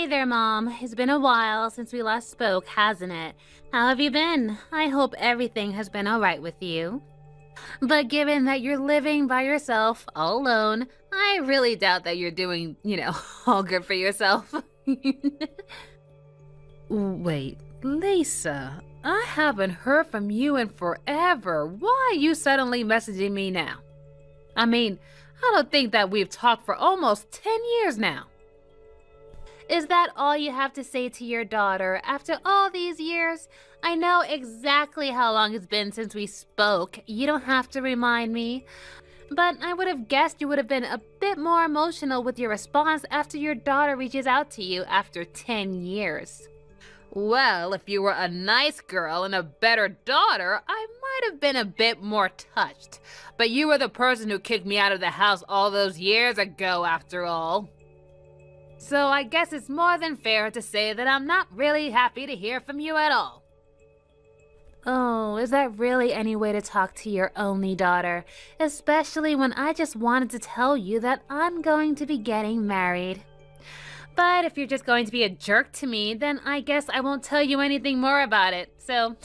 Hey there, Mom. It's been a while since we last spoke, hasn't it? How have you been? I hope everything has been alright with you. But given that you're living by yourself, all alone, I really doubt that you're doing, all good for yourself. Wait, Lisa, I haven't heard from you in forever. Why are you suddenly messaging me now? I mean, I don't think that we've talked for almost 10 years now. Is that all you have to say to your daughter after all these years? I know exactly how long it's been since we spoke. You don't have to remind me. But I would have guessed you would have been a bit more emotional with your response after your daughter reaches out to you after 10 years. Well, if you were a nice girl and a better daughter, I might have been a bit more touched. But you were the person who kicked me out of the house all those years ago, after all. So I guess it's more than fair to say that I'm not really happy to hear from you at all. Oh, is that really any way to talk to your only daughter? Especially when I just wanted to tell you that I'm going to be getting married. But if you're just going to be a jerk to me, then I guess I won't tell you anything more about it, so...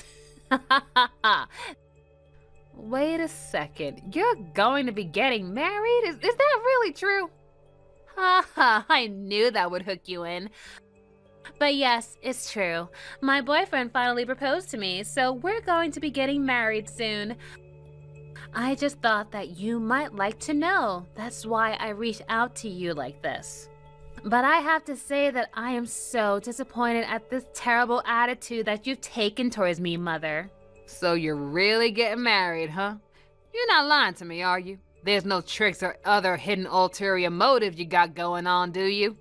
Wait a second, you're going to be getting married? Is that really true? Haha, I knew that would hook you in. But yes, it's true. My boyfriend finally proposed to me, so we're going to be getting married soon. I just thought that you might like to know. That's why I reached out to you like this. But I have to say that I am so disappointed at this terrible attitude that you've taken towards me, Mother. So you're really getting married, huh? You're not lying to me, are you? There's no tricks or other hidden ulterior motive you got going on, do you?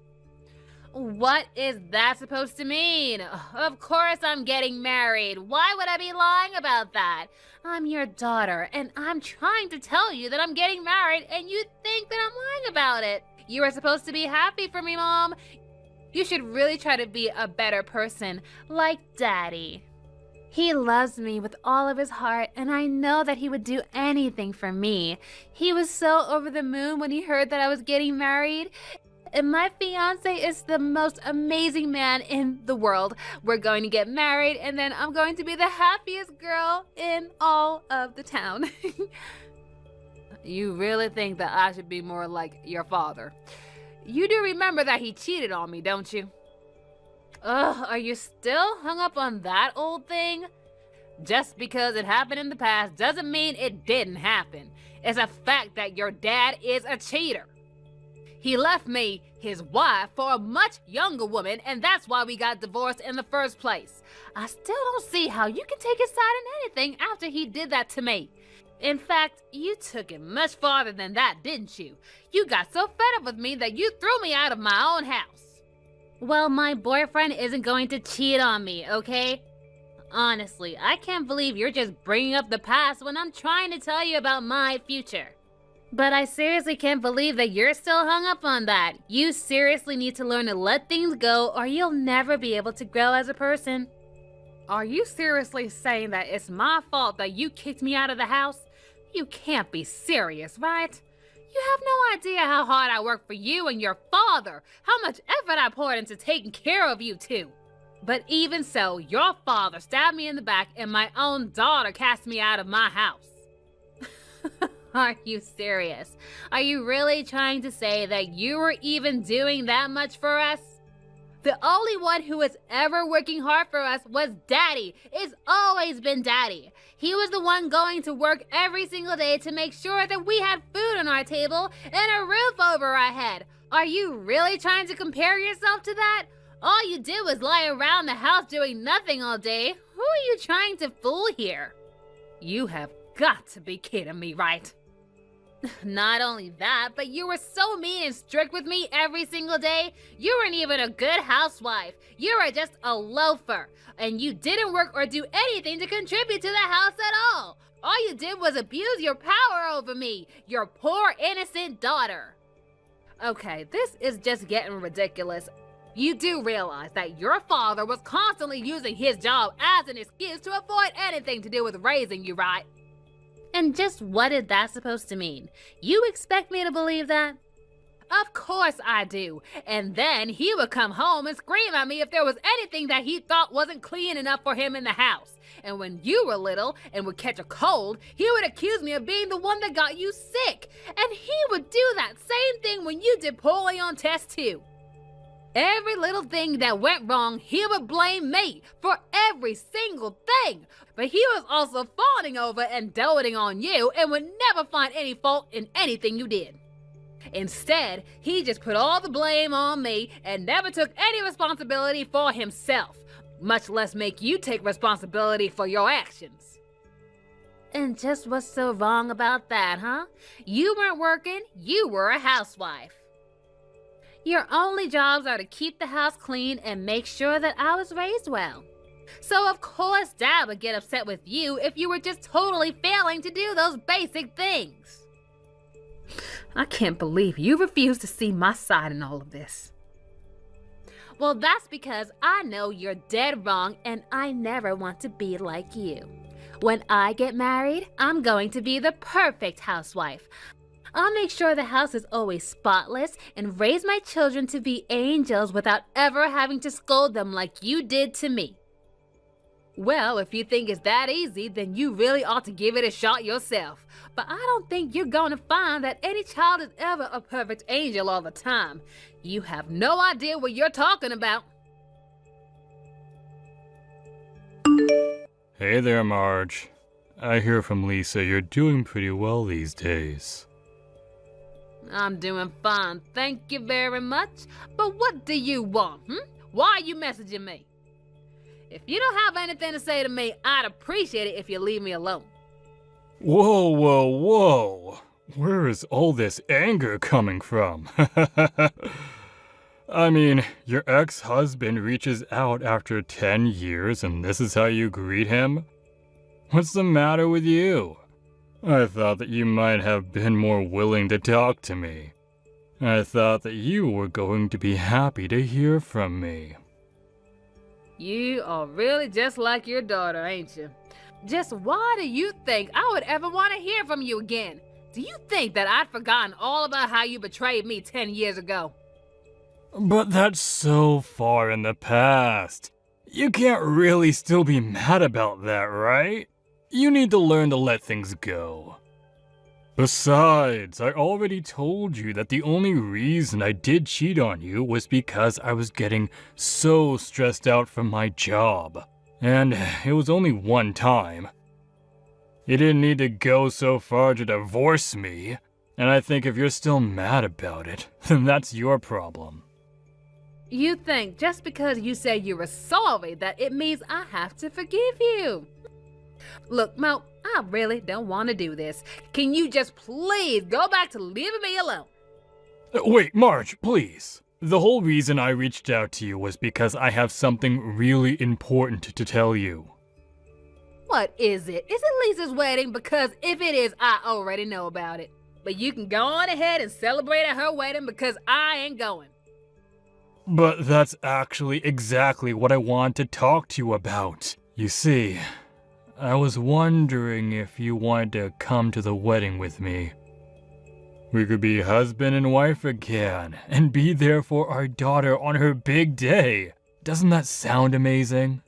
What is that supposed to mean? Of course I'm getting married. Why would I be lying about that? I'm your daughter, and I'm trying to tell you that I'm getting married, and you think that I'm lying about it. You are supposed to be happy for me, Mom. You should really try to be a better person, like Daddy. He loves me with all of his heart, and I know that he would do anything for me. He was so over the moon when he heard that I was getting married. And my fiance is the most amazing man in the world. We're going to get married, and then I'm going to be the happiest girl in all of the town. You really think that I should be more like your father? You do remember that he cheated on me, don't you? Ugh, are you still hung up on that old thing? Just because it happened in the past doesn't mean it didn't happen. It's a fact that your dad is a cheater. He left me, his wife, for a much younger woman, and that's why we got divorced in the first place. I still don't see how you can take his side in anything after he did that to me. In fact, you took it much farther than that, didn't you? You got so fed up with me that you threw me out of my own house. Well, my boyfriend isn't going to cheat on me, okay? Honestly, I can't believe you're just bringing up the past when I'm trying to tell you about my future. But I seriously can't believe that you're still hung up on that. You seriously need to learn to let things go, or you'll never be able to grow as a person. Are you seriously saying that it's my fault that you kicked me out of the house? You can't be serious, right? You have no idea how hard I worked for you and your father, how much effort I poured into taking care of you two. But even so, your father stabbed me in the back and my own daughter cast me out of my house. Are you serious? Are you really trying to say that you were even doing that much for us? The only one who was ever working hard for us was Daddy. It's always been Daddy. He was the one going to work every single day to make sure that we had food on our table and a roof over our head. Are you really trying to compare yourself to that? All you did was lie around the house doing nothing all day. Who are you trying to fool here? You have got to be kidding me, right? Not only that, but you were so mean and strict with me every single day. You weren't even a good housewife. You were just a loafer. And you didn't work or do anything to contribute to the house at all. All you did was abuse your power over me, your poor innocent daughter. Okay, this is just getting ridiculous. You do realize that your father was constantly using his job as an excuse to avoid anything to do with raising you, right? And just what is that supposed to mean? You expect me to believe that? Of course I do. And then he would come home and scream at me if there was anything that he thought wasn't clean enough for him in the house. And when you were little and would catch a cold, he would accuse me of being the one that got you sick. And he would do that same thing when you did poorly on test 2. Every little thing that went wrong, he would blame me for every single thing. But he was also fawning over and doting on you and would never find any fault in anything you did. Instead, he just put all the blame on me and never took any responsibility for himself, much less make you take responsibility for your actions. And just what's so wrong about that, huh? You weren't working, you were a housewife. Your only jobs are to keep the house clean and make sure that I was raised well. So of course Dad would get upset with you if you were just totally failing to do those basic things. I can't believe you refuse to see my side in all of this. Well, that's because I know you're dead wrong and I never want to be like you. When I get married, I'm going to be the perfect housewife. I'll make sure the house is always spotless and raise my children to be angels without ever having to scold them like you did to me. Well, if you think it's that easy, then you really ought to give it a shot yourself. But I don't think you're going to find that any child is ever a perfect angel all the time. You have no idea what you're talking about. Hey there, Marge. I hear from Lisa you're doing pretty well these days. I'm doing fine, thank you very much. But what do you want, Why are you messaging me? If you don't have anything to say to me, I'd appreciate it if you leave me alone. Whoa, whoa, whoa. Where is all this anger coming from? I mean, your ex-husband reaches out after 10 years and this is how you greet him? What's the matter with you? I thought that you might have been more willing to talk to me. I thought that you were going to be happy to hear from me. You are really just like your daughter, ain't you? Just why do you think I would ever want to hear from you again? Do you think that I'd forgotten all about how you betrayed me 10 years ago? But that's so far in the past. You can't really still be mad about that, right? You need to learn to let things go. Besides, I already told you that the only reason I did cheat on you was because I was getting so stressed out from my job. And it was only one time. You didn't need to go so far to divorce me. And I think if you're still mad about it, then that's your problem. You think just because you say you were sorry that it means I have to forgive you? Look, Mo, I really don't want to do this. Can you just please go back to leaving me alone? Wait, Marge, please. The whole reason I reached out to you was because I have something really important to tell you. What is it? Is it Lisa's wedding? Because if it is, I already know about it. But you can go on ahead and celebrate at her wedding because I ain't going. But that's actually exactly what I want to talk to you about. You see, I was wondering if you wanted to come to the wedding with me. We could be husband and wife again, and be there for our daughter on her big day. Doesn't that sound amazing?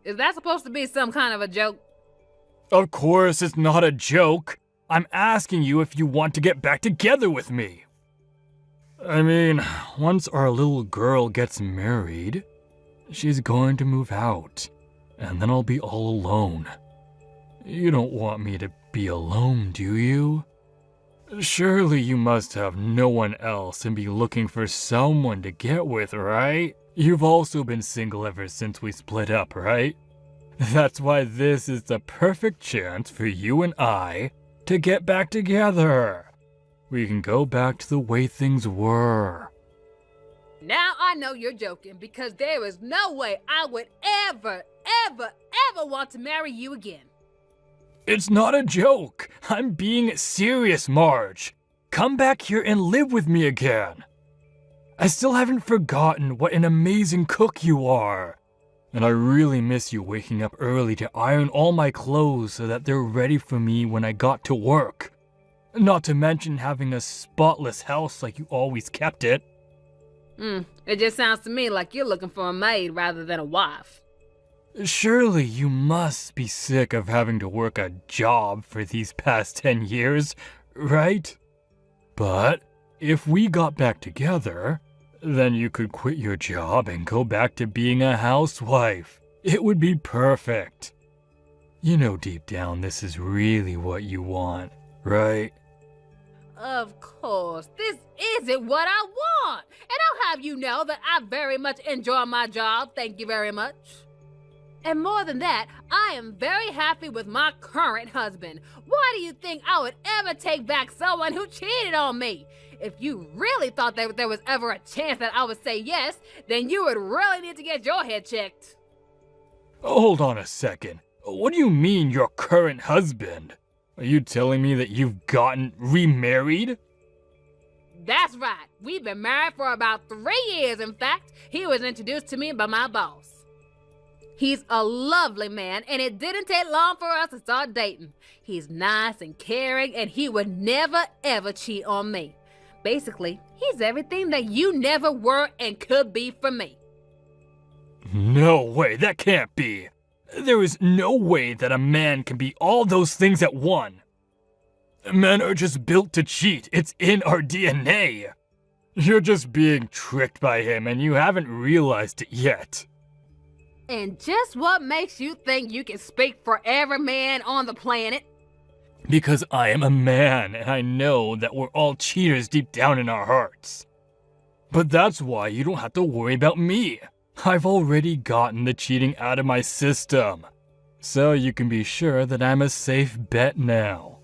Is that supposed to be some kind of a joke? Of course it's not a joke. I'm asking you if you want to get back together with me. I mean, once our little girl gets married, she's going to move out, and then I'll be all alone. You don't want me to be alone, do you? Surely you must have no one else and be looking for someone to get with, right? You've also been single ever since we split up, right? That's why this is the perfect chance for you and I to get back together. We can go back to the way things were. Now I know you're joking because there is no way I would ever want to marry you again. It's not a joke. I'm being serious, Marge. Come back here and live with me again. I still haven't forgotten what an amazing cook you are. And I really miss you waking up early to iron all my clothes so that they're ready for me when I got to work. Not to mention having a spotless house like you always kept it. It just sounds to me like you're looking for a maid rather than a wife. Surely you must be sick of having to work a job for these past 10 years, right? But if we got back together, then you could quit your job and go back to being a housewife. It would be perfect. You know deep down this is really what you want, right? Of course, this isn't what I want. And I'll have you know that I very much enjoy my job, thank you very much. And more than that, I am very happy with my current husband. Why do you think I would ever take back someone who cheated on me? If you really thought that there was ever a chance that I would say yes, then you would really need to get your head checked. Hold on a second. What do you mean, your current husband? Are you telling me that you've gotten remarried? That's right. We've been married for about 3 years, in fact. He was introduced to me by my boss. He's a lovely man, and it didn't take long for us to start dating. He's nice and caring, and he would never, ever cheat on me. Basically, he's everything that you never were and could be for me. No way, that can't be. There is no way that a man can be all those things at one. Men are just built to cheat. It's in our DNA. You're just being tricked by him, and you haven't realized it yet. And just what makes you think you can speak for every man on the planet? Because I am a man, and I know that we're all cheaters deep down in our hearts. But that's why you don't have to worry about me. I've already gotten the cheating out of my system. So you can be sure that I'm a safe bet now.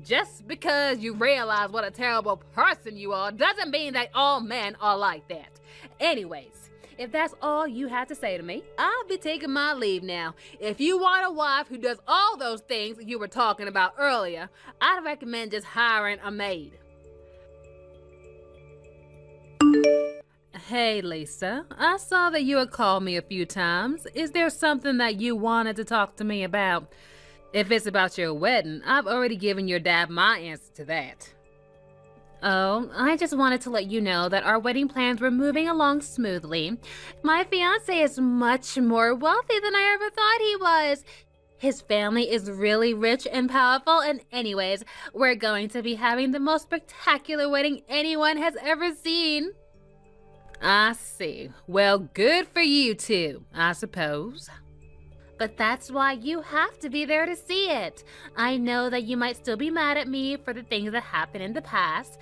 Just because you realize what a terrible person you are doesn't mean that all men are like that. Anyways, if that's all you had to say to me, I'll be taking my leave now. If you want a wife who does all those things you were talking about earlier, I'd recommend just hiring a maid. Hey, Lisa. I saw that you had called me a few times. Is there something that you wanted to talk to me about? If it's about your wedding, I've already given your dad my answer to that. Oh, I just wanted to let you know that our wedding plans were moving along smoothly. My fiancé is much more wealthy than I ever thought he was. His family is really rich and powerful, and anyways, we're going to be having the most spectacular wedding anyone has ever seen. I see. Well, good for you two, I suppose. But that's why you have to be there to see it. I know that you might still be mad at me for the things that happened in the past,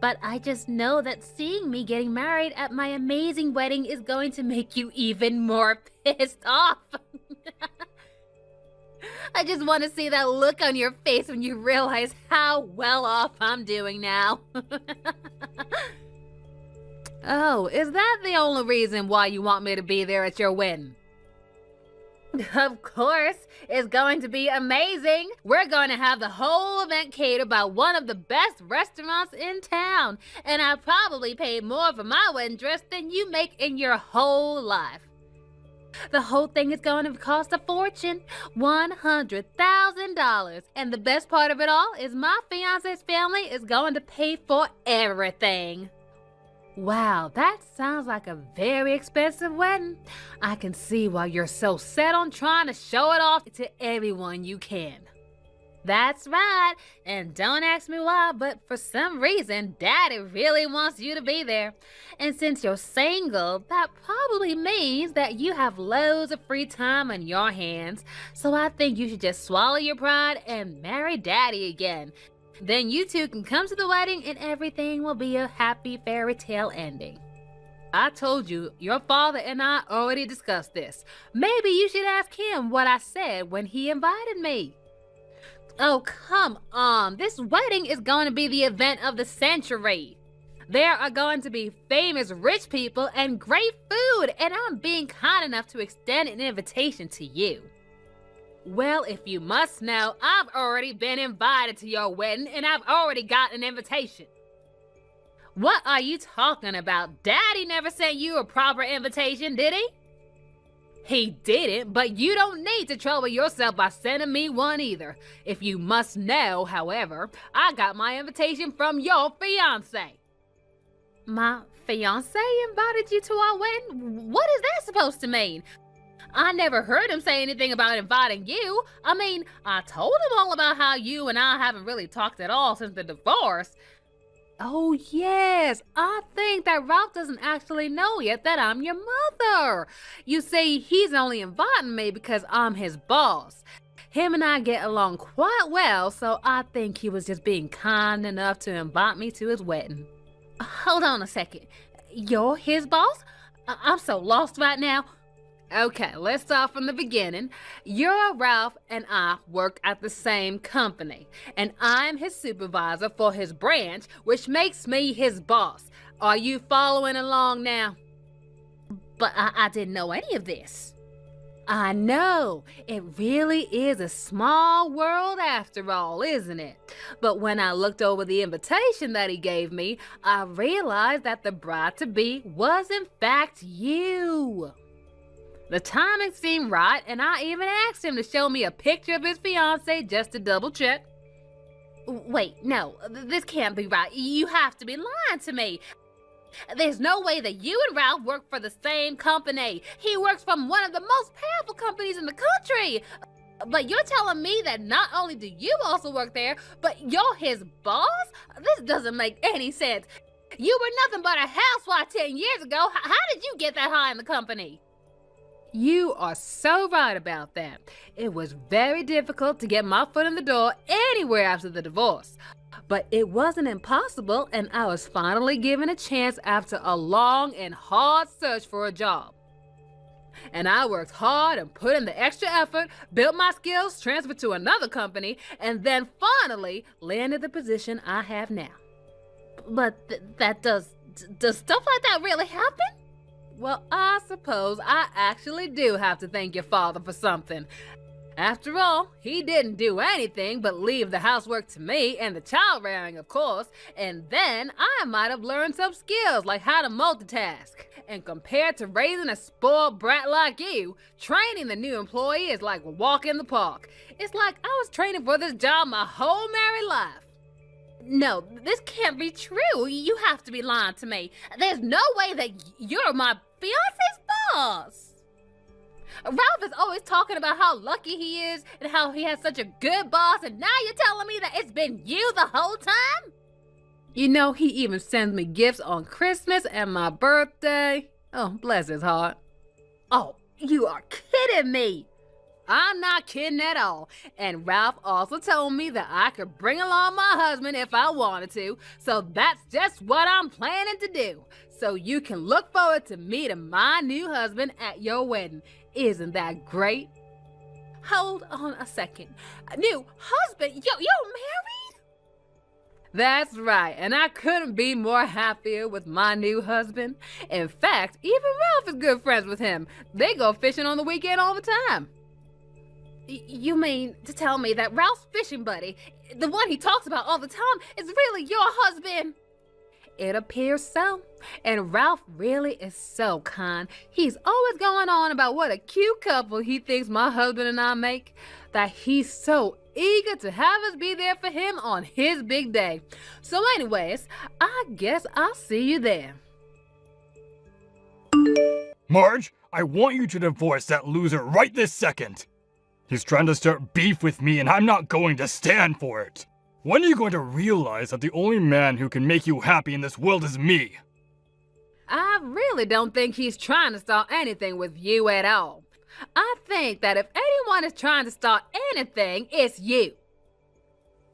but I just know that seeing me getting married at my amazing wedding is going to make you even more pissed off. I just want to see that look on your face when you realize how well off I'm doing now. Oh, is that the only reason why you want me to be there at your wedding? Of course, it's going to be amazing. We're going to have the whole event catered by one of the best restaurants in town, and I probably paid more for my wedding dress than you make in your whole life. The whole thing is going to cost a fortune, $100,000. And the best part of it all is my fiance's family is going to pay for everything. Wow, that sounds like a very expensive wedding. I can see why you're so set on trying to show it off to everyone you can. That's right, and don't ask me why, but for some reason, Daddy really wants you to be there. And since you're single, that probably means that you have loads of free time on your hands. So I think you should just swallow your pride and marry Daddy again. Then you two can come to the wedding and everything will be a happy fairy tale ending. I told you, your father and I already discussed this. Maybe you should ask him what I said when he invited me. Oh, come on. This wedding is going to be the event of the century. There are going to be famous rich people and great food, and I'm being kind enough to extend an invitation to you. Well, if you must know, I've already been invited to your wedding, and I've already got an invitation. What are you talking about? Daddy never sent you a proper invitation, did he? He didn't, but you don't need to trouble yourself by sending me one either. If you must know, however, I got my invitation from your fiancé. My fiancé invited you to our wedding? What is that supposed to mean? I never heard him say anything about inviting you. I mean, I told him all about how you and I haven't really talked at all since the divorce. Oh yes, I think that Ralph doesn't actually know yet that I'm your mother. You see, he's only inviting me because I'm his boss. Him and I get along quite well, so I think he was just being kind enough to invite me to his wedding. Hold on a second. You're his boss? I'm so lost right now. Okay, let's start from the beginning. You're Ralph and I work at the same company, and I'm his supervisor for his branch, which makes me his boss. Are you following along now? But I didn't know any of this. I know, it really is a small world after all, isn't it? But when I looked over the invitation that he gave me, I realized that the bride-to-be was in fact you. The timing seemed right, and I even asked him to show me a picture of his fiancée just to double check. Wait, no, this can't be right. You have to be lying to me. There's no way that you and Ralph work for the same company. He works from one of the most powerful companies in the country. But you're telling me that not only do you also work there, but you're his boss? This doesn't make any sense. You were nothing but a housewife 10 years ago. How did you get that high in the company? You are so right about that. It was very difficult to get my foot in the door anywhere after the divorce. But it wasn't impossible, and I was finally given a chance after a long and hard search for a job. And I worked hard and put in the extra effort, built my skills, transferred to another company, and then finally landed the position I have now. But does stuff like that really happen? Well, I suppose I actually do have to thank your father for something. After all, he didn't do anything but leave the housework to me and the child rearing, of course, and then I might have learned some skills like how to multitask. And compared to raising a spoiled brat like you, training the new employee is like a walk in the park. It's like I was training for this job my whole married life. No, this can't be true. You have to be lying to me. There's no way that you're my fiance's boss. Ralph is always talking about how lucky he is and how he has such a good boss, and now you're telling me that it's been you the whole time? You know, he even sends me gifts on Christmas and my birthday. Oh, bless his heart. Oh, you are kidding me. I'm not kidding at all. And Ralph also told me that I could bring along my husband if I wanted to, so that's just what I'm planning to do. So you can look forward to meeting my new husband at your wedding. Isn't that great? Hold on a second. New husband? You're married? That's right, and I couldn't be more happier with my new husband. In fact, even Ralph is good friends with him. They go fishing on the weekend all the time. You mean to tell me that Ralph's fishing buddy, the one he talks about all the time, is really your husband? It appears so. And Ralph really is so kind. He's always going on about what a cute couple he thinks my husband and I make, that he's so eager to have us be there for him on his big day. So anyways, I guess I'll see you there. Marge, I want you to divorce that loser right this second. He's trying to start beef with me, and I'm not going to stand for it. When are you going to realize that the only man who can make you happy in this world is me? I really don't think he's trying to start anything with you at all. I think that if anyone is trying to start anything, it's you.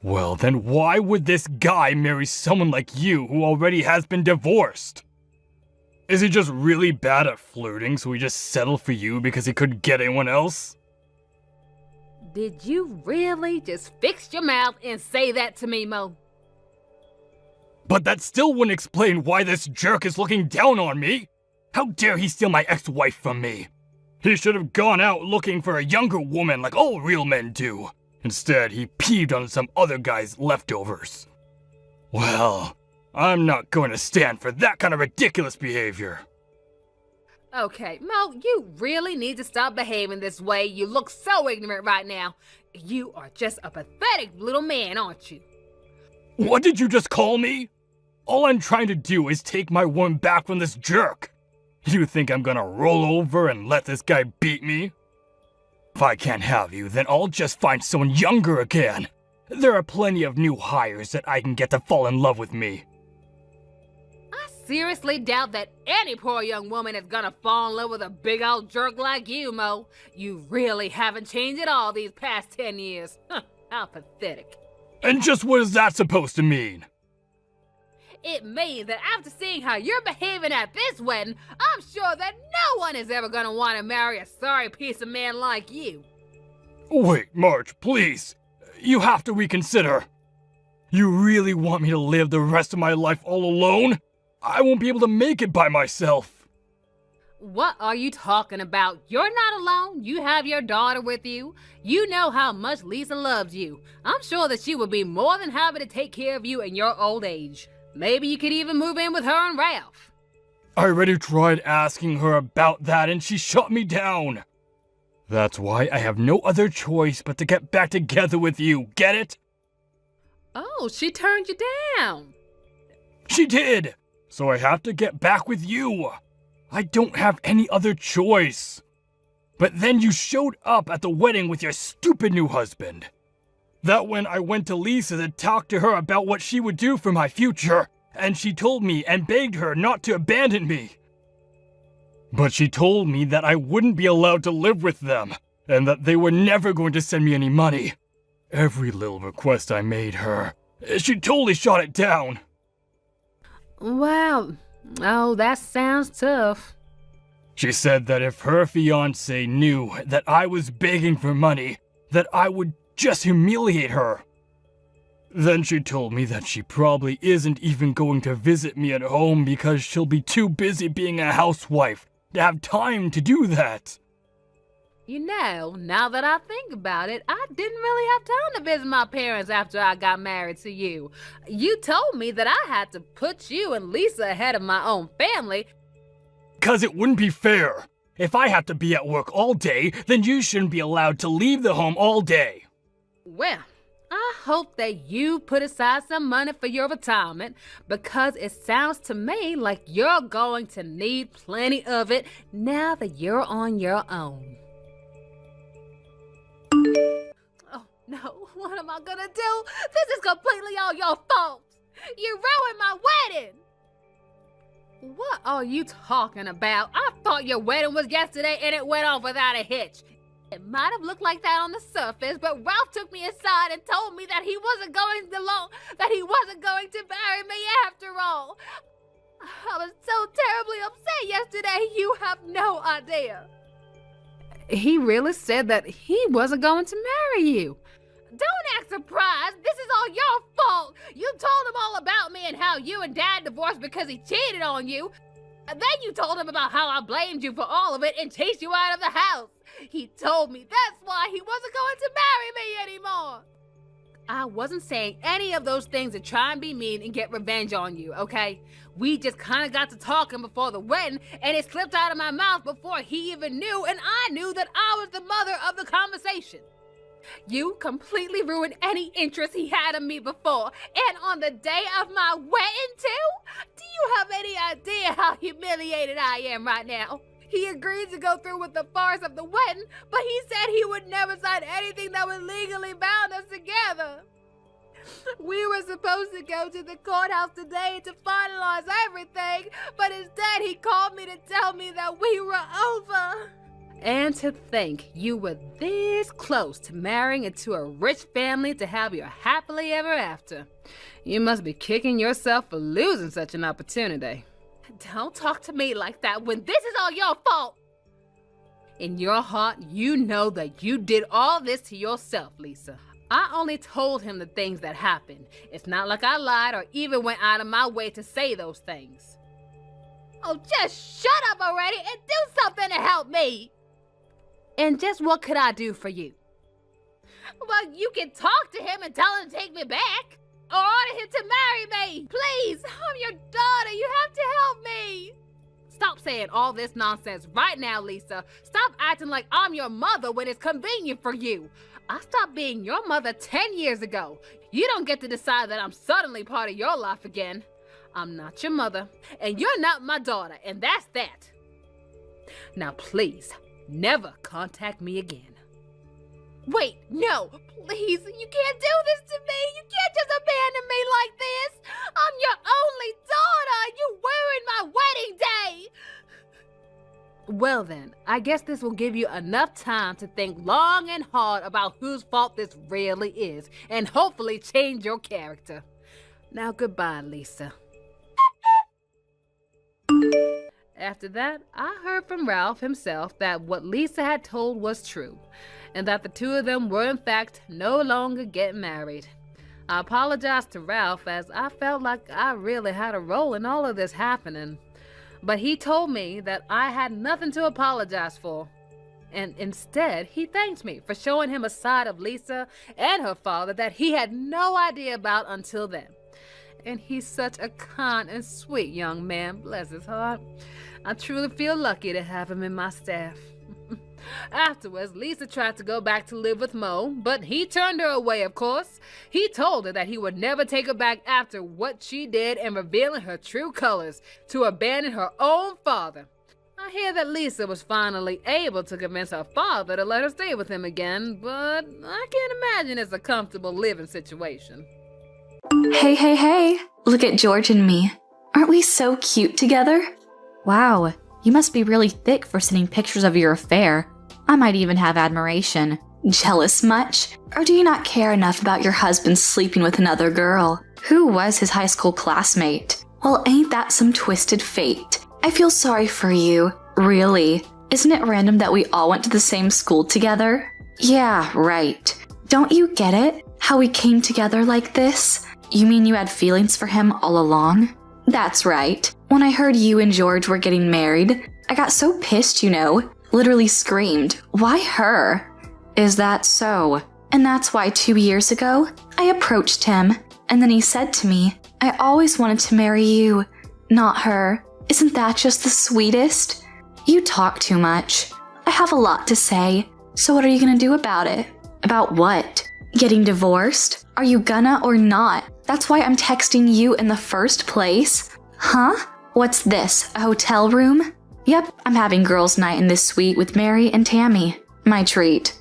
Well, then why would this guy marry someone like you who already has been divorced? Is he just really bad at flirting, so he just settled for you because he couldn't get anyone else? Did you really just fix your mouth and say that to me, Mo? But that still wouldn't explain why this jerk is looking down on me. How dare he steal my ex-wife from me? He should have gone out looking for a younger woman like all real men do. Instead, he peeved on some other guy's leftovers. Well, I'm not going to stand for that kind of ridiculous behavior. Okay, Mo, you really need to stop behaving this way. You look so ignorant right now. You are just a pathetic little man, aren't you? What did you just call me? All I'm trying to do is take my woman back from this jerk. You think I'm gonna roll over and let this guy beat me? If I can't have you, then I'll just find someone younger again. There are plenty of new hires that I can get to fall in love with me. I seriously doubt that any poor young woman is gonna fall in love with a big old jerk like you, Mo. You really haven't changed at all these past 10 years. How pathetic. And just what is that supposed to mean? It means that after seeing how you're behaving at this wedding, I'm sure that no one is ever gonna want to marry a sorry piece of man like you. Wait, Marge, please. You have to reconsider. You really want me to live the rest of my life all alone? I won't be able to make it by myself. What are you talking about? You're not alone. You have your daughter with you. You know how much Lisa loves you. I'm sure that she would be more than happy to take care of you in your old age. Maybe you could even move in with her and Ralph. I already tried asking her about that and she shut me down. That's why I have no other choice but to get back together with you, get it? Oh, she turned you down. She did! So I have to get back with you. I don't have any other choice. But then you showed up at the wedding with your stupid new husband. That when I went to Lisa to talk to her about what she would do for my future, and she told me and begged her not to abandon me. But she told me that I wouldn't be allowed to live with them, and that they were never going to send me any money. Every little request I made her, she totally shot it down. Wow. Oh, that sounds tough. She said that if her fiancé knew that I was begging for money, that I would just humiliate her. Then she told me that she probably isn't even going to visit me at home because she'll be too busy being a housewife to have time to do that. You know, now that I think about it, I didn't really have time to visit my parents after I got married to you. You told me that I had to put you and Lisa ahead of my own family. 'Cause it wouldn't be fair. If I have to be at work all day, then you shouldn't be allowed to leave the home all day. Well, I hope that you put aside some money for your retirement, because it sounds to me like you're going to need plenty of it now that you're on your own. Oh no, what am I gonna do? This is completely all your fault. You ruined my wedding. What are you talking about? I thought your wedding was yesterday and it went off without a hitch. It might have looked like that on the surface, but Ralph took me aside and told me that he wasn't going to marry me after all. I was so terribly upset yesterday, you have no idea. He really said that he wasn't going to marry you. Don't act surprised. This is all your fault. You told him all about me and how you and Dad divorced because he cheated on you. And then you told him about how I blamed you for all of it and chased you out of the house. He told me that's why he wasn't going to marry me anymore. I wasn't saying any of those things to try and be mean and get revenge on you, okay? We just kind of got to talking before the wedding, and it slipped out of my mouth before he even knew, and I knew that I was the mother of the conversation. You completely ruined any interest he had in me before, and on the day of my wedding too? Do you have any idea how humiliated I am right now? He agreed to go through with the farce of the wedding, but he said he would never sign anything that would legally bound us together. We were supposed to go to the courthouse today to finalize everything, but instead he called me to tell me that we were over. And to think you were this close to marrying into a rich family to have your happily ever after. You must be kicking yourself for losing such an opportunity. Don't talk to me like that when this is all your fault. In your heart, you know that you did all this to yourself, Lisa. I only told him the things that happened. It's not like I lied or even went out of my way to say those things. Oh, just shut up already and do something to help me. And just what could I do for you? Well, you can talk to him and tell him to take me back. Or order him to marry me. Please, I'm your daughter. You have to help me. Stop saying all this nonsense right now, Lisa. Stop acting like I'm your mother when it's convenient for you. I stopped being your mother 10 years ago. You don't get to decide that I'm suddenly part of your life again. I'm not your mother, and you're not my daughter, and that's that. Now please, never contact me again. Wait, no, please, you can't do this to me. You can't just abandon me like this. I'm your only daughter. You ruined my wedding day. Well then, I guess this will give you enough time to think long and hard about whose fault this really is, and hopefully change your character. Now goodbye, Lisa. After that, I heard from Ralph himself that what Lisa had told was true, and that the two of them were in fact no longer getting married. I apologized to Ralph as I felt like I really had a role in all of this happening, but he told me that I had nothing to apologize for, and instead he thanked me for showing him a side of Lisa and her father that he had no idea about until then. And he's such a kind and sweet young man, bless his heart. I truly feel lucky to have him in my staff. Afterwards, Lisa tried to go back to live with Mo, but he turned her away, of course. He told her that he would never take her back after what she did in revealing her true colors, to abandon her own father. I hear that Lisa was finally able to convince her father to let her stay with him again, but I can't imagine it's a comfortable living situation. Hey, look at George and me. Aren't we so cute together? Wow, you must be really thick for sending pictures of your affair. I might even have admiration. Jealous much? Or do you not care enough about your husband sleeping with another girl? Who was his high school classmate? Well, ain't that some twisted fate? I feel sorry for you. Really. Isn't it random that we all went to the same school together? Yeah, right. Don't you get it? How we came together like this? You mean you had feelings for him all along? That's right. When I heard you and George were getting married, I got so pissed, you know. Literally screamed, "Why her?" Is that so? And that's why 2 years ago, I approached him, and then he said to me, "I always wanted to marry you, not her." Isn't that just the sweetest? You talk too much. I have a lot to say, so what are you gonna do about it? About what? Getting divorced? Are you gonna or not? That's why I'm texting you in the first place. Huh? What's this, a hotel room? Yep, I'm having girls' night in this suite with Mary and Tammy. My treat.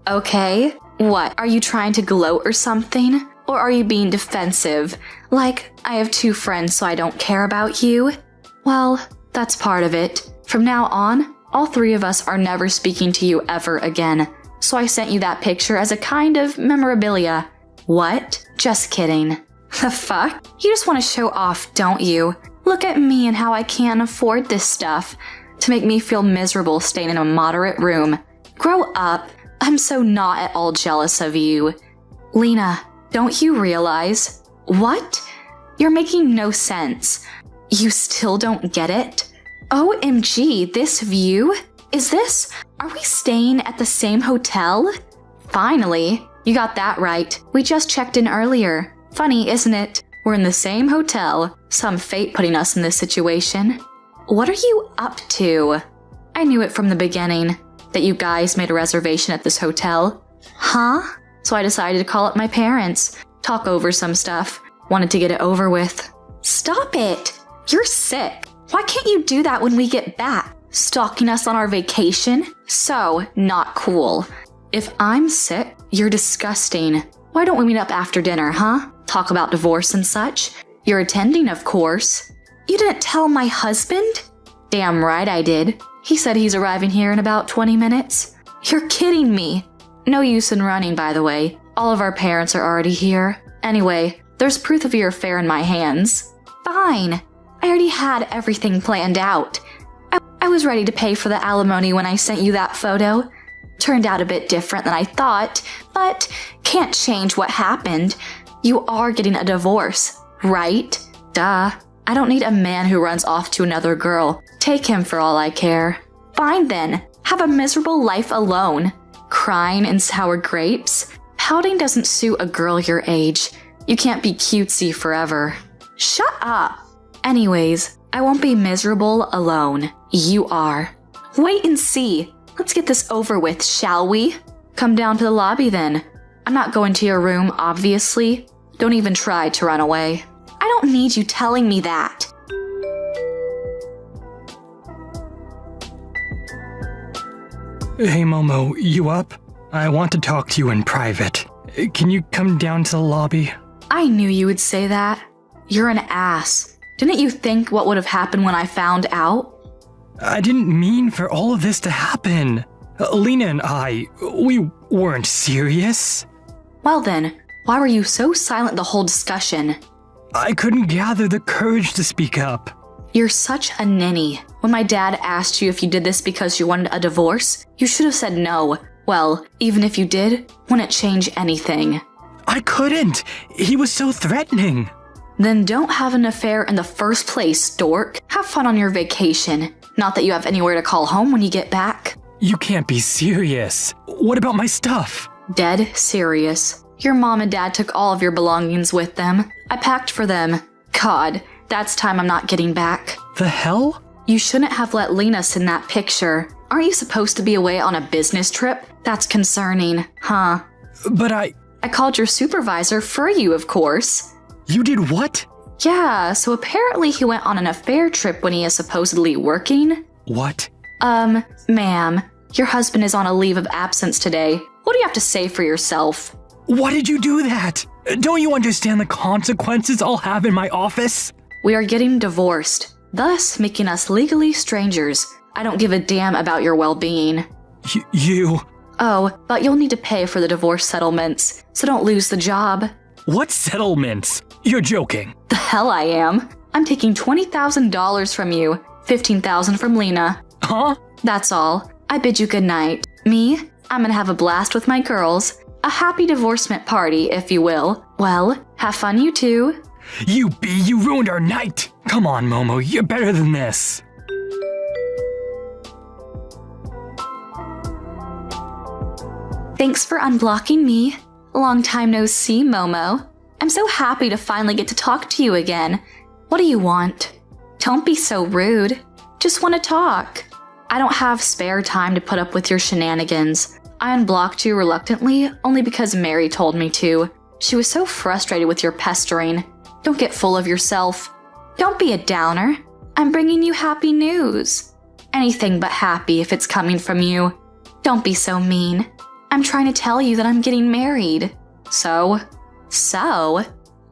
Okay. What, are you trying to gloat or something? Or are you being defensive? Like, I have 2 friends so I don't care about you? Well, that's part of it. From now on, all 3 of us are never speaking to you ever again. So I sent you that picture as a kind of memorabilia. What? Just kidding. The fuck? You just want to show off, don't you? Look at me and how I can't afford this stuff to make me feel miserable staying in a moderate room. Grow up. I'm so not at all jealous of you. Lena, don't you realize? What? You're making no sense. You still don't get it? OMG, this view? Are we staying at the same hotel? Finally, you got that right. We just checked in earlier. Funny, isn't it? We're in the same hotel. Some fate putting us in this situation. What are you up to? I knew it from the beginning, that you guys made a reservation at this hotel. Huh? So I decided to call up my parents, talk over some stuff. Wanted to get it over with. Stop it! You're sick. Why can't you do that when we get back? Stalking us on our vacation? So not cool. If I'm sick, you're disgusting. Why don't we meet up after dinner, huh? Talk about divorce and such? You're attending, of course. You didn't tell my husband? Damn right I did. He said he's arriving here in about 20 minutes. You're kidding me. No use in running, by the way. All of our parents are already here. Anyway, there's proof of your affair in my hands. Fine. I already had everything planned out. I was ready to pay for the alimony when I sent you that photo. Turned out a bit different than I thought, but can't change what happened. You are getting a divorce, right? Duh. I don't need a man who runs off to another girl. Take him for all I care. Fine then. Have a miserable life alone. Crying in sour grapes? Pouting doesn't suit a girl your age. You can't be cutesy forever. Shut up. Anyways, I won't be miserable alone. You are. Wait and see. Let's get this over with, shall we? Come down to the lobby then. I'm not going to your room, obviously. Don't even try to run away. I don't need you telling me that. Hey Momo, you up? I want to talk to you in private. Can you come down to the lobby? I knew you would say that. You're an ass. Didn't you think what would have happened when I found out? I didn't mean for all of this to happen. Lena and I, we weren't serious. Well then, why were you so silent the whole discussion? I couldn't gather the courage to speak up. You're such a ninny. When my dad asked you if you did this because you wanted a divorce, you should have said no. Well, even if you did, wouldn't change anything. I couldn't. He was so threatening. Then don't have an affair in the first place, dork. Have fun on your vacation. Not that you have anywhere to call home when you get back. You can't be serious. What about my stuff? Dead serious. Your mom and dad took all of your belongings with them. I packed for them. God, that's time I'm not getting back. The hell? You shouldn't have let Lena send that picture. Aren't you supposed to be away on a business trip? That's concerning, huh? But I called your supervisor for you, of course. You did what? Yeah, so apparently he went on an affair trip when he is supposedly working. What? Ma'am, your husband is on a leave of absence today. What do you have to say for yourself? Why did you do that? Don't you understand the consequences I'll have in my office? We are getting divorced, thus making us legally strangers. I don't give a damn about your well-being. You... Oh, but you'll need to pay for the divorce settlements, so don't lose the job. What settlements? You're joking. The hell I am. I'm taking $20,000 from you, $15,000 from Lena. Huh? That's all. I bid you good night. Me? I'm gonna have a blast with my girls. A happy divorcement party, if you will. Well, have fun you two. You ruined our night. Come on, Momo, you're better than this. Thanks for unblocking me. Long time no see, Momo. I'm so happy to finally get to talk to you again. What do you want? Don't be so rude. Just want to talk. I don't have spare time to put up with your shenanigans. I unblocked you reluctantly only because Mary told me to. She was so frustrated with your pestering. Don't get full of yourself. Don't be a downer. I'm bringing you happy news. Anything but happy if it's coming from you. Don't be so mean. I'm trying to tell you that I'm getting married. So,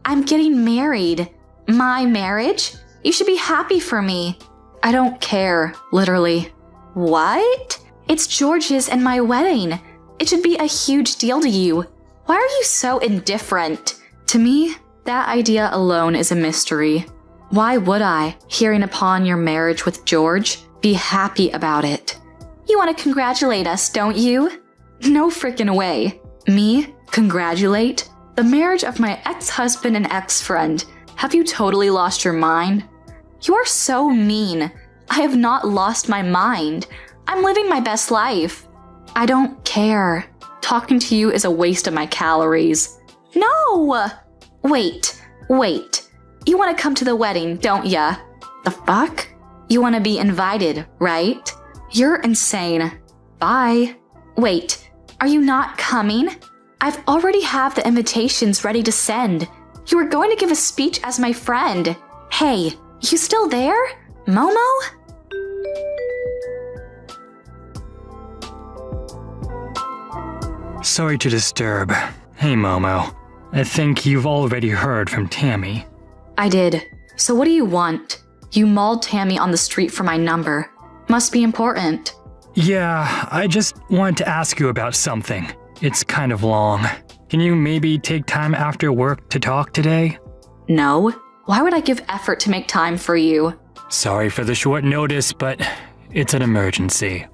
I'm getting married. My marriage? You should be happy for me. I don't care, literally. What? It's George's and my wedding. It should be a huge deal to you. Why are you so indifferent? To me, that idea alone is a mystery. Why would I, hearing upon your marriage with George, be happy about it? You want to congratulate us, don't you? No frickin' way. Me? Congratulate? The marriage of my ex-husband and ex-friend. Have you totally lost your mind? You are so mean. I have not lost my mind. I'm living my best life. I don't care. Talking to you is a waste of my calories. No! Wait. You want to come to the wedding, don't ya? The fuck? You want to be invited, right? You're insane. Bye. Wait. Are you not coming? I've already have the invitations ready to send. You were going to give a speech as my friend. Hey, you still there? Momo? Sorry to disturb. Hey, Momo. I think you've already heard from Tammy. I did. So what do you want? You mauled Tammy on the street for my number. Must be important. Yeah, I just wanted to ask you about something. It's kind of long. Can you maybe take time after work to talk today? No. Why would I give effort to make time for you? Sorry for the short notice, but it's an emergency.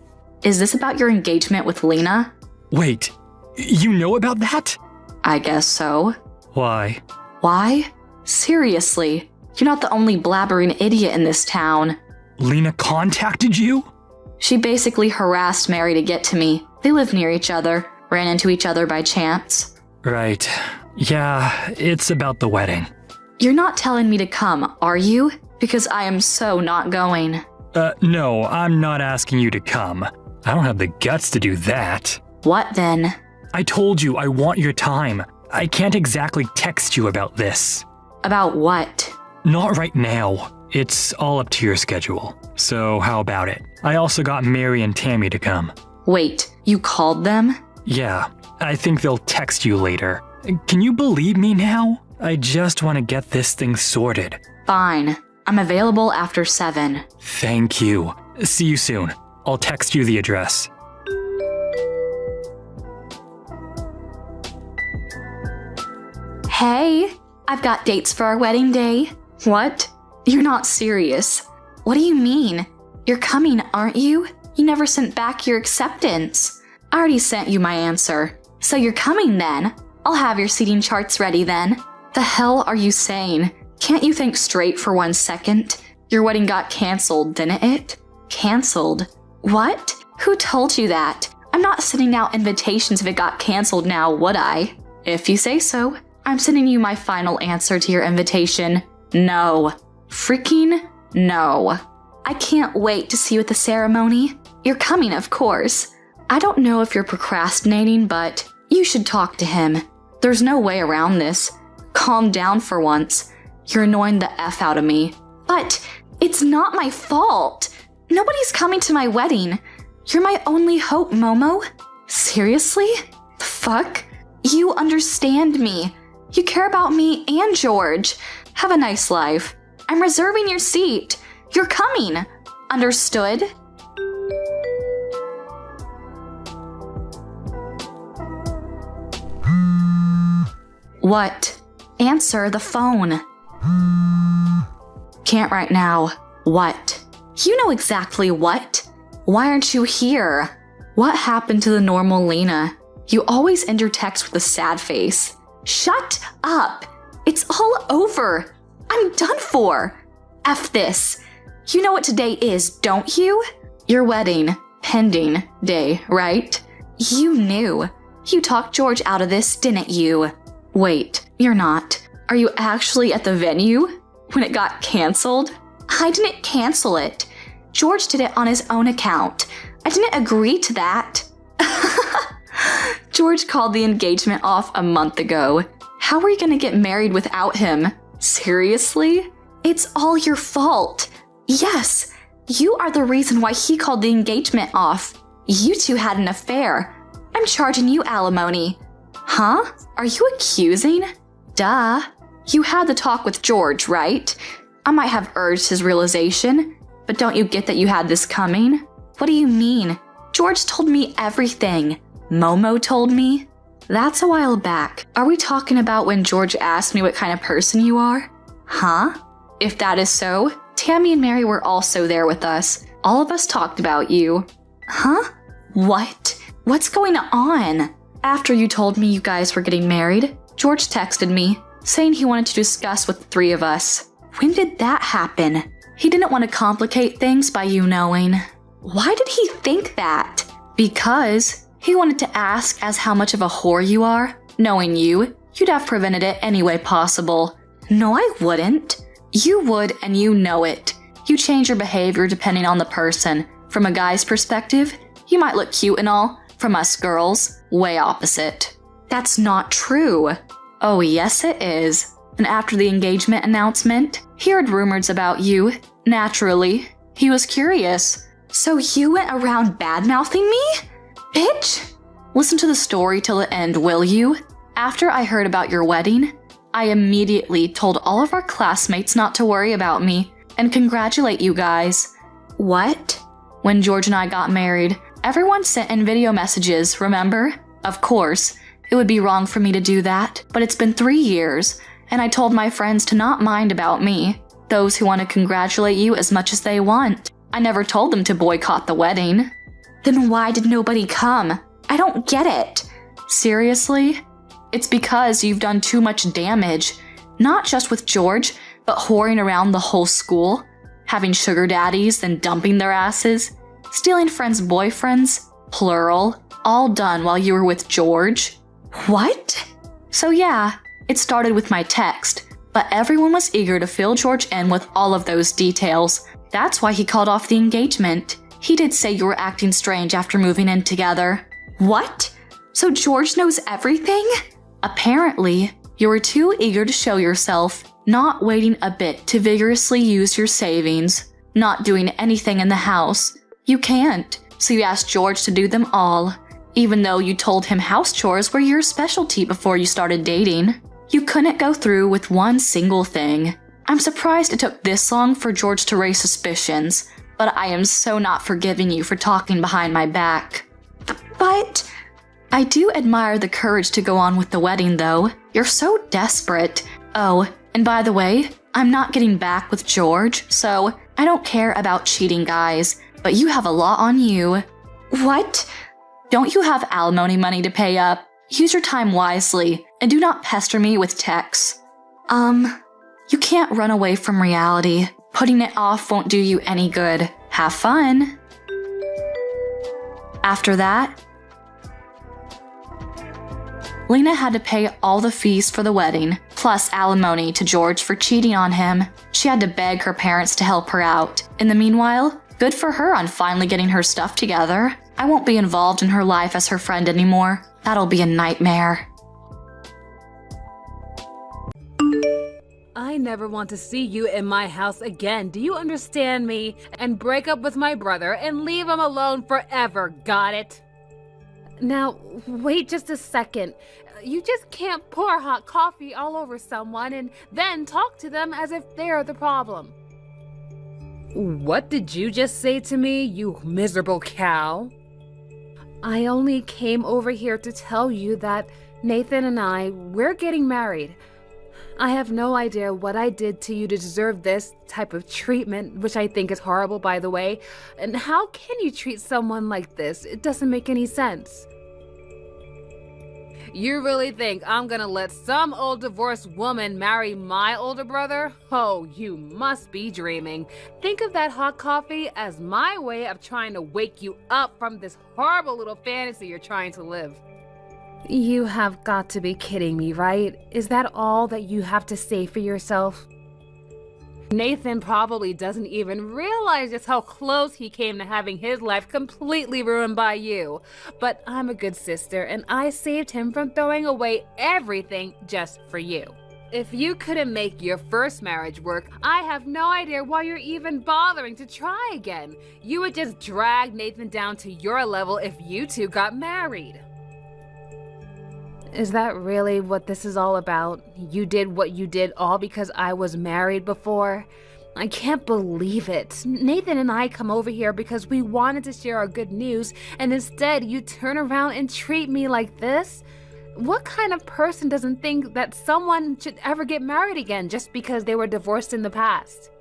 Is this about your engagement with Lena? Wait, you know about that? I guess so. Why? Why? Seriously, you're not the only blabbering idiot in this town. Lena contacted you? She basically harassed Mary to get to me. They live near each other, ran into each other by chance. Right. Yeah, it's about the wedding. You're not telling me to come, are you? Because I am so not going. No, I'm not asking you to come. I don't have the guts to do that. What then? I told you I want your time. I can't exactly text you about this. About what? Not right now. It's all up to your schedule. So how about it? I also got Mary and Tammy to come. Wait, you called them? Yeah, I think they'll text you later. Can you believe me now? I just want to get this thing sorted. Fine. I'm available after 7. Thank you. See you soon. I'll text you the address. Hey, I've got dates for our wedding day. What? You're not serious. What do you mean? You're coming, aren't you? You never sent back your acceptance. I already sent you my answer. So you're coming then? I'll have your seating charts ready then. The hell are you saying? Can't you think straight for 1 second? Your wedding got canceled, didn't it? Canceled? What? Who told you that? I'm not sending out invitations if it got canceled now, would I? If you say so. I'm sending you my final answer to your invitation. No. Freaking no. I can't wait to see you at the ceremony. You're coming, of course. I don't know if you're procrastinating, but you should talk to him. There's no way around this. Calm down for once. You're annoying the F out of me. But it's not my fault. Nobody's coming to my wedding. You're my only hope, Momo. Seriously? The fuck? You understand me. You care about me and George. Have a nice life. I'm reserving your seat. You're coming. Understood? What? Answer the phone. Can't right now. What? You know exactly what. Why aren't you here? What happened to the normal Lena? You always end your text with a sad face. Shut up! It's all over. I'm done for. F this. You know what today is, don't you? Your wedding, pending day, right? You knew. You talked George out of this, didn't you? Wait, you're not. Are you actually at the venue? When it got canceled? I didn't cancel it. George did it on his own account. I didn't agree to that. George called the engagement off a month ago. How are you gonna get married without him? Seriously? It's all your fault. Yes, you are the reason why he called the engagement off. You two had an affair. I'm charging you alimony. Huh? Are you accusing? Duh. You had the talk with George, right? I might have urged his realization, but don't you get that you had this coming? What do you mean? George told me everything. Momo told me. That's a while back. Are we talking about when George asked me what kind of person you are? Huh? If that is so, Tammy and Mary were also there with us. All of us talked about you. Huh? What? What's going on? After you told me you guys were getting married, George texted me, saying he wanted to discuss with the 3 of us. When did that happen? He didn't want to complicate things by you knowing. Why did he think that? Because he wanted to ask as how much of a whore you are. Knowing you, you'd have prevented it any way possible. No, I wouldn't. You would, and you know it. You change your behavior depending on the person. From a guy's perspective, you might look cute and all. From us girls, way opposite. That's not true. Oh, yes it is. And after the engagement announcement, he heard rumors about you. Naturally, he was curious. So you went around bad-mouthing me? Bitch! Listen to the story till the end, will you? After I heard about your wedding, I immediately told all of our classmates not to worry about me and congratulate you guys. What? When George and I got married, everyone sent in video messages, remember? Of course, it would be wrong for me to do that, but it's been 3 years, and I told my friends to not mind about me. Those who want to congratulate you as much as they want. I never told them to boycott the wedding. Then why did nobody come? I don't get it. Seriously? It's because you've done too much damage. Not just with George, but whoring around the whole school. Having sugar daddies, then dumping their asses. Stealing friends' boyfriends, plural, all done while you were with George. What? So yeah, it started with my text. But everyone was eager to fill George in with all of those details. That's why he called off the engagement. He did say you were acting strange after moving in together. What? So George knows everything? Apparently, you were too eager to show yourself, not waiting a bit to vigorously use your savings, not doing anything in the house. You can't, so you asked George to do them all, even though you told him house chores were your specialty before you started dating. You couldn't go through with one single thing. I'm surprised it took this long for George to raise suspicions, but I am so not forgiving you for talking behind my back. But I do admire the courage to go on with the wedding, though. You're so desperate. Oh, and by the way, I'm not getting back with George, so I don't care about cheating guys, but you have a lot on you. What? Don't you have alimony money to pay up? Use your time wisely, and do not pester me with texts. You can't run away from reality. Putting it off won't do you any good. Have fun. After that, Lena had to pay all the fees for the wedding, plus alimony to George for cheating on him. She had to beg her parents to help her out. In the meanwhile, good for her on finally getting her stuff together. I won't be involved in her life as her friend anymore. That'll be a nightmare. I never want to see you in my house again. Do you understand me? And break up with my brother and leave him alone forever. Got it? Now, wait just a second. You just can't pour hot coffee all over someone and then talk to them as if they're the problem. What did you just say to me, you miserable cow? I only came over here to tell you that Nathan and we're getting married. I have no idea what I did to you to deserve this type of treatment, which I think is horrible, by the way. And how can you treat someone like this? It doesn't make any sense. You really think I'm gonna let some old divorced woman marry my older brother? Oh, you must be dreaming. Think of that hot coffee as my way of trying to wake you up from this horrible little fantasy you're trying to live. You have got to be kidding me, right? Is that all that you have to say for yourself? Nathan probably doesn't even realize just how close he came to having his life completely ruined by you. But I'm a good sister, and I saved him from throwing away everything just for you. If you couldn't make your first marriage work, I have no idea why you're even bothering to try again. You would just drag Nathan down to your level if you two got married. Is that really what this is all about? You did what you did all because I was married before? I can't believe it. Nathan and I come over here because we wanted to share our good news, and instead you turn around and treat me like this? What kind of person doesn't think that someone should ever get married again just because they were divorced in the past?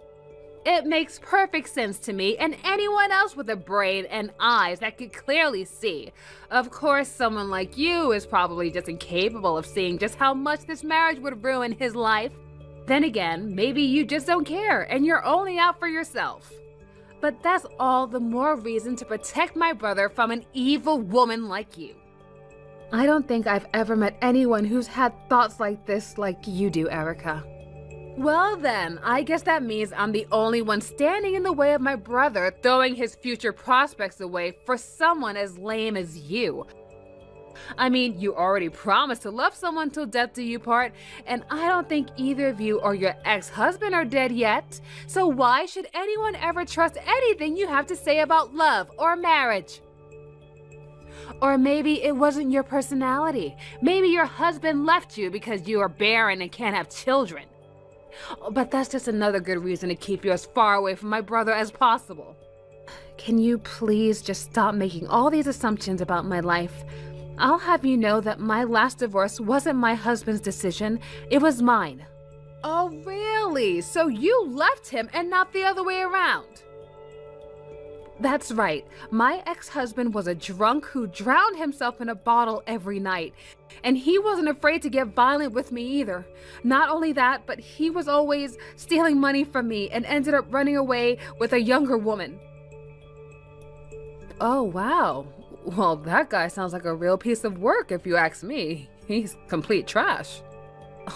It makes perfect sense to me and anyone else with a brain and eyes that could clearly see. Of course, someone like you is probably just incapable of seeing just how much this marriage would ruin his life. Then again, maybe you just don't care and you're only out for yourself. But that's all the more reason to protect my brother from an evil woman like you. I don't think I've ever met anyone who's had thoughts like this like you do, Erica. Well then, I guess that means I'm the only one standing in the way of my brother throwing his future prospects away for someone as lame as you. I mean, you already promised to love someone till death do you part, and I don't think either of you or your ex-husband are dead yet. So why should anyone ever trust anything you have to say about love or marriage? Or maybe it wasn't your personality. Maybe your husband left you because you are barren and can't have children. But that's just another good reason to keep you as far away from my brother as possible. Can you please just stop making all these assumptions about my life? I'll have you know that my last divorce wasn't my husband's decision, it was mine. Oh, really? So you left him and not the other way around? That's right. My ex-husband was a drunk who drowned himself in a bottle every night. And he wasn't afraid to get violent with me either. Not only that, but he was always stealing money from me and ended up running away with a younger woman. Oh, wow. Well, that guy sounds like a real piece of work if you ask me. He's complete trash.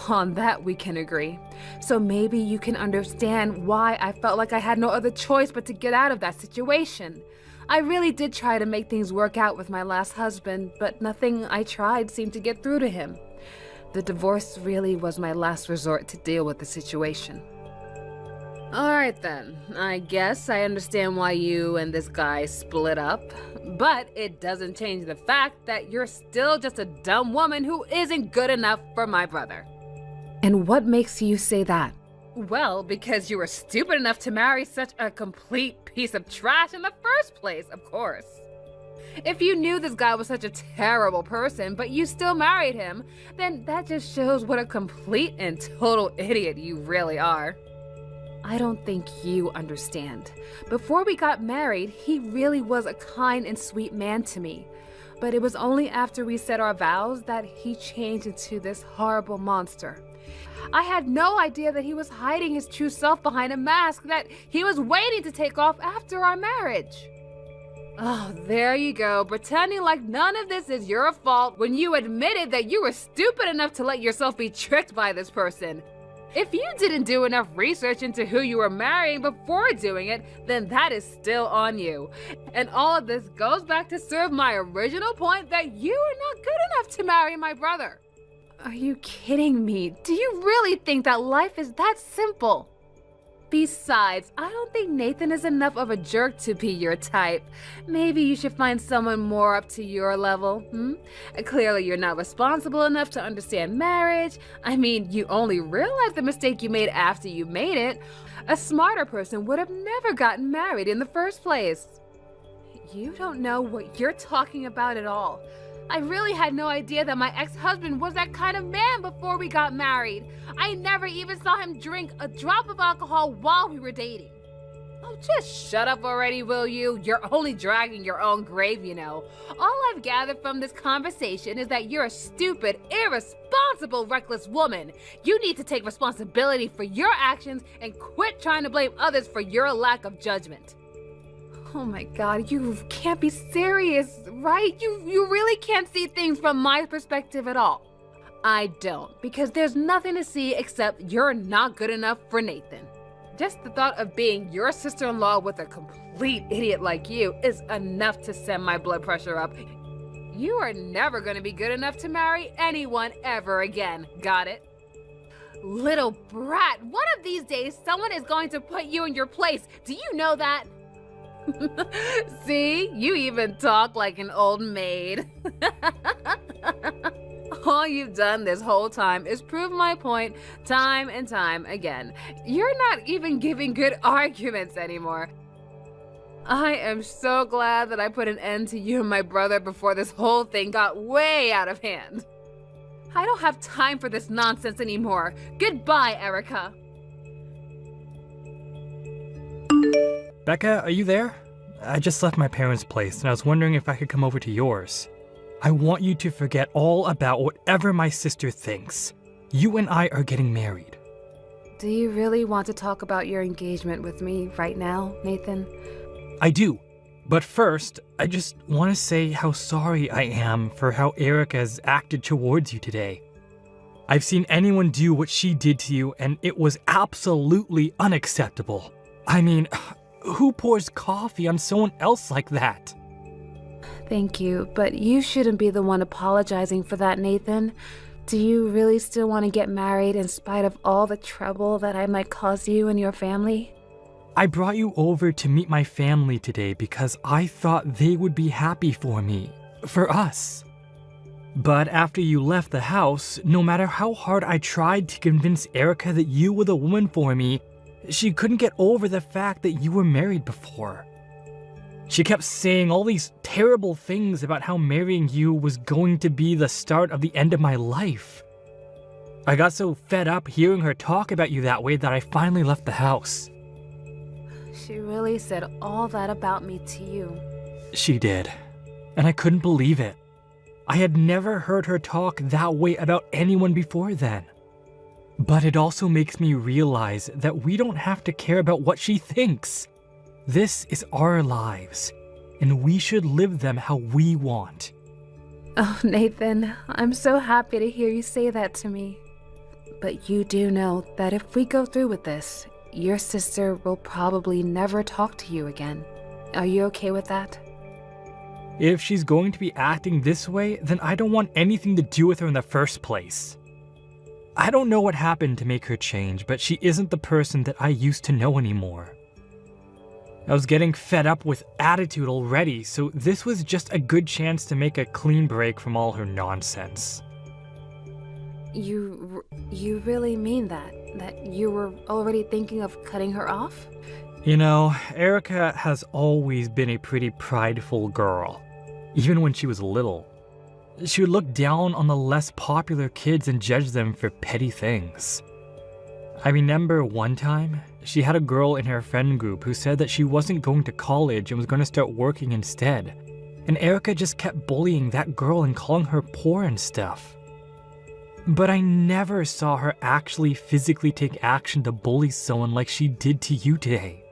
On that we can agree. So maybe you can understand why I felt like I had no other choice but to get out of that situation. I really did try to make things work out with my last husband, but nothing I tried seemed to get through to him. The divorce really was my last resort to deal with the situation. Alright then, I guess I understand why you and this guy split up, but it doesn't change the fact that you're still just a dumb woman who isn't good enough for my brother. And what makes you say that? Well, because you were stupid enough to marry such a complete piece of trash in the first place, of course. If you knew this guy was such a terrible person, but you still married him, then that just shows what a complete and total idiot you really are. I don't think you understand. Before we got married, he really was a kind and sweet man to me. But it was only after we said our vows that he changed into this horrible monster. I had no idea that he was hiding his true self behind a mask that he was waiting to take off after our marriage. Oh, there you go, pretending like none of this is your fault when you admitted that you were stupid enough to let yourself be tricked by this person. If you didn't do enough research into who you were marrying before doing it, then that is still on you. And all of this goes back to serve my original point that you are not good enough to marry my brother. Are you kidding me? Do you really think that life is that simple? Besides, I don't think Nathan is enough of a jerk to be your type. Maybe you should find someone more up to your level, Clearly you're not responsible enough to understand marriage. I mean, you only realized the mistake you made after you made it. A smarter person would have never gotten married in the first place. You don't know what you're talking about at all. I really had no idea that my ex-husband was that kind of man before we got married. I never even saw him drink a drop of alcohol while we were dating. Oh, just shut up already, will you? You're only dragging your own grave, you know. All I've gathered from this conversation is that you're a stupid, irresponsible, reckless woman. You need to take responsibility for your actions and quit trying to blame others for your lack of judgment. Oh my God, you can't be serious, right? You really can't see things from my perspective at all. I don't, because there's nothing to see except you're not good enough for Nathan. Just the thought of being your sister-in-law with a complete idiot like you is enough to send my blood pressure up. You are never going to be good enough to marry anyone ever again, got it? Little brat, one of these days someone is going to put you in your place. Do you know that? See, you even talk like an old maid. All you've done this whole time is prove my point time and time again. You're not even giving good arguments anymore. I am so glad that I put an end to you and my brother before this whole thing got way out of hand. I don't have time for this nonsense anymore. Goodbye, Erica. Becca, are you there? I just left my parents' place and I was wondering if I could come over to yours. I want you to forget all about whatever my sister thinks. You and I are getting married. Do you really want to talk about your engagement with me right now, Nathan? I do. But first, I just want to say how sorry I am for how Erica has acted towards you today. I've seen anyone do what she did to you and it was absolutely unacceptable. I mean, who pours coffee on someone else like that? Thank you, but you shouldn't be the one apologizing for that, Nathan. Do you really still want to get married in spite of all the trouble that I might cause you and your family? I brought you over to meet my family today because I thought they would be happy for me, for us. But after you left the house, no matter how hard I tried to convince Erica that you were the woman for me, she couldn't get over the fact that you were married before. She kept saying all these terrible things about how marrying you was going to be the start of the end of my life. I got so fed up hearing her talk about you that way that I finally left the house. She really said all that about me to you. She did, and I couldn't believe it. I had never heard her talk that way about anyone before then. But it also makes me realize that we don't have to care about what she thinks. This is our lives, and we should live them how we want. Oh, Nathan, I'm so happy to hear you say that to me. But you do know that if we go through with this, your sister will probably never talk to you again. Are you okay with that? If she's going to be acting this way, then I don't want anything to do with her in the first place. I don't know what happened to make her change, but she isn't the person that I used to know anymore. I was getting fed up with attitude already, so this was just a good chance to make a clean break from all her nonsense. You really mean that? That you were already thinking of cutting her off? You know, Erica has always been a pretty prideful girl, even when she was little. She would look down on the less popular kids and judge them for petty things. I remember one time, she had a girl in her friend group who said that she wasn't going to college and was going to start working instead. And Erica just kept bullying that girl and calling her poor and stuff. But I never saw her actually physically take action to bully someone like she did to you today.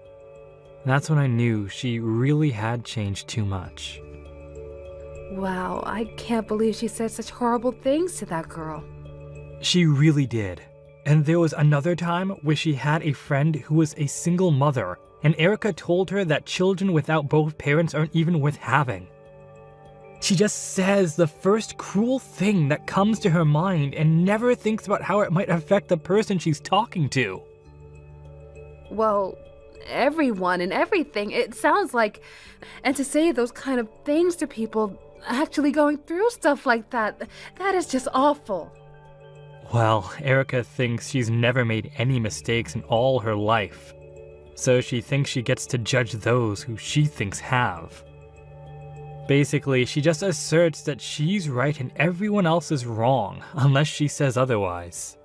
That's when I knew she really had changed too much. Wow, I can't believe she said such horrible things to that girl. She really did. And there was another time where she had a friend who was a single mother, and Erica told her that children without both parents aren't even worth having. She just says the first cruel thing that comes to her mind and never thinks about how it might affect the person she's talking to. Well, everyone and everything, it sounds like. And to say those kind of things to people actually going through stuff like that, that is just awful. Well, Erica thinks she's never made any mistakes in all her life, so she thinks she gets to judge those who she thinks have. Basically, she just asserts that she's right and everyone else is wrong, unless she says otherwise.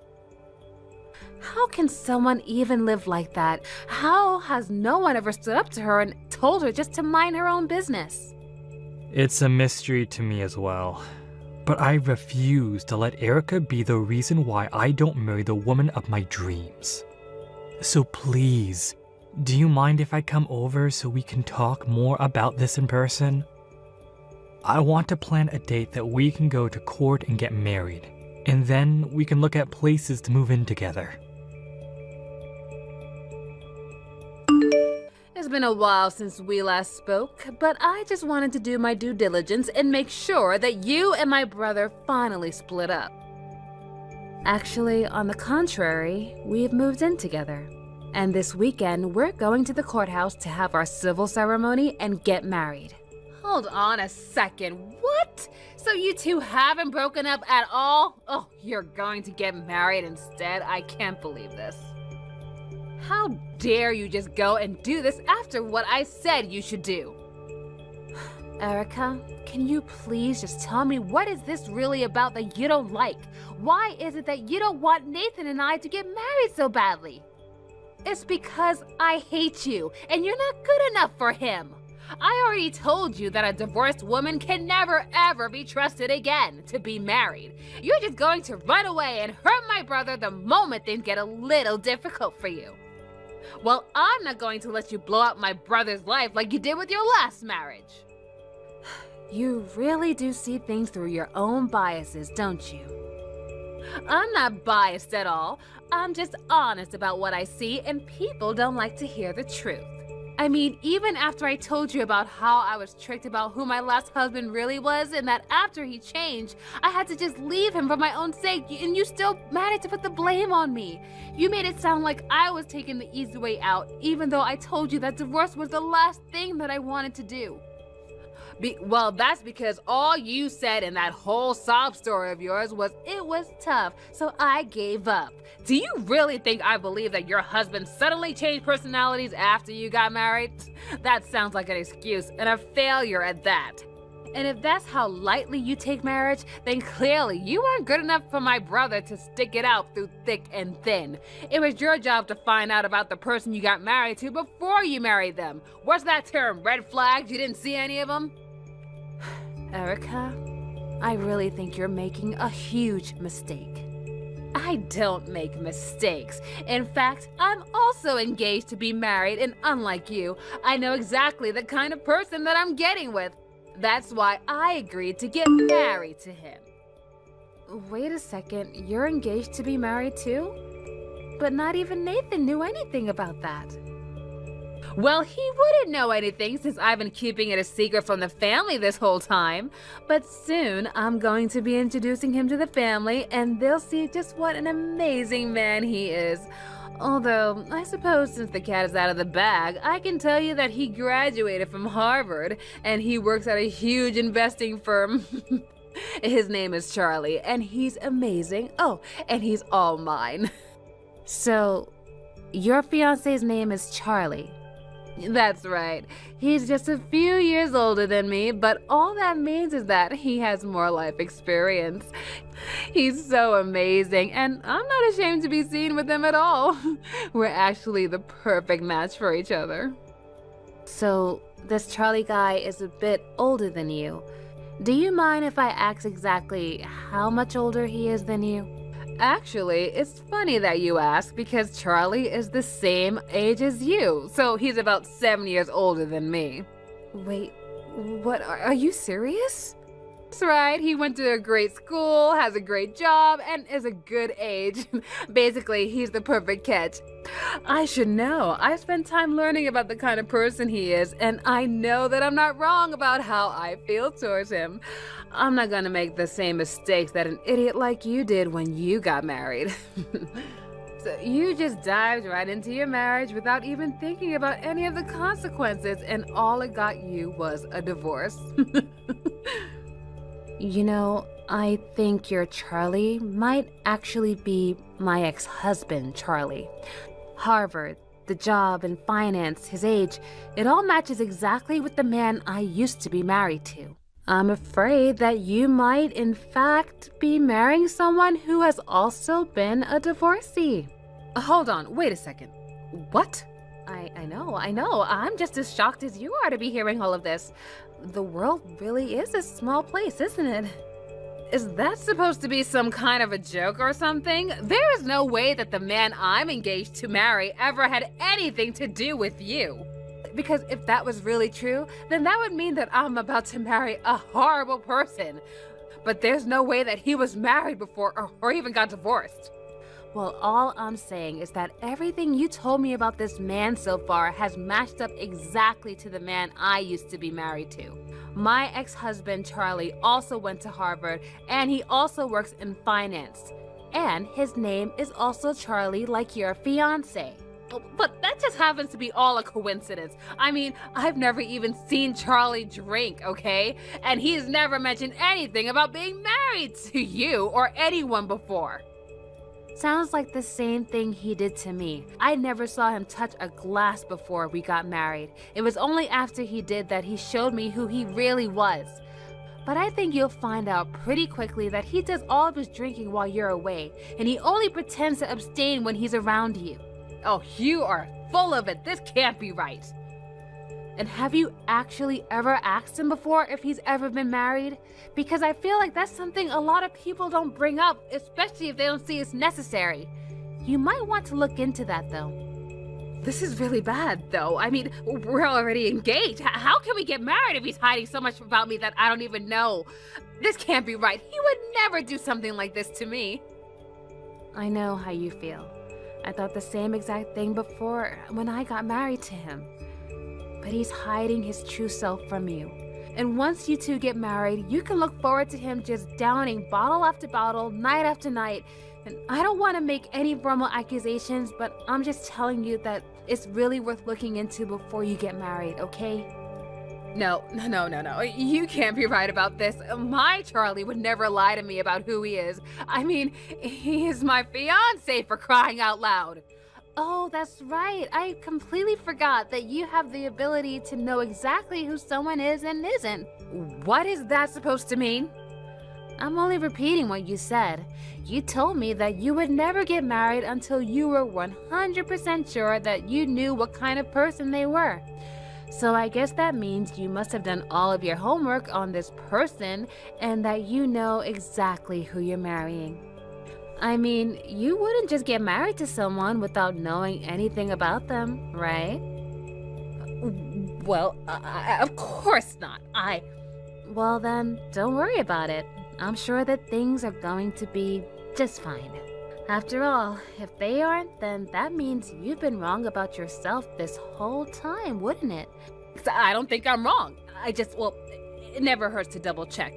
How can someone even live like that? How has no one ever stood up to her and told her just to mind her own business? It's a mystery to me as well. But I refuse to let Erica be the reason why I don't marry the woman of my dreams. So please, do you mind if I come over so we can talk more about this in person? I want to plan a date that we can go to court and get married, and then we can look at places to move in together. It's been a while since we last spoke, but I just wanted to do my due diligence and make sure that you and my brother finally split up. Actually, on the contrary, we've moved in together. And this weekend, we're going to the courthouse to have our civil ceremony and get married. Hold on a second, what? So you two haven't broken up at all? Oh, you're going to get married instead? I can't believe this. How dare you just go and do this after what I said you should do? Erica, can you please just tell me what is this really about that you don't like? Why is it that you don't want Nathan and I to get married so badly? It's because I hate you and you're not good enough for him. I already told you that a divorced woman can never ever be trusted again to be married. You're just going to run away and hurt my brother the moment things get a little difficult for you. Well, I'm not going to let you blow up my brother's life like you did with your last marriage. You really do see things through your own biases, don't you? I'm not biased at all. I'm just honest about what I see, and people don't like to hear the truth. I mean, even after I told you about how I was tricked about who my last husband really was, and that after he changed, I had to just leave him for my own sake, and you still managed to put the blame on me. You made it sound like I was taking the easy way out, even though I told you that divorce was the last thing that I wanted to do. Well, that's because all you said in that whole sob story of yours was it was tough, so I gave up. Do you really think I believe that your husband suddenly changed personalities after you got married? That sounds like an excuse, and a failure at that. And if that's how lightly you take marriage, then clearly you weren't good enough for my brother to stick it out through thick and thin. It was your job to find out about the person you got married to before you married them. What's that term, red flags? You didn't see any of them? Erica, I really think you're making a huge mistake. I don't make mistakes. In fact, I'm also engaged to be married, and unlike you, I know exactly the kind of person that I'm getting with. That's why I agreed to get married to him. Wait a second, you're engaged to be married too? But not even Nathan knew anything about that. Well, he wouldn't know anything since I've been keeping it a secret from the family this whole time. But soon, I'm going to be introducing him to the family, and they'll see just what an amazing man he is. Although, I suppose since the cat is out of the bag, I can tell you that he graduated from Harvard, and he works at a huge investing firm. His name is Charlie, and he's amazing. Oh, and he's all mine. So, your fiance's name is Charlie? That's right. He's just a few years older than me, but all that means is that he has more life experience. He's so amazing, and I'm not ashamed to be seen with him at all. We're actually the perfect match for each other. So, this Charlie guy is a bit older than you. Do you mind if I ask exactly how much older he is than you? Actually, it's funny that you ask because Charlie is the same age as you, so he's about 7 years older than me. Wait, what? Are you serious? That's right, he went to a great school, has a great job, and is a good age. Basically, he's the perfect catch. I should know. I spent time learning about the kind of person he is, and I know that I'm not wrong about how I feel towards him. I'm not gonna make the same mistakes that an idiot like you did when you got married. So you just dived right into your marriage without even thinking about any of the consequences, and all it got you was a divorce. You know, I think your Charlie might actually be my ex-husband, Charlie. Harvard, the job and finance, his age, it all matches exactly with the man I used to be married to. I'm afraid that you might, in fact, be marrying someone who has also been a divorcee. Hold on, wait a second. What? I know. I'm just as shocked as you are to be hearing all of this. The world really is a small place, isn't it? Is that supposed to be some kind of a joke or something? There is no way that the man I'm engaged to marry ever had anything to do with you. Because if that was really true, then that would mean that I'm about to marry a horrible person. But there's no way that he was married before or even got divorced. Well, all I'm saying is that everything you told me about this man so far has matched up exactly to the man I used to be married to. My ex-husband, Charlie, also went to Harvard, and he also works in finance. And his name is also Charlie, like your fiancé. But that just happens to be all a coincidence. I mean, I've never even seen Charlie drink, okay? And he's never mentioned anything about being married to you or anyone before. Sounds like the same thing he did to me. I never saw him touch a glass before we got married. It was only after he did that he showed me who he really was. But I think you'll find out pretty quickly that he does all of his drinking while you're away, and he only pretends to abstain when he's around you. Oh, you are full of it. This can't be right. And have you actually ever asked him before if he's ever been married? Because I feel like that's something a lot of people don't bring up, especially if they don't see it's necessary. You might want to look into that, though. This is really bad, though. I mean, we're already engaged. How can we get married if he's hiding so much about me that I don't even know? This can't be right. He would never do something like this to me. I know how you feel. I thought the same exact thing before when I got married to him. But he's hiding his true self from you. And once you two get married, you can look forward to him just downing bottle after bottle, night after night. And I don't want to make any formal accusations, but I'm just telling you that it's really worth looking into before you get married, okay? No. You can't be right about this. My Charlie would never lie to me about who he is. I mean, he is my fiancé, for crying out loud. Oh, that's right. I completely forgot that you have the ability to know exactly who someone is and isn't. What is that supposed to mean? I'm only repeating what you said. You told me that you would never get married until you were 100% sure that you knew what kind of person they were. So I guess that means you must have done all of your homework on this person and that you know exactly who you're marrying. I mean, you wouldn't just get married to someone without knowing anything about them, right? Well, of course not. Well then, don't worry about it. I'm sure that things are going to be just fine. After all, if they aren't, then that means you've been wrong about yourself this whole time, wouldn't it? 'Cause I don't think I'm wrong. It never hurts to double check.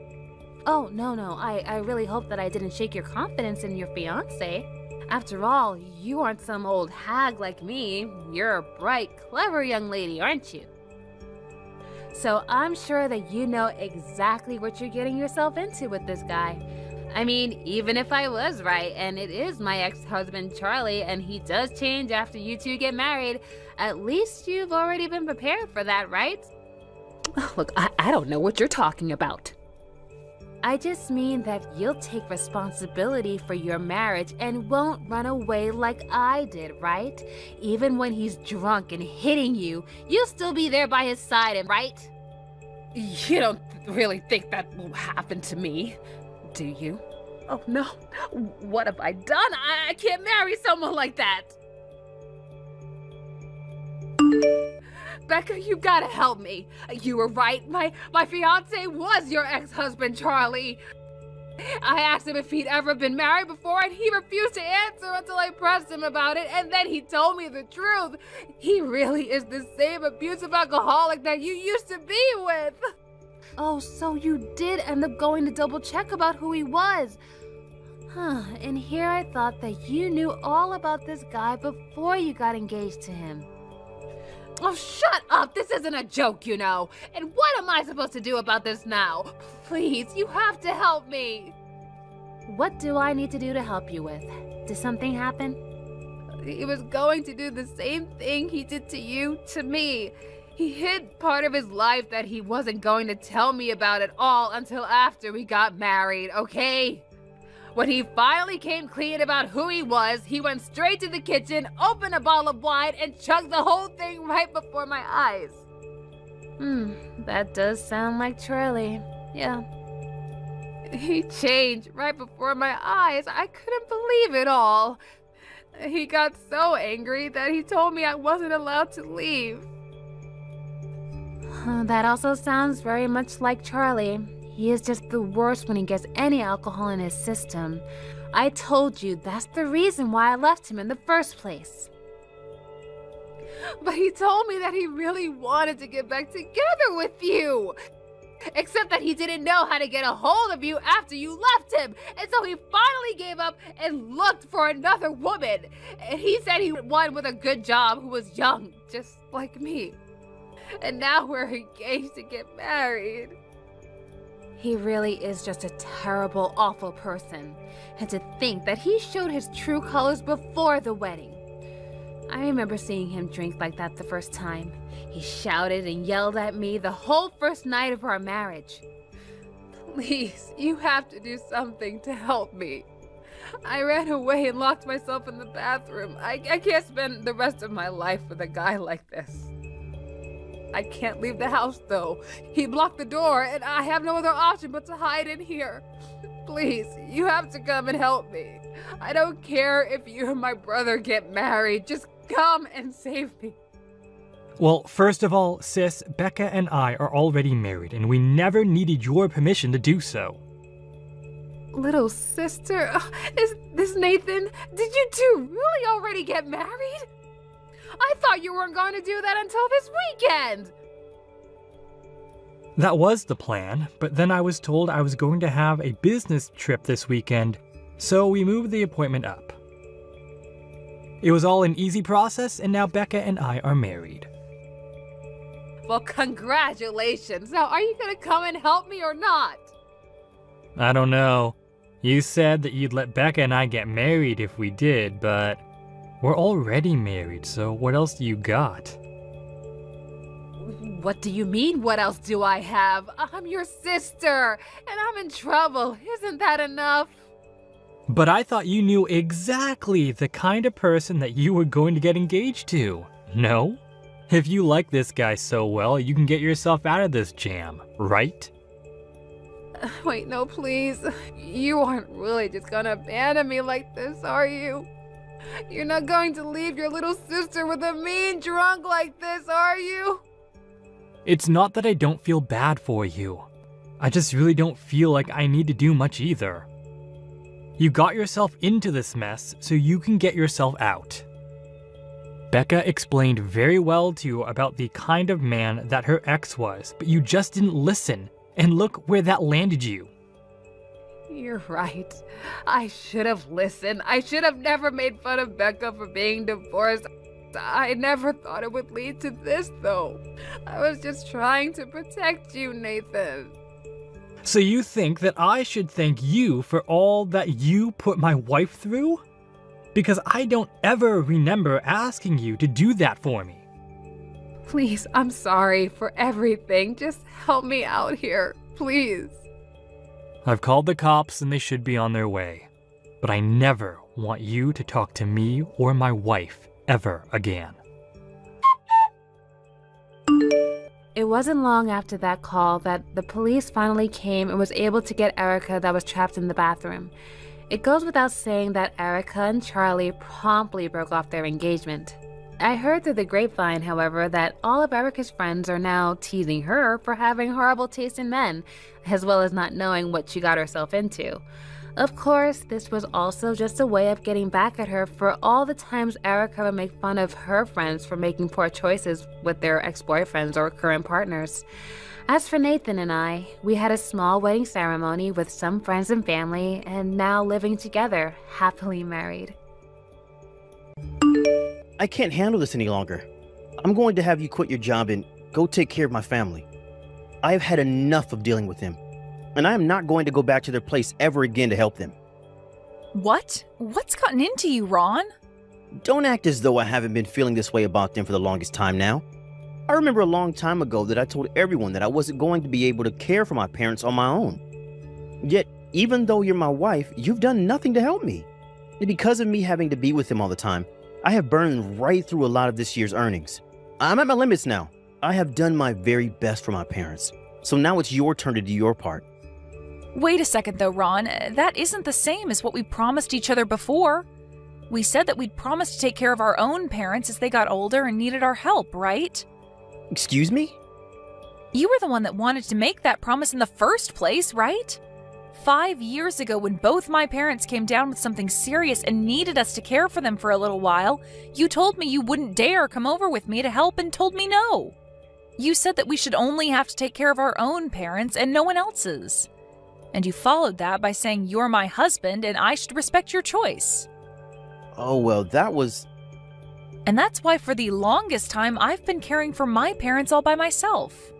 Oh, no, I really hope that I didn't shake your confidence in your fiancé. After all, you aren't some old hag like me. You're a bright, clever young lady, aren't you? So I'm sure that you know exactly what you're getting yourself into with this guy. I mean, even if I was right, and it is my ex-husband Charlie, and he does change after you two get married, at least you've already been prepared for that, right? Look, I don't know what you're talking about. I just mean that you'll take responsibility for your marriage and won't run away like I did, right? Even when he's drunk and hitting you, you'll still be there by his side, right? You don't really think that will happen to me, do you? Oh no, what have I done? I can't marry someone like that. Becca, you gotta help me. You were right. My fiance was your ex-husband, Charlie. I asked him if he'd ever been married before, and he refused to answer until I pressed him about it, and then he told me the truth. He really is the same abusive alcoholic that you used to be with. Oh, so you did end up going to double check about who he was. Huh, and here I thought that you knew all about this guy before you got engaged to him. Oh, shut up! This isn't a joke, you know. And what am I supposed to do about this now? Please, you have to help me. What do I need to do to help you with? Did something happen? He was going to do the same thing he did to you, to me. He hid part of his life that he wasn't going to tell me about at all until after we got married, okay? When he finally came clean about who he was, he went straight to the kitchen, opened a bottle of wine, and chugged the whole thing right before my eyes. That does sound like Charlie. Yeah. He changed right before my eyes. I couldn't believe it all. He got so angry that he told me I wasn't allowed to leave. That also sounds very much like Charlie. He is just the worst when he gets any alcohol in his system. I told you that's the reason why I left him in the first place. But he told me that he really wanted to get back together with you. Except that he didn't know how to get a hold of you after you left him. And so he finally gave up and looked for another woman. And he said he wanted one with a good job who was young, just like me. And now we're engaged to get married. He really is just a terrible, awful person. And to think that he showed his true colors before the wedding. I remember seeing him drink like that the first time. He shouted and yelled at me the whole first night of our marriage. Please, you have to do something to help me. I ran away and locked myself in the bathroom. I can't spend the rest of my life with a guy like this. I can't leave the house, though. He blocked the door, and I have no other option but to hide in here. Please, you have to come and help me. I don't care if you and my brother get married. Just come and save me. Well, first of all, sis, Becca and I are already married, and we never needed your permission to do so. Little sister? Is this Nathan? Did you two really already get married? I thought you weren't going to do that until this weekend. That was the plan, but then I was told I was going to have a business trip this weekend, so we moved the appointment up. It was all an easy process, and now Becca and I are married. Well, congratulations. Now, are you going to come and help me or not? I don't know. You said that you'd let Becca and I get married if we did, but we're already married, so what else do you got? What do you mean, what else do I have? I'm your sister, and I'm in trouble. Isn't that enough? But I thought you knew exactly the kind of person that you were going to get engaged to. No? If you like this guy so well, you can get yourself out of this jam, right? Wait, no, please. You aren't really just gonna abandon me like this, are you? You're not going to leave your little sister with a mean drunk like this, are you? It's not that I don't feel bad for you. I just really don't feel like I need to do much either. You got yourself into this mess so you can get yourself out. Becca explained very well to you about the kind of man that her ex was, but you just didn't listen, and look where that landed you. You're right. I should have listened. I should have never made fun of Becca for being divorced. I never thought it would lead to this, though. I was just trying to protect you, Nathan. So you think that I should thank you for all that you put my wife through? Because I don't ever remember asking you to do that for me. Please, I'm sorry for everything. Just help me out here, please. I've called the cops and they should be on their way. But I never want you to talk to me or my wife ever again. It wasn't long after that call that the police finally came and was able to get Erica that was trapped in the bathroom. It goes without saying that Erica and Charlie promptly broke off their engagement. I heard through the grapevine, however, that all of Erica's friends are now teasing her for having horrible taste in men, as well as not knowing what she got herself into. Of course, this was also just a way of getting back at her for all the times Erica would make fun of her friends for making poor choices with their ex-boyfriends or current partners. As for Nathan and I, we had a small wedding ceremony with some friends and family, and now living together, happily married. I can't handle this any longer. I'm going to have you quit your job and go take care of my family. I have had enough of dealing with them, and I am not going to go back to their place ever again to help them. What? What's gotten into you, Ron? Don't act as though I haven't been feeling this way about them for the longest time now. I remember a long time ago that I told everyone that I wasn't going to be able to care for my parents on my own. Yet, even though you're my wife, you've done nothing to help me. And because of me having to be with them all the time, I have burned right through a lot of this year's earnings. I'm at my limits now. I have done my very best for my parents. So now it's your turn to do your part. Wait a second though, Ron. That isn't the same as what we promised each other before. We said that we'd promised to take care of our own parents as they got older and needed our help, right? Excuse me? You were the one that wanted to make that promise in the first place, right? 5 years ago, when both my parents came down with something serious and needed us to care for them for a little while, you told me you wouldn't dare come over with me to help and told me no. You said that we should only have to take care of our own parents and no one else's. And you followed that by saying you're my husband and I should respect your choice. Oh, well, that was... And that's why for the longest time I've been caring for my parents all by myself.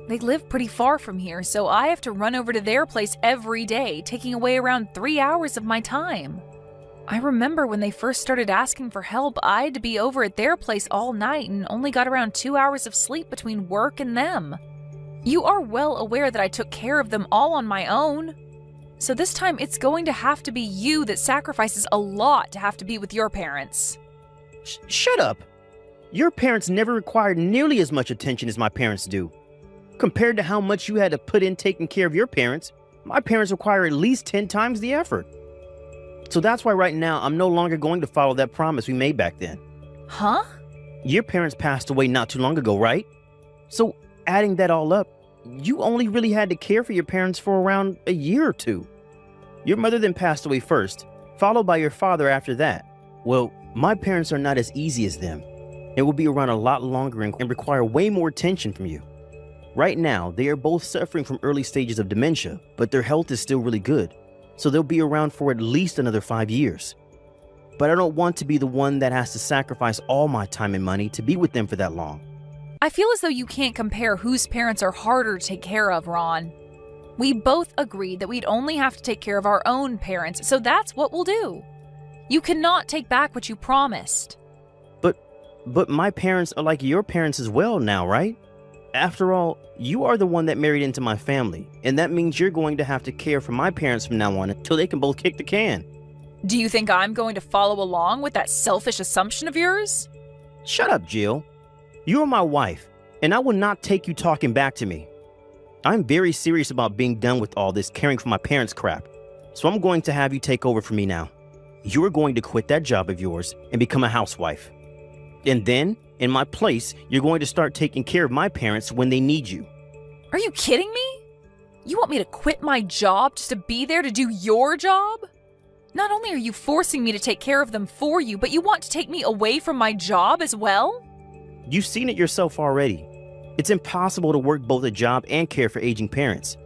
They live pretty far from here, so I have to run over to their place every day, taking away around 3 hours of my time. I remember when they first started asking for help, I had to be over at their place all night and only got around 2 hours of sleep between work and them. You are well aware that I took care of them all on my own. So this time it's going to have to be you that sacrifices a lot to have to be with your parents. Shut up! Your parents never required nearly as much attention as my parents do. Compared to how much you had to put in taking care of your parents, my parents require at least 10 times the effort. So that's why right now I'm no longer going to follow that promise we made back then. Huh? Your parents passed away not too long ago, right? So adding that all up, you only really had to care for your parents for around a year or two. Your mother then passed away first, followed by your father after that. Well, my parents are not as easy as them. It will be around a lot longer and require way more attention from you. Right now, they are both suffering from early stages of dementia, but their health is still really good, so they'll be around for at least another 5 years. But I don't want to be the one that has to sacrifice all my time and money to be with them for that long. I feel as though you can't compare whose parents are harder to take care of, Ron. We both agreed that we'd only have to take care of our own parents, so that's what we'll do. You cannot take back what you promised. But my parents are like your parents as well now, right? After all, you are the one that married into my family, and that means you're going to have to care for my parents from now on until they can both kick the can. Do you think I'm going to follow along with that selfish assumption of yours? Shut up, Jill. You are my wife, and I will not take you talking back to me. I'm very serious about being done with all this caring for my parents crap, so I'm going to have you take over for me now. You are going to quit that job of yours and become a housewife. And then, in my place, you're going to start taking care of my parents when they need you. Are you kidding me? You want me to quit my job just to be there to do your job? Not only are you forcing me to take care of them for you, but you want to take me away from my job as well? You've seen it yourself already. It's impossible to work both a job and care for aging parents.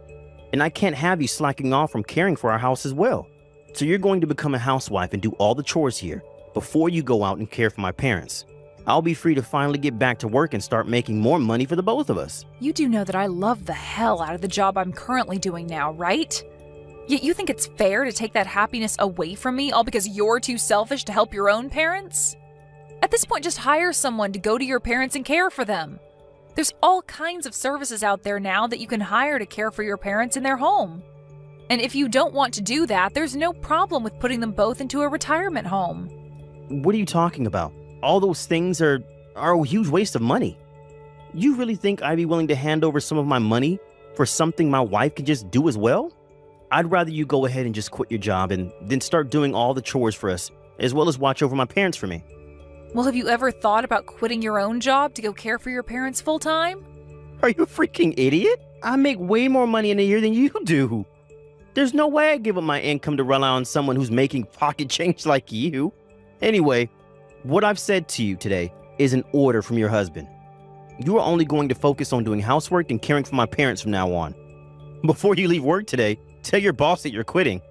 And I can't have you slacking off from caring for our house as well. So you're going to become a housewife and do all the chores here before you go out and care for my parents. I'll be free to finally get back to work and start making more money for the both of us. You do know that I love the hell out of the job I'm currently doing now, right? Yet you think it's fair to take that happiness away from me all because you're too selfish to help your own parents? At this point, just hire someone to go to your parents and care for them. There's all kinds of services out there now that you can hire to care for your parents in their home. And if you don't want to do that, there's no problem with putting them both into a retirement home. What are you talking about? All those things are a huge waste of money. You really think I'd be willing to hand over some of my money for something my wife could just do as well? I'd rather you go ahead and just quit your job and then start doing all the chores for us, as well as watch over my parents for me. Well, have you ever thought about quitting your own job to go care for your parents full time? Are you a freaking idiot? I make way more money in a year than you do. There's no way I'd give up my income to rely on someone who's making pocket change like you. Anyway, what I've said to you today is an order from your husband. You are only going to focus on doing housework and caring for my parents from now on. Before you leave work today, tell your boss that you're quitting.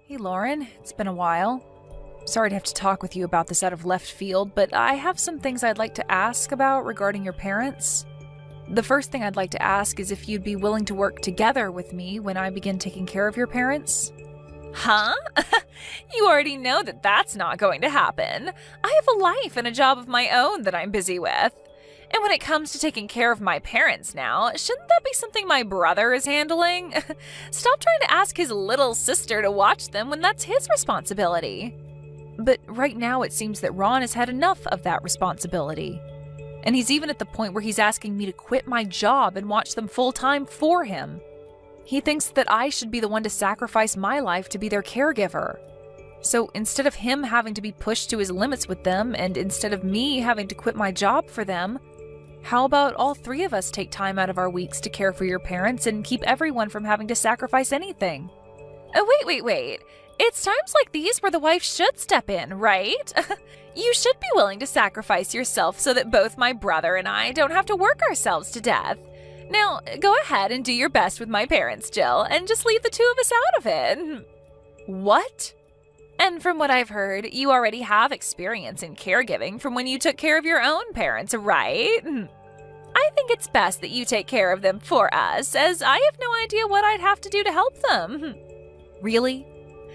Hey, Lauren, it's been a while. Sorry to have to talk with you about this out of left field, but I have some things I'd like to ask about regarding your parents. The first thing I'd like to ask is if you'd be willing to work together with me when I begin taking care of your parents. Huh? You already know that that's not going to happen. I have a life and a job of my own that I'm busy with. And when it comes to taking care of my parents now, shouldn't that be something my brother is handling? Stop trying to ask his little sister to watch them when that's his responsibility. But right now it seems that Ron has had enough of that responsibility. And he's even at the point where he's asking me to quit my job and watch them full-time for him. He thinks that I should be the one to sacrifice my life to be their caregiver. So instead of him having to be pushed to his limits with them, and instead of me having to quit my job for them, how about all three of us take time out of our weeks to care for your parents and keep everyone from having to sacrifice anything? Oh, wait. It's times like these where the wife should step in, right? You should be willing to sacrifice yourself so that both my brother and I don't have to work ourselves to death. Now, go ahead and do your best with my parents, Jill, and just leave the two of us out of it. What? And from what I've heard, you already have experience in caregiving from when you took care of your own parents, right? I think it's best that you take care of them for us, as I have no idea what I'd have to do to help them. Really?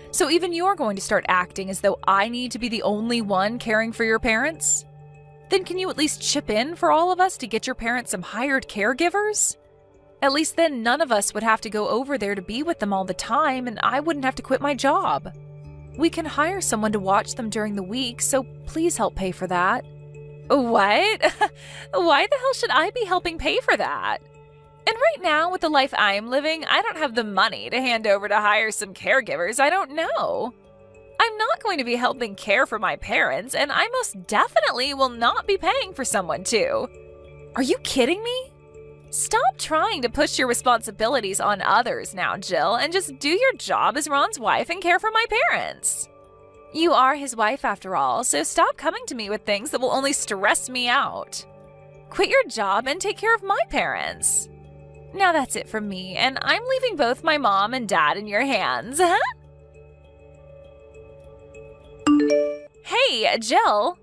So even you're going to start acting as though I need to be the only one caring for your parents? Then can you at least chip in for all of us to get your parents some hired caregivers? At least then none of us would have to go over there to be with them all the time, and I wouldn't have to quit my job. We can hire someone to watch them during the week, so please help pay for that. What? Why the hell should I be helping pay for that? And right now, with the life I'm living, I don't have the money to hand over to hire some caregivers I don't know. I'm not going to be helping care for my parents, and I most definitely will not be paying for someone to. Are you kidding me? Stop trying to push your responsibilities on others now, Jill, and just do your job as Ron's wife and care for my parents. You are his wife after all, so stop coming to me with things that will only stress me out. Quit your job and take care of my parents. Now that's it from me, and I'm leaving both my mom and dad in your hands, huh? Hey, Jill.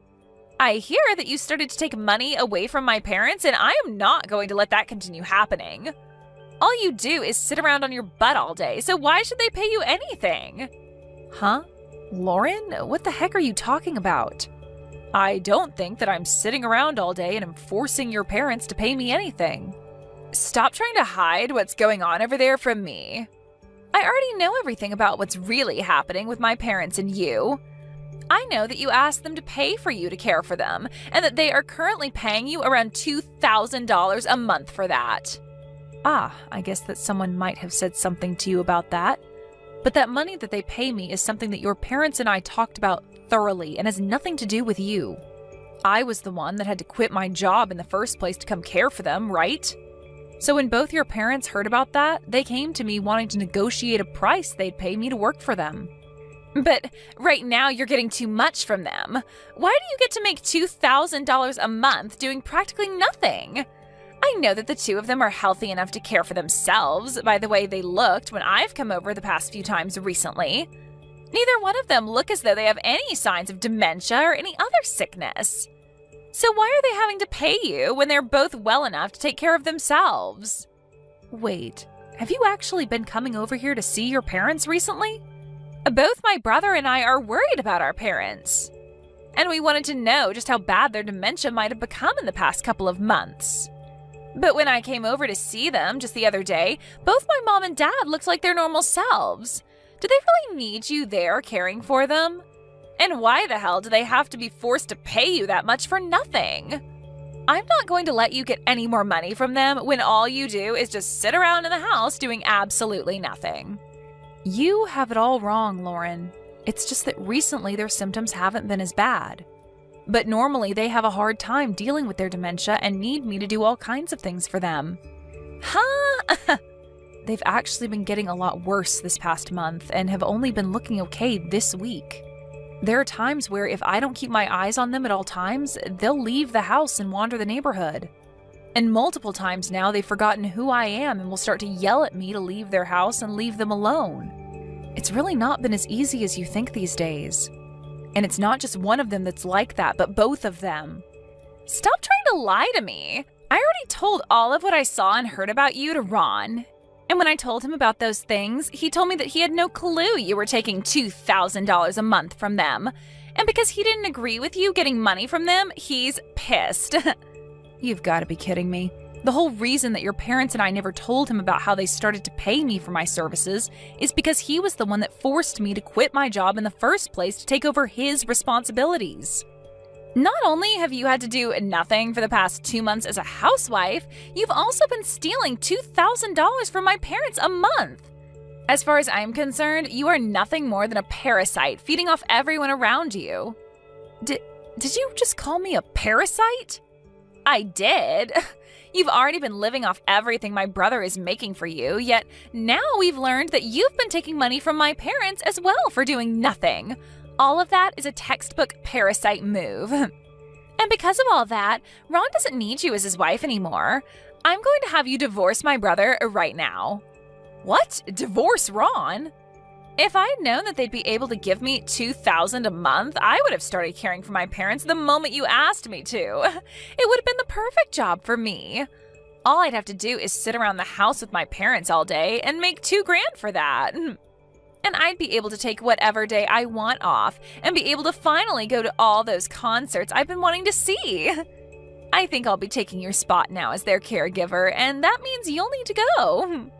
I hear that you started to take money away from my parents, and I am not going to let that continue happening. All you do is sit around on your butt all day, so why should they pay you anything? Huh? Lauren, what the heck are you talking about? I don't think that I'm sitting around all day and am forcing your parents to pay me anything. Stop trying to hide what's going on over there from me. I already know everything about what's really happening with my parents and you. I know that you asked them to pay for you to care for them, and that they are currently paying you around $2,000 a month for that. I guess that someone might have said something to you about that. But that money that they pay me is something that your parents and I talked about thoroughly and has nothing to do with you. I was the one that had to quit my job in the first place to come care for them, right? So when both your parents heard about that, they came to me wanting to negotiate a price they'd pay me to work for them. But right now you're getting too much from them. Why do you get to make $2,000 a month doing practically nothing? I know that the two of them are healthy enough to care for themselves by the way they looked when I've come over the past few times recently. Neither one of them look as though they have any signs of dementia or any other sickness. So why are they having to pay you when they're both well enough to take care of themselves? Wait, have you actually been coming over here to see your parents recently? Both my brother and I are worried about our parents. And we wanted to know just how bad their dementia might have become in the past couple of months. But when I came over to see them just the other day, both my mom and dad looked like their normal selves. Do they really need you there caring for them? And why the hell do they have to be forced to pay you that much for nothing? I'm not going to let you get any more money from them when all you do is just sit around in the house doing absolutely nothing. You have it all wrong, Lauren. It's just that recently their symptoms haven't been as bad. But normally they have a hard time dealing with their dementia and need me to do all kinds of things for them. Huh? They've actually been getting a lot worse this past month and have only been looking okay this week. There are times where if I don't keep my eyes on them at all times, they'll leave the house and wander the neighborhood. And multiple times now they've forgotten who I am and will start to yell at me to leave their house and leave them alone. It's really not been as easy as you think these days. And it's not just one of them that's like that, but both of them. Stop trying to lie to me. I already told all of what I saw and heard about you to Ron. And when I told him about those things, he told me that he had no clue you were taking $2,000 a month from them. And because he didn't agree with you getting money from them, he's pissed. You've got to be kidding me. The whole reason that your parents and I never told him about how they started to pay me for my services is because he was the one that forced me to quit my job in the first place to take over his responsibilities. Not only have you had to do nothing for the past 2 months as a housewife, you've also been stealing $2,000 from my parents a month. As far as I'm concerned, you are nothing more than a parasite feeding off everyone around you. Did you just call me a parasite? I did. You've already been living off everything my brother is making for you, yet now we've learned that you've been taking money from my parents as well for doing nothing. All of that is a textbook parasite move. And because of all that, Ron doesn't need you as his wife anymore. I'm going to have you divorce my brother right now. What? Divorce Ron? If I had known that they'd be able to give me $2,000 a month, I would have started caring for my parents the moment you asked me to. It would have been the perfect job for me. All I'd have to do is sit around the house with my parents all day and make $2,000 for that. And I'd be able to take whatever day I want off and be able to finally go to all those concerts I've been wanting to see. I think I'll be taking your spot now as their caregiver, and that means you'll need to go.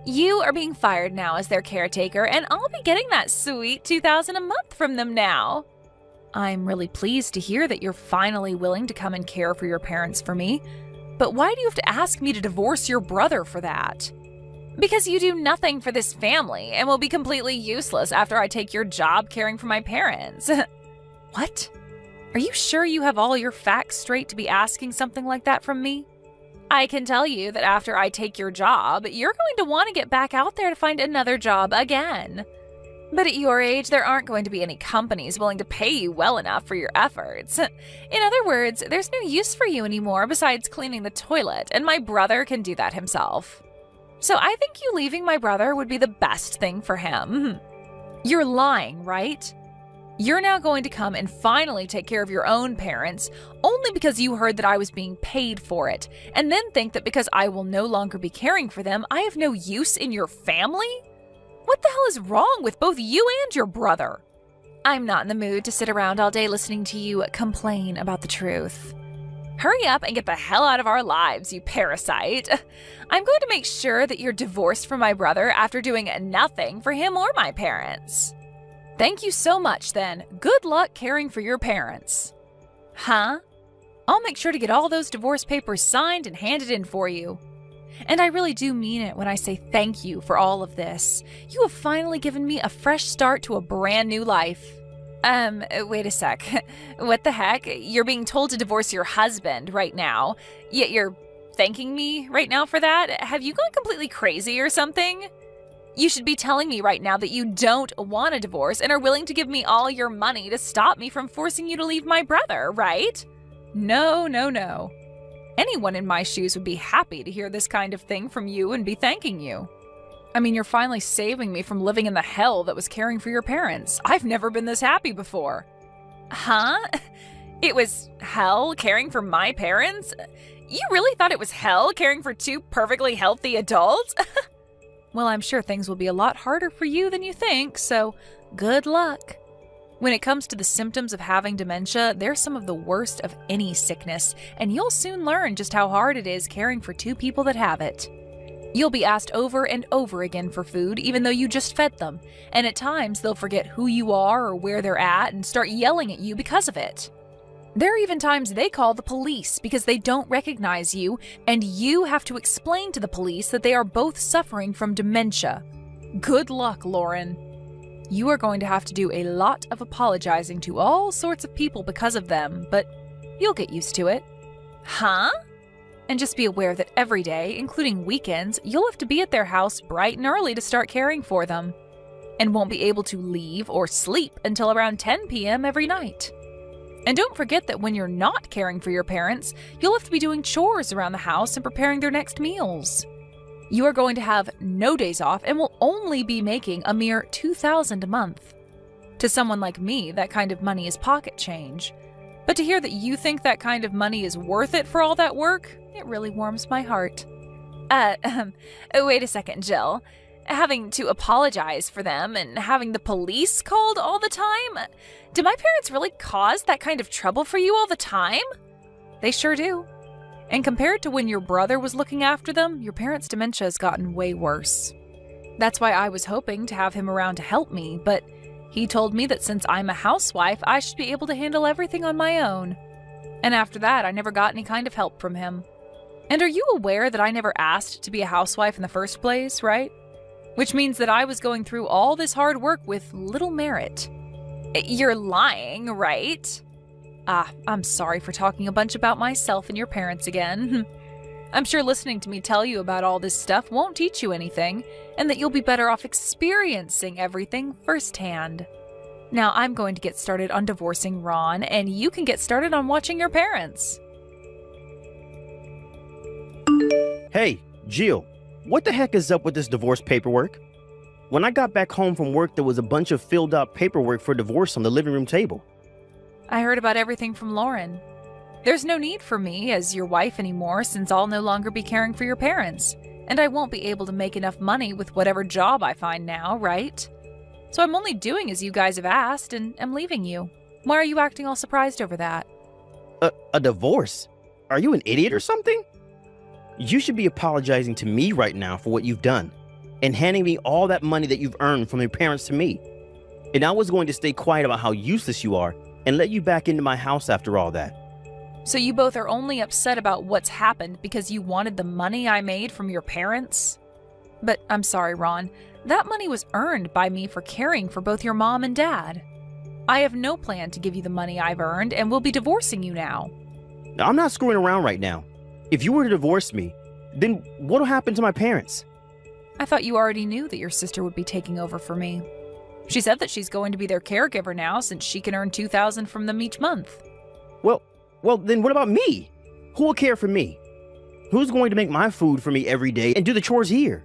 You are being fired now as their caretaker, and I'll be getting that sweet $2,000 a month from them now. I'm really pleased to hear that you're finally willing to come and care for your parents for me, but why do you have to ask me to divorce your brother for that? Because you do nothing for this family and will be completely useless after I take your job caring for my parents. What? Are you sure you have all your facts straight to be asking something like that from me? I can tell you that after I take your job, you're going to want to get back out there to find another job again. But at your age, there aren't going to be any companies willing to pay you well enough for your efforts. In other words, there's no use for you anymore besides cleaning the toilet, and my brother can do that himself. So I think you leaving my brother would be the best thing for him. You're lying, right? You're now going to come and finally take care of your own parents only because you heard that I was being paid for it, and then think that because I will no longer be caring for them, I have no use in your family? What the hell is wrong with both you and your brother? I'm not in the mood to sit around all day listening to you complain about the truth. Hurry up and get the hell out of our lives, you parasite. I'm going to make sure that you're divorced from my brother after doing nothing for him or my parents. Thank you so much, then. Good luck caring for your parents. Huh? I'll make sure to get all those divorce papers signed and handed in for you. And I really do mean it when I say thank you for all of this. You have finally given me a fresh start to a brand new life. Wait a sec. What the heck? You're being told to divorce your husband right now, yet you're thanking me right now for that? Have you gone completely crazy or something? You should be telling me right now that you don't want a divorce and are willing to give me all your money to stop me from forcing you to leave my brother, right? No, no, no. Anyone in my shoes would be happy to hear this kind of thing from you and be thanking you. I mean, you're finally saving me from living in the hell that was caring for your parents. I've never been this happy before. Huh? It was hell caring for my parents? You really thought it was hell caring for two perfectly healthy adults? Well, I'm sure things will be a lot harder for you than you think, so good luck. When it comes to the symptoms of having dementia, they're some of the worst of any sickness, and you'll soon learn just how hard it is caring for two people that have it. You'll be asked over and over again for food, even though you just fed them, and at times they'll forget who you are or where they're at and start yelling at you because of it. There are even times they call the police because they don't recognize you, and you have to explain to the police that they are both suffering from dementia. Good luck, Lauren. You are going to have to do a lot of apologizing to all sorts of people because of them, but you'll get used to it. Huh? And just be aware that every day, including weekends, you'll have to be at their house bright and early to start caring for them, and won't be able to leave or sleep until around 10 p.m. every night. And don't forget that when you're not caring for your parents, you'll have to be doing chores around the house and preparing their next meals. You are going to have no days off and will only be making a mere $2,000 a month. To someone like me, that kind of money is pocket change. But to hear that you think that kind of money is worth it for all that work, it really warms my heart. Wait a second, Jill. Having to apologize for them and having the police called all the time? Do my parents really cause that kind of trouble for you all the time? They sure do. And compared to when your brother was looking after them, your parents' dementia has gotten way worse. That's why I was hoping to have him around to help me, but he told me that since I'm a housewife, I should be able to handle everything on my own. And after that, I never got any kind of help from him. And are you aware that I never asked to be a housewife in the first place, right? Which means that I was going through all this hard work with little merit. You're lying, right? I'm sorry for talking a bunch about myself and your parents again. I'm sure listening to me tell you about all this stuff won't teach you anything, and that you'll be better off experiencing everything firsthand. Now I'm going to get started on divorcing Ron, and you can get started on watching your parents. Hey, Jill, what the heck is up with this divorce paperwork? When I got back home from work, there was a bunch of filled out paperwork for divorce on the living room table. I heard about everything from Lauren. There's no need for me as your wife anymore since I'll no longer be caring for your parents, and I won't be able to make enough money with whatever job I find now, right? So I'm only doing as you guys have asked and am leaving you. Why are you acting all surprised over that? A divorce? Are you an idiot or something? You should be apologizing to me right now for what you've done and handing me all that money that you've earned from your parents to me. And I was going to stay quiet about how useless you are and let you back into my house after all that. So you both are only upset about what's happened because you wanted the money I made from your parents? But I'm sorry, Ron. That money was earned by me for caring for both your mom and dad. I have no plan to give you the money I've earned and will be divorcing you now. I'm not screwing around right now. If you were to divorce me, then what'll happen to my parents? I thought you already knew that your sister would be taking over for me. She said that she's going to be their caregiver now since she can earn $2,000 from them each month. Well, then what about me? Who will care for me? Who's going to make my food for me every day and do the chores here?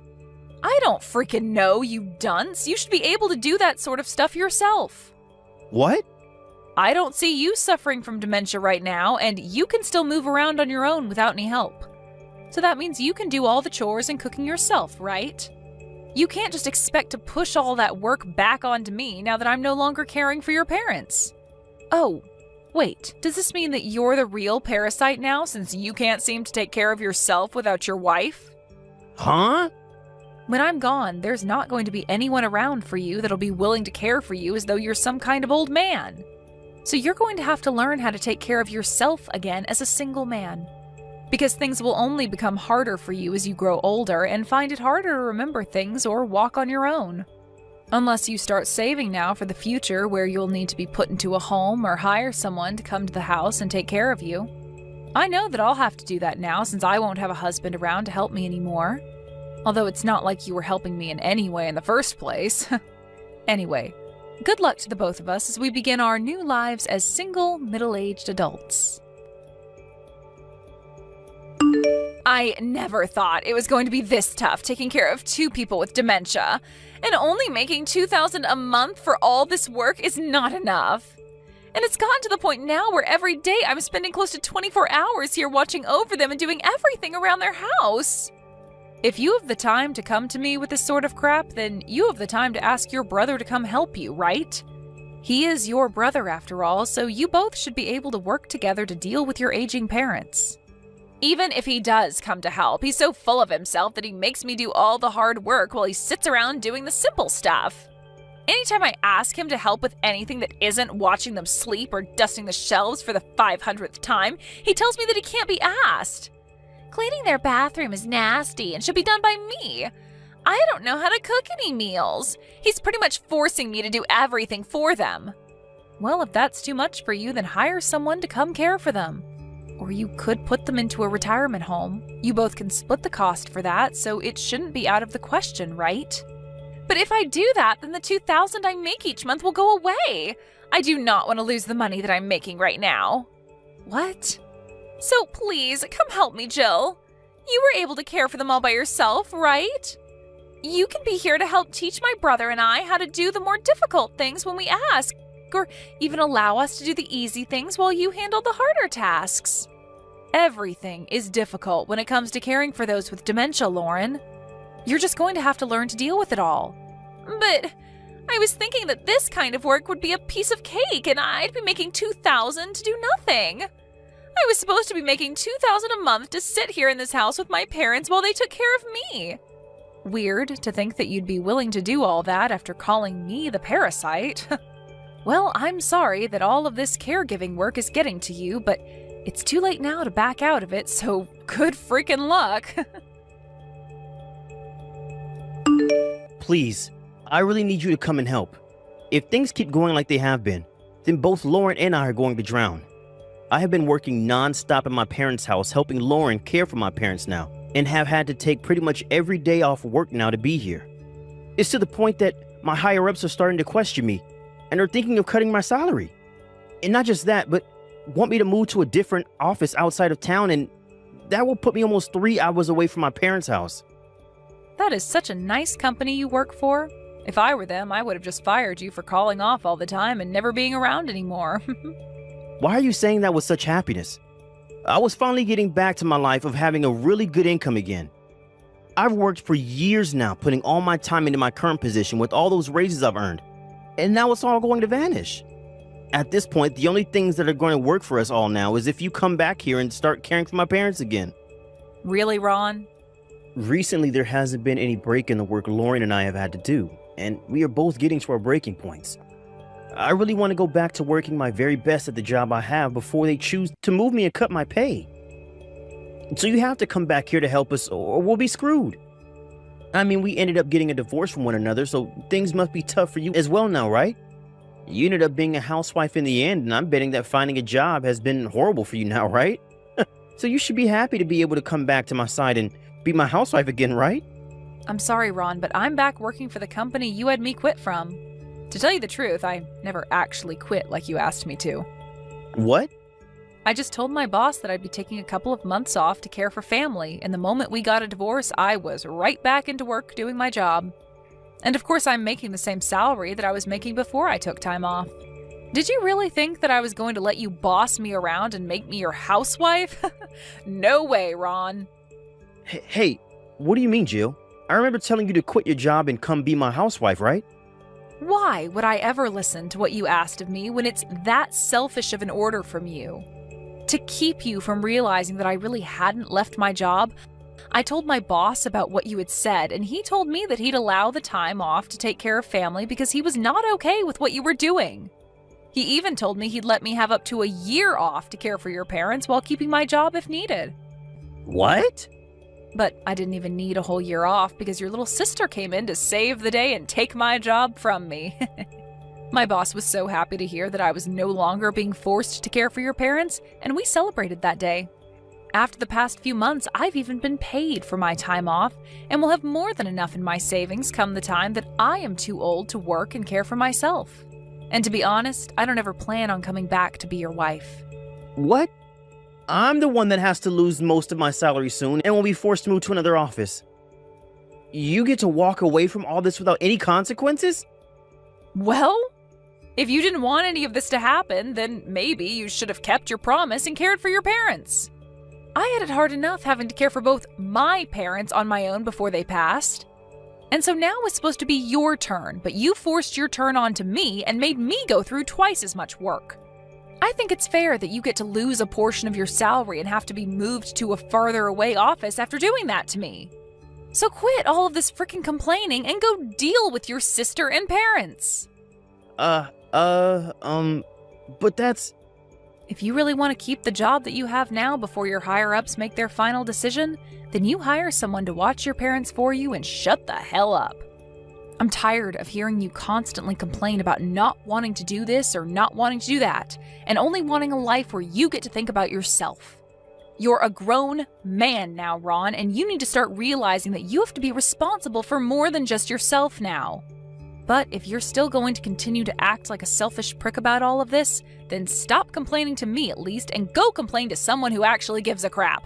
I don't freaking know, you dunce. You should be able to do that sort of stuff yourself. What? I don't see you suffering from dementia right now, and you can still move around on your own without any help. So that means you can do all the chores and cooking yourself, right? You can't just expect to push all that work back onto me now that I'm no longer caring for your parents. Oh, wait, does this mean that you're the real parasite now since you can't seem to take care of yourself without your wife? Huh? When I'm gone, there's not going to be anyone around for you that'll be willing to care for you as though you're some kind of old man. So you're going to have to learn how to take care of yourself again as a single man. Because things will only become harder for you as you grow older and find it harder to remember things or walk on your own. Unless you start saving now for the future where you'll need to be put into a home or hire someone to come to the house and take care of you. I know that I'll have to do that now since I won't have a husband around to help me anymore. Although it's not like you were helping me in any way in the first place. Anyway, good luck to the both of us as we begin our new lives as single, middle-aged adults. I never thought it was going to be this tough taking care of 2 people with dementia, and only making $2,000 a month for all this work is not enough. And it's gotten to the point now where every day I'm spending close to 24 hours here watching over them and doing everything around their house. If you have the time to come to me with this sort of crap, then you have the time to ask your brother to come help you, right? He is your brother after all, so you both should be able to work together to deal with your aging parents. Even if he does come to help, he's so full of himself that he makes me do all the hard work while he sits around doing the simple stuff. Anytime I ask him to help with anything that isn't watching them sleep or dusting the shelves for the 500th time, he tells me that he can't be asked. Cleaning their bathroom is nasty and should be done by me. I don't know how to cook any meals. He's pretty much forcing me to do everything for them. Well, if that's too much for you, then hire someone to come care for them. Or you could put them into a retirement home. You both can split the cost for that, so it shouldn't be out of the question, right? But if I do that, then the $2,000 I make each month will go away. I do not want to lose the money that I'm making right now. What? So please, come help me, Jill. You were able to care for them all by yourself, right? You can be here to help teach my brother and I how to do the more difficult things when we ask, or even allow us to do the easy things while you handle the harder tasks. Everything is difficult when it comes to caring for those with dementia, Lauren. You're just going to have to learn to deal with it all. But I was thinking that this kind of work would be a piece of cake and I'd be making $2,000 to do nothing. I was supposed to be making $2,000 a month to sit here in this house with my parents while they took care of me. Weird to think that you'd be willing to do all that after calling me the parasite. Well, I'm sorry that all of this caregiving work is getting to you, but it's too late now to back out of it, so good freaking luck. Please, I really need you to come and help. If things keep going like they have been, then both Lauren and I are going to drown. I have been working non-stop at my parents' house helping Lauren care for my parents now, and have had to take pretty much every day off work now to be here. It's to the point that my higher-ups are starting to question me, and are thinking of cutting my salary. And not just that, but want me to move to a different office outside of town, and that will put me almost 3 hours away from my parents' house. That is such a nice company you work for. If I were them, I would have just fired you for calling off all the time and never being around anymore. Why are you saying that with such happiness? I was finally getting back to my life of having a really good income again. I've worked for years now, putting all my time into my current position with all those raises I've earned. And now it's all going to vanish. At this point, the only things that are going to work for us all now is if you come back here and start caring for my parents again. Really, Ron? Recently, there hasn't been any break in the work Lauren and I have had to do, and we are both getting to our breaking points. I really want to go back to working my very best at the job I have before they choose to move me and cut my pay. So you have to come back here to help us or we'll be screwed. I mean, we ended up getting a divorce from one another, so things must be tough for you as well now, right? You ended up being a housewife in the end, and I'm betting that finding a job has been horrible for you now, right? So you should be happy to be able to come back to my side and be my housewife again, right? I'm sorry, Ron, but I'm back working for the company you had me quit from. To tell you the truth, I never actually quit like you asked me to. What? I just told my boss that I'd be taking a couple of months off to care for family, and the moment we got a divorce, I was right back into work doing my job. And of course, I'm making the same salary that I was making before I took time off. Did you really think that I was going to let you boss me around and make me your housewife? No way, Ron. Hey, what do you mean, Jill? I remember telling you to quit your job and come be my housewife, right? Why would I ever listen to what you asked of me when it's that selfish of an order from you? To keep you from realizing that I really hadn't left my job, I told my boss about what you had said, and he told me that he'd allow the time off to take care of family because he was not okay with what you were doing. He even told me he'd let me have up to a year off to care for your parents while keeping my job if needed. What? But I didn't even need a whole year off because your little sister came in to save the day and take my job from me. My boss was so happy to hear that I was no longer being forced to care for your parents, and we celebrated that day. After the past few months, I've even been paid for my time off and will have more than enough in my savings come the time that I am too old to work and care for myself. And to be honest, I don't ever plan on coming back to be your wife. What? I'm the one that has to lose most of my salary soon and will be forced to move to another office. You get to walk away from all this without any consequences? Well, if you didn't want any of this to happen, then maybe you should have kept your promise and cared for your parents. I had it hard enough having to care for both my parents on my own before they passed. And so now it's supposed to be your turn, but you forced your turn onto me and made me go through twice as much work. I think it's fair that you get to lose a portion of your salary and have to be moved to a farther away office after doing that to me. So quit all of this freaking complaining and go deal with your sister and parents. But that's... If you really want to keep the job that you have now before your higher-ups make their final decision, then you hire someone to watch your parents for you and shut the hell up. I'm tired of hearing you constantly complain about not wanting to do this or not wanting to do that, and only wanting a life where you get to think about yourself. You're a grown man now, Ron, and you need to start realizing that you have to be responsible for more than just yourself now. But if you're still going to continue to act like a selfish prick about all of this, then stop complaining to me at least and go complain to someone who actually gives a crap.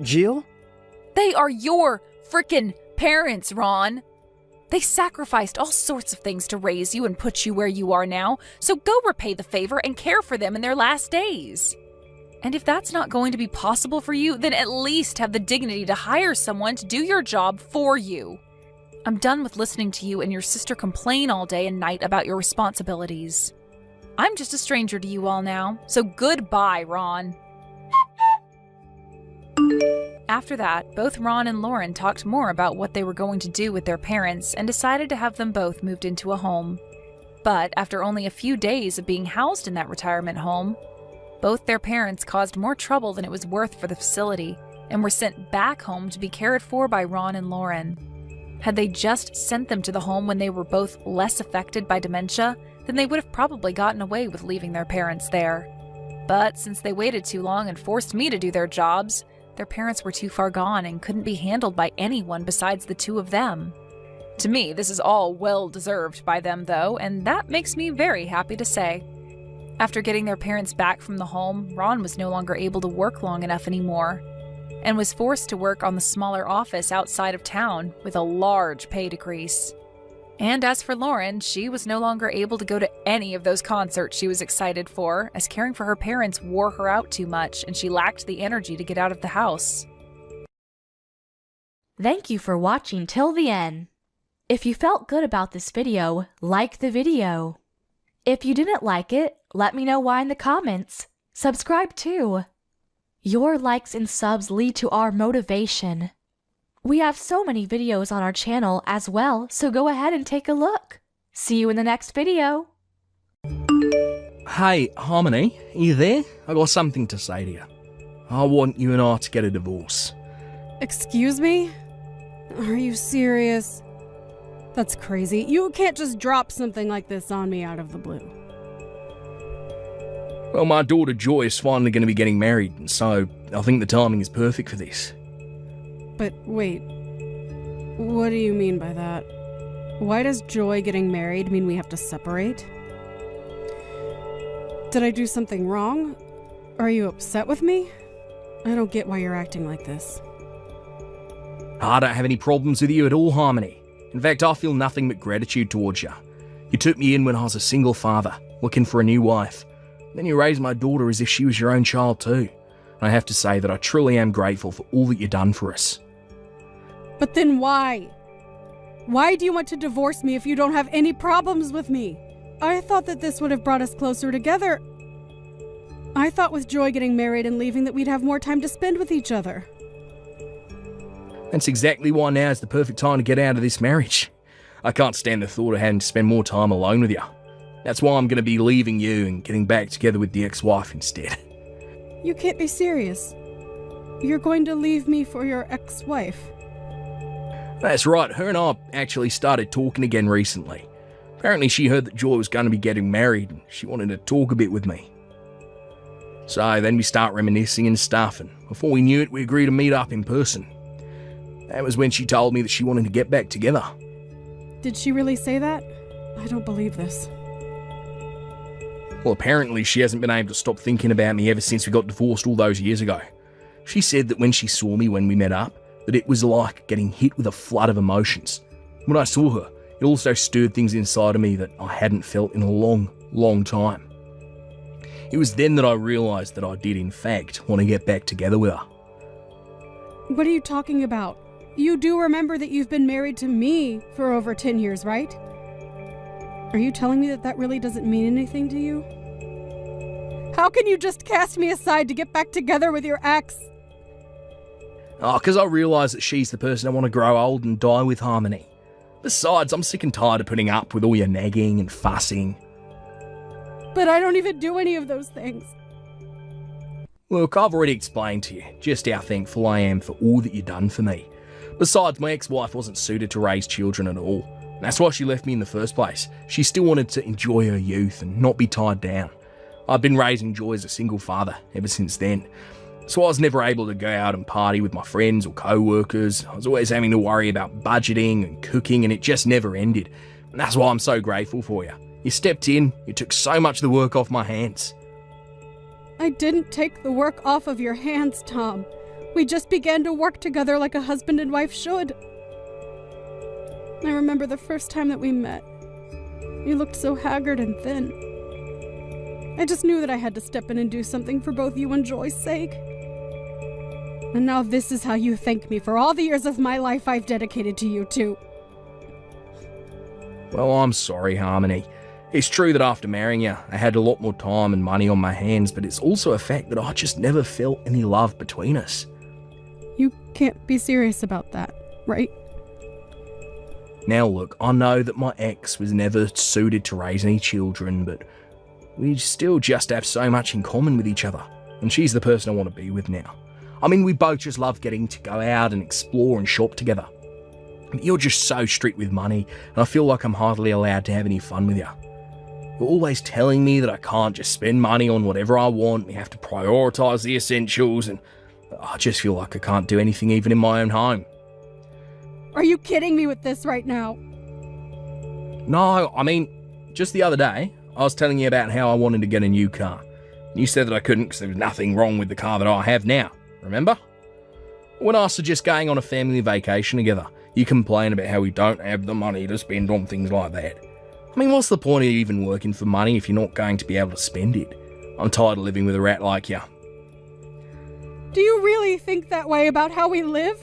Jill? They are your frickin' parents, Ron. They sacrificed all sorts of things to raise you and put you where you are now, so go repay the favor and care for them in their last days. And if that's not going to be possible for you, then at least have the dignity to hire someone to do your job for you. I'm done with listening to you and your sister complain all day and night about your responsibilities. I'm just a stranger to you all now, so goodbye, Ron. After that, both Ron and Lauren talked more about what they were going to do with their parents and decided to have them both moved into a home. But after only a few days of being housed in that retirement home, both their parents caused more trouble than it was worth for the facility and were sent back home to be cared for by Ron and Lauren. Had they just sent them to the home when they were both less affected by dementia, then they would have probably gotten away with leaving their parents there. But since they waited too long and forced me to do their jobs, their parents were too far gone and couldn't be handled by anyone besides the two of them. To me, this is all well-deserved by them, though, and that makes me very happy to say. After getting their parents back from the home, Ron was no longer able to work long enough anymore, and was forced to work on the smaller office outside of town with a large pay decrease. And as for Lauren, she was no longer able to go to any of those concerts she was excited for, as caring for her parents wore her out too much and she lacked the energy to get out of the house. Thank you for watching till the end. If you felt good about this video, like the video. If you didn't like it, let me know why in the comments. Subscribe too. Your likes and subs lead to our motivation. We have so many videos on our channel as well, so go ahead and take a look. See you in the next video. Hey, Harmony, are you there? I got something to say to you. I want you and I to get a divorce. Excuse me? Are you serious? That's crazy. You can't just drop something like this on me out of the blue. Well, my daughter Joy is finally going to be getting married, and so I think the timing is perfect for this. But wait, what do you mean by that? Why does Joy getting married mean we have to separate? Did I do something wrong? Are you upset with me? I don't get why you're acting like this. I don't have any problems with you at all, Harmony. In fact, I feel nothing but gratitude towards you. You took me in when I was a single father, looking for a new wife. Then you raised my daughter as if she was your own child too. And I have to say that I truly am grateful for all that you've done for us. But then why? Why do you want to divorce me if you don't have any problems with me? I thought that this would have brought us closer together. I thought with Joy getting married and leaving that we'd have more time to spend with each other. That's exactly why now is the perfect time to get out of this marriage. I can't stand the thought of having to spend more time alone with you. That's why I'm going to be leaving you and getting back together with the ex-wife instead. You can't be serious. You're going to leave me for your ex-wife. That's right, her and I actually started talking again recently. Apparently she heard that Joy was going to be getting married and she wanted to talk a bit with me. So then we start reminiscing and stuff, and before we knew it, we agreed to meet up in person. That was when she told me that she wanted to get back together. Did she really say that? I don't believe this. Well, apparently she hasn't been able to stop thinking about me ever since we got divorced all those years ago. She said that when she saw me when we met up, that it was like getting hit with a flood of emotions. When I saw her, it also stirred things inside of me that I hadn't felt in a long, long time. It was then that I realised that I did in fact want to get back together with her. What are you talking about? You do remember that you've been married to me for over 10 years, right? Are you telling me that that really doesn't mean anything to you? How can you just cast me aside to get back together with your ex? Oh, because I realise that she's the person I want to grow old and die with, Harmony. Besides, I'm sick and tired of putting up with all your nagging and fussing. But I don't even do any of those things. Look, I've already explained to you just how thankful I am for all that you've done for me. Besides, my ex-wife wasn't suited to raise children at all. That's why she left me in the first place. She still wanted to enjoy her youth and not be tied down. I've been raising Joy as a single father ever since then. So I was never able to go out and party with my friends or co-workers. I was always having to worry about budgeting and cooking, and it just never ended. And that's why I'm so grateful for you. You stepped in, you took so much of the work off my hands. I didn't take the work off of your hands, Tom. We just began to work together like a husband and wife should. I remember the first time that we met. You looked so haggard and thin. I just knew that I had to step in and do something for both you and Joy's sake. And now this is how you thank me for all the years of my life I've dedicated to you two. Well, I'm sorry, Harmony. It's true that after marrying you, I had a lot more time and money on my hands, but it's also a fact that I just never felt any love between us. You can't be serious about that, right? Now look, I know that my ex was never suited to raise any children, but we still just have so much in common with each other, and she's the person I want to be with now. I mean, we both just love getting to go out and explore and shop together. But you're just so strict with money, and I feel like I'm hardly allowed to have any fun with you. You're always telling me that I can't just spend money on whatever I want, we have to prioritise the essentials, and I just feel like I can't do anything even in my own home. Are you kidding me with this right now? No, I mean, just the other day, I was telling you about how I wanted to get a new car. You said that I couldn't because there was nothing wrong with the car that I have now, remember? When I suggest going on a family vacation together, you complain about how we don't have the money to spend on things like that. I mean, what's the point of even working for money if you're not going to be able to spend it? I'm tired of living with a rat like you. Do you really think that way about how we live?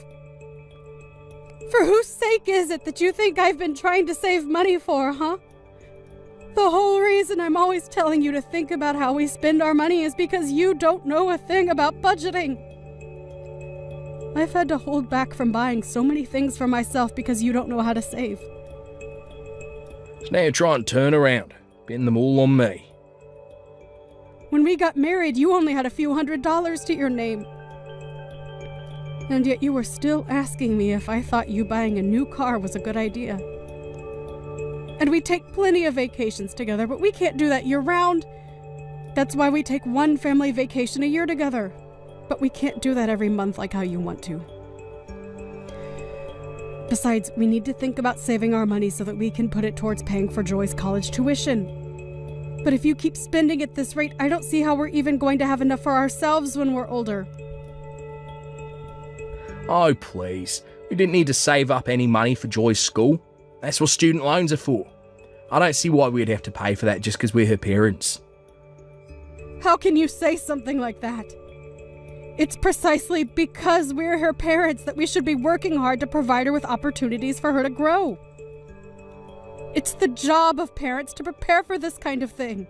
For whose sake is it that you think I've been trying to save money for, huh? The whole reason I'm always telling you to think about how we spend our money is because you don't know a thing about budgeting. I've had to hold back from buying so many things for myself because you don't know how to save. So now you're trying to turn around, pin them all on me. When we got married, you only had a few $100s to your name. And yet you were still asking me if I thought you buying a new car was a good idea. And we take plenty of vacations together, but we can't do that year-round. That's why we take one family vacation a year together. But we can't do that every month like how you want to. Besides, we need to think about saving our money so that we can put it towards paying for Joy's college tuition. But if you keep spending at this rate, I don't see how we're even going to have enough for ourselves when we're older. Oh, please. We didn't need to save up any money for Joy's school. That's what student loans are for. I don't see why we'd have to pay for that just because we're her parents. How can you say something like that? It's precisely because we're her parents that we should be working hard to provide her with opportunities for her to grow. It's the job of parents to prepare for this kind of thing.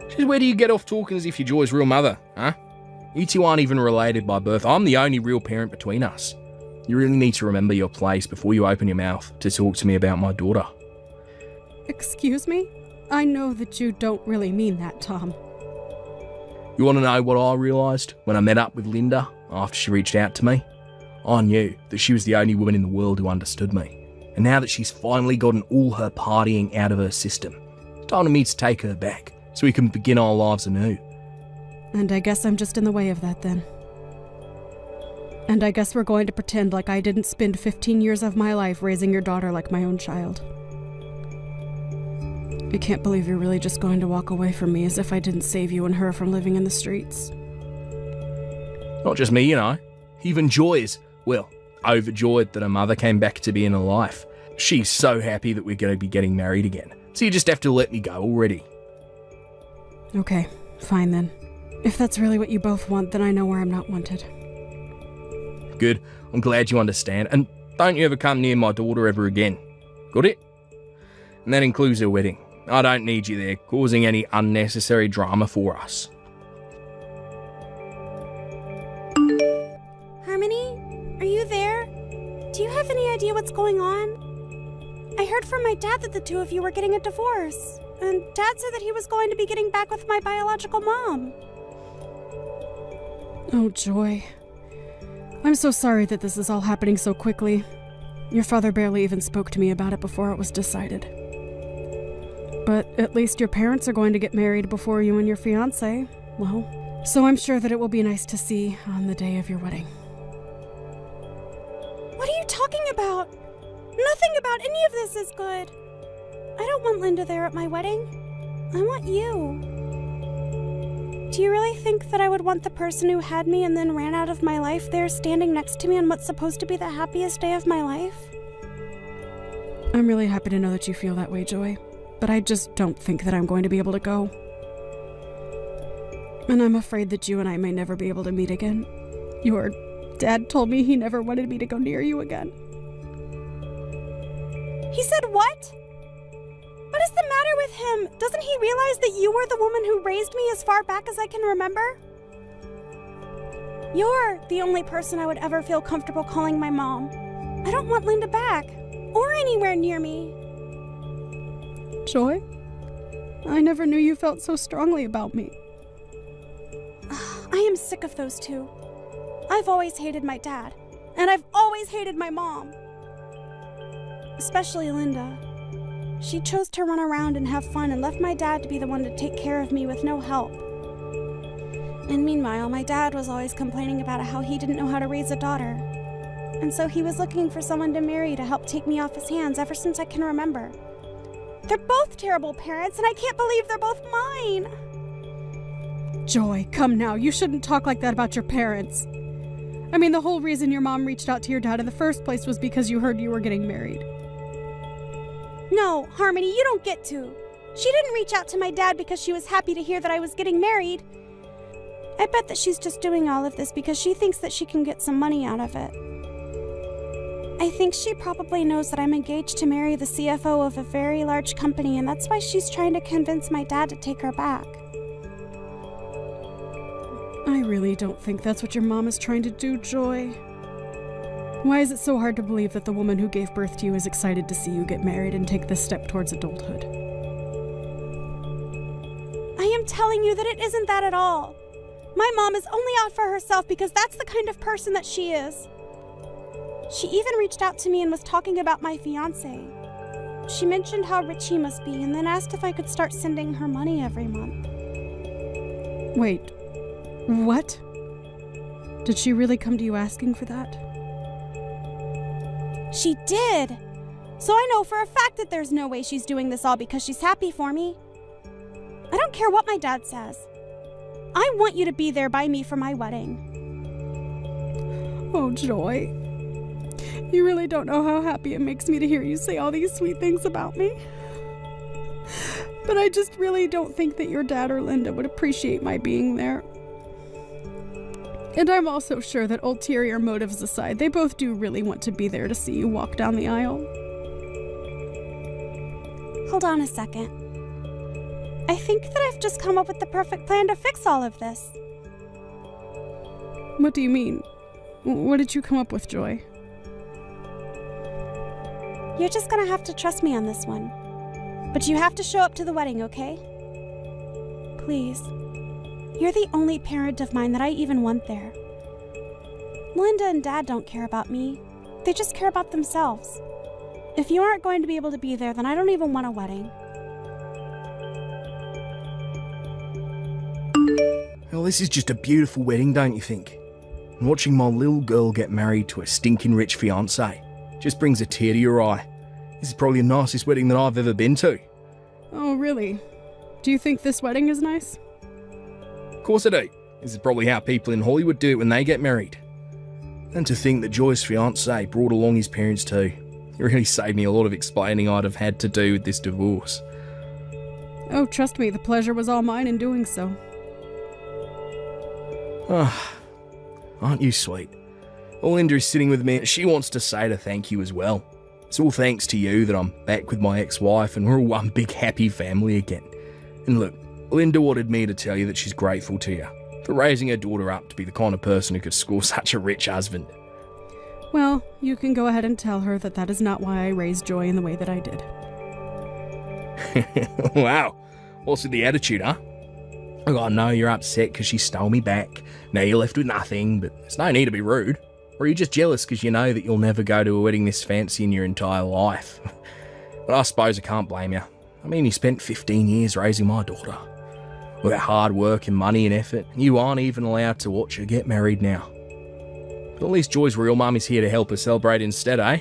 Just where do you get off talking as if you're Joy's real mother, huh? You two aren't even related by birth. I'm the only real parent between us. You really need to remember your place before you open your mouth to talk to me about my daughter. Excuse me? I know that you don't really mean that, Tom. You want to know what I realised when I met up with Linda after she reached out to me? I knew that she was the only woman in the world who understood me. And now that she's finally gotten all her partying out of her system, it's time for me to take her back so we can begin our lives anew. And I guess I'm just in the way of that then. And I guess we're going to pretend like I didn't spend 15 years of my life raising your daughter like my own child. I can't believe you're really just going to walk away from me as if I didn't save you and her from living in the streets. Not just me, Even Joy is, overjoyed that her mother came back to be in her life. She's so happy that we're going to be getting married again. So you just have to let me go already. Okay, fine then. If that's really what you both want, then I know where I'm not wanted. Good. I'm glad you understand. And don't you ever come near my daughter ever again. Got it? And that includes her wedding. I don't need you there, causing any unnecessary drama for us. Harmony, are you there? Do you have any idea what's going on? I heard from my dad that the two of you were getting a divorce, and Dad said that he was going to be getting back with my biological mom. Oh, Joy. I'm so sorry that this is all happening so quickly. Your father barely even spoke to me about it before it was decided. But at least your parents are going to get married before you and your fiancé. Well, so I'm sure that it will be nice to see on the day of your wedding. What are you talking about? Nothing about any of this is good. I don't want Linda there at my wedding. I want you. Do you really think that I would want the person who had me and then ran out of my life there standing next to me on what's supposed to be the happiest day of my life? I'm really happy to know that you feel that way, Joy. But I just don't think that I'm going to be able to go. And I'm afraid that you and I may never be able to meet again. Your dad told me he never wanted me to go near you again. He said what? What is the matter with him? Doesn't he realize that you were the woman who raised me as far back as I can remember? You're the only person I would ever feel comfortable calling my mom. I don't want Linda back, or anywhere near me. Joy? I never knew you felt so strongly about me. I am sick of those two. I've always hated my dad, and I've always hated my mom. Especially Linda. She chose to run around and have fun and left my dad to be the one to take care of me with no help. And meanwhile, my dad was always complaining about how he didn't know how to raise a daughter. And so he was looking for someone to marry to help take me off his hands ever since I can remember. They're both terrible parents, and I can't believe they're both mine. Joy, come now. You shouldn't talk like that about your parents. I mean, the whole reason your mom reached out to your dad in the first place was because you heard you were getting married. No, Harmony, you don't get to. She didn't reach out to my dad because she was happy to hear that I was getting married. I bet that she's just doing all of this because she thinks that she can get some money out of it. I think she probably knows that I'm engaged to marry the CFO of a very large company, and that's why she's trying to convince my dad to take her back. I really don't think that's what your mom is trying to do, Joy. Why is it so hard to believe that the woman who gave birth to you is excited to see you get married and take this step towards adulthood? I am telling you that it isn't that at all. My mom is only out for herself because that's the kind of person that she is. She even reached out to me and was talking about my fiancé. She mentioned how rich he must be and then asked if I could start sending her money every month. Wait, what? Did she really come to you asking for that? She did! So I know for a fact that there's no way she's doing this all because she's happy for me. I don't care what my dad says. I want you to be there by me for my wedding. Oh, Joy. You really don't know how happy it makes me to hear you say all these sweet things about me. But I just really don't think that your dad or Linda would appreciate my being there. And I'm also sure that ulterior motives aside, they both do really want to be there to see you walk down the aisle. Hold on a second. I think that I've just come up with the perfect plan to fix all of this. What do you mean? What did you come up with, Joy? You're just gonna have to trust me on this one. But you have to show up to the wedding, okay? Please. You're the only parent of mine that I even want there. Linda and Dad don't care about me. They just care about themselves. If you aren't going to be able to be there, then I don't even want a wedding. Well, this is just a beautiful wedding, don't you think? And watching my little girl get married to a stinking rich fiancé just brings a tear to your eye. This is probably the nicest wedding that I've ever been to. Oh, really? Do you think this wedding is nice? Of course I do. This is probably how people in Hollywood do it when they get married. And to think that Joy's fiancé brought along his parents too. It really saved me a lot of explaining I'd have had to do with this divorce. Oh, trust me, the pleasure was all mine in doing so. Ah, aren't you sweet? Linda is sitting with me and she wants to say to thank you as well. It's all thanks to you that I'm back with my ex-wife and we're all one big happy family again. And look, Linda wanted me to tell you that she's grateful to you for raising her daughter up to be the kind of person who could score such a rich husband. Well, you can go ahead and tell her that that is not why I raised Joy in the way that I did. Wow, what's with the attitude, huh? Look, I know you're upset because she stole me back. Now you're left with nothing, but there's no need to be rude. Or are you just jealous because you know that you'll never go to a wedding this fancy in your entire life? But I suppose I can't blame you. I mean, you spent 15 years raising my daughter. With that hard work and money and effort, you aren't even allowed to watch her get married now. But at least Joy's real mum is here to help her celebrate instead, eh?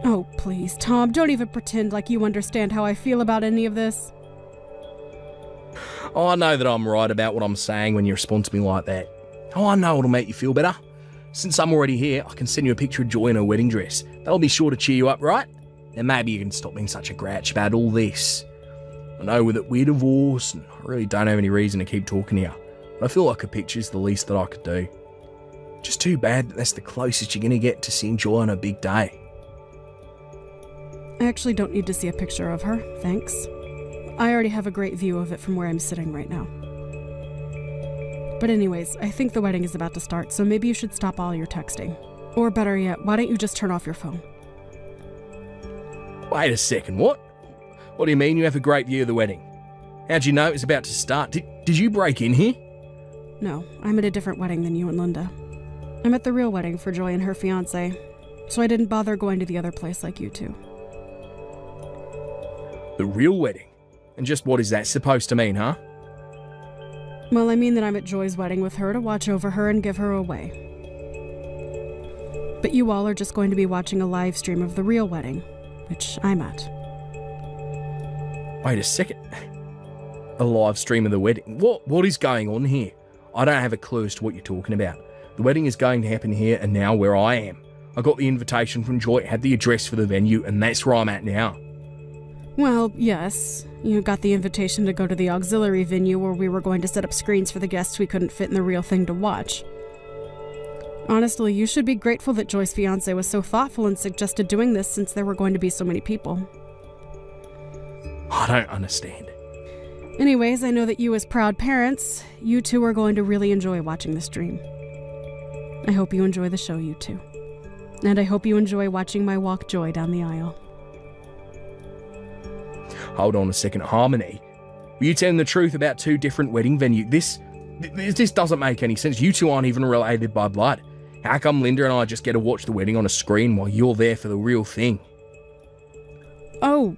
Oh, please, Tom, don't even pretend like you understand how I feel about any of this. Oh, I know that I'm right about what I'm saying when you respond to me like that. Oh, I know it'll make you feel better. Since I'm already here, I can send you a picture of Joy in her wedding dress. That'll be sure to cheer you up, right? And maybe you can stop being such a grouch about all this. I know that we're divorced, and I really don't have any reason to keep talking to you. But I feel like a picture's the least that I could do. Just too bad that that's the closest you're going to get to seeing Joy on a big day. I actually don't need to see a picture of her, thanks. I already have a great view of it from where I'm sitting right now. But anyways, I think the wedding is about to start, so maybe you should stop all your texting. Or better yet, why don't you just turn off your phone? Wait a second, what? What do you mean you have a great view of the wedding? How'd you know it was about to start? Did you break in here? No, I'm at a different wedding than you and Linda. I'm at the real wedding for Joy and her fiancé, so I didn't bother going to the other place like you two. The real wedding? And just what is that supposed to mean, huh? Well, I mean that I'm at Joy's wedding with her to watch over her and give her away. But you all are just going to be watching a live stream of the real wedding, which I'm at. Wait a second. A live stream of the wedding? What is going on here? I don't have a clue as to what you're talking about. The wedding is going to happen here and now where I am. I got the invitation from Joy, had the address for the venue, and that's where I'm at now. Well, yes. You got the invitation to go to the auxiliary venue where we were going to set up screens for the guests we couldn't fit in the real thing to watch. Honestly, you should be grateful that Joy's fiancé was so thoughtful and suggested doing this since there were going to be so many people. I don't understand. Anyways, I know that you as proud parents, you two are going to really enjoy watching the stream. I hope you enjoy the show, you two. And I hope you enjoy watching my walk Joy down the aisle. Hold on a second, Harmony. Were you telling the truth about two different wedding venues? This doesn't make any sense. You two aren't even related by blood. How come Linda and I just get to watch the wedding on a screen while you're there for the real thing? Oh,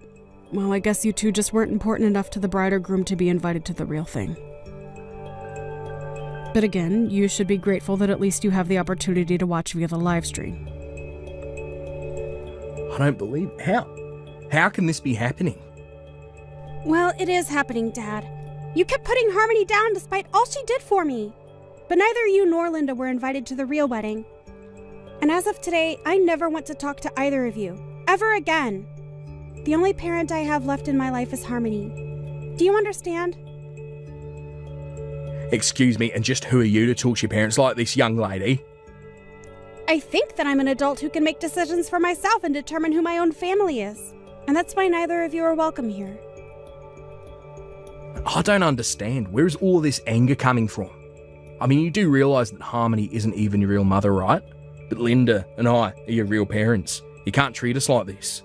well, I guess you two just weren't important enough to the bride or groom to be invited to the real thing. But again, you should be grateful that at least you have the opportunity to watch via the live stream. I don't believe... How can this be happening? Well, it is happening, Dad. You kept putting Harmony down despite all she did for me. But neither you nor Linda were invited to the real wedding. And as of today, I never want to talk to either of you. Ever again. The only parent I have left in my life is Harmony. Do you understand? Excuse me, and just who are you to talk to your parents like this, young lady? I think that I'm an adult who can make decisions for myself and determine who my own family is. And that's why neither of you are welcome here. I don't understand. Where is all this anger coming from? I mean, you do realise that Harmony isn't even your real mother, right? But Linda and I are your real parents. You can't treat us like this.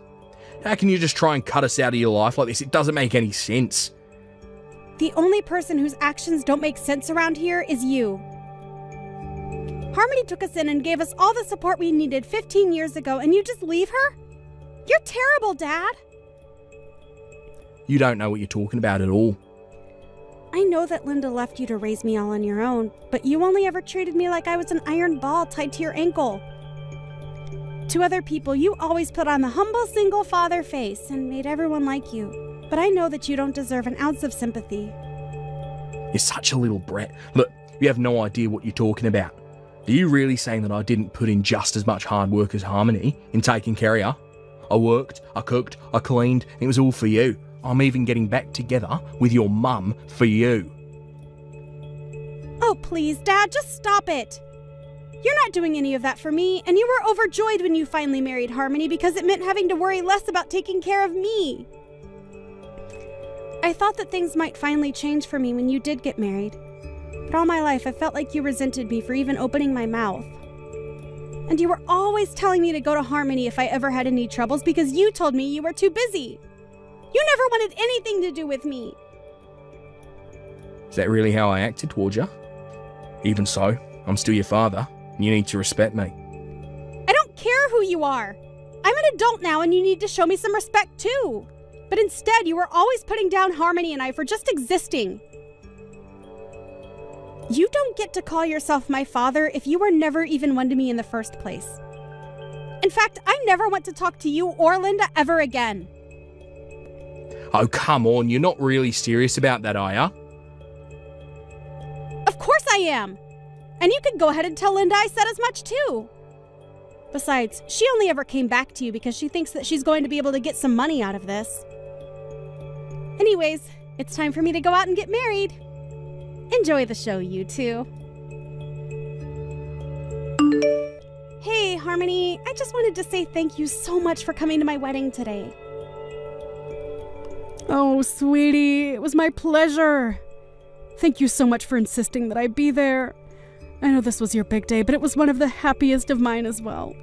How can you just try and cut us out of your life like this? It doesn't make any sense. The only person whose actions don't make sense around here is you. Harmony took us in and gave us all the support we needed 15 years ago, and you just leave her? You're terrible, Dad. You don't know what you're talking about at all. I know that Linda left you to raise me all on your own, but you only ever treated me like I was an iron ball tied to your ankle. To other people, you always put on the humble single father face and made everyone like you. But I know that you don't deserve an ounce of sympathy. You're such a little brat. Look, you have no idea what you're talking about. Are you really saying that I didn't put in just as much hard work as Harmony in taking care of you? I worked, I cooked, I cleaned, and it was all for you. I'm even getting back together with your mum for you. Oh, please, Dad, just stop it. You're not doing any of that for me, and you were overjoyed when you finally married Harmony because it meant having to worry less about taking care of me. I thought that things might finally change for me when you did get married. But all my life, I felt like you resented me for even opening my mouth. And you were always telling me to go to Harmony if I ever had any troubles because you told me you were too busy. You never wanted anything to do with me. Is that really how I acted towards you? Even so, I'm still your father, and you need to respect me. I don't care who you are. I'm an adult now, and you need to show me some respect too. But instead, you were always putting down Harmony and I for just existing. You don't get to call yourself my father if you were never even one to me in the first place. In fact, I never want to talk to you or Linda ever again. Oh, come on, you're not really serious about that, are ya? Of course I am. And you can go ahead and tell Linda I said as much too. Besides, she only ever came back to you because she thinks that she's going to be able to get some money out of this. Anyways, it's time for me to go out and get married. Enjoy the show, you two. Hey, Harmony, I just wanted to say thank you so much for coming to my wedding today. Oh, sweetie, it was my pleasure. Thank you so much for insisting that I be there. I know this was your big day, but it was one of the happiest of mine as well.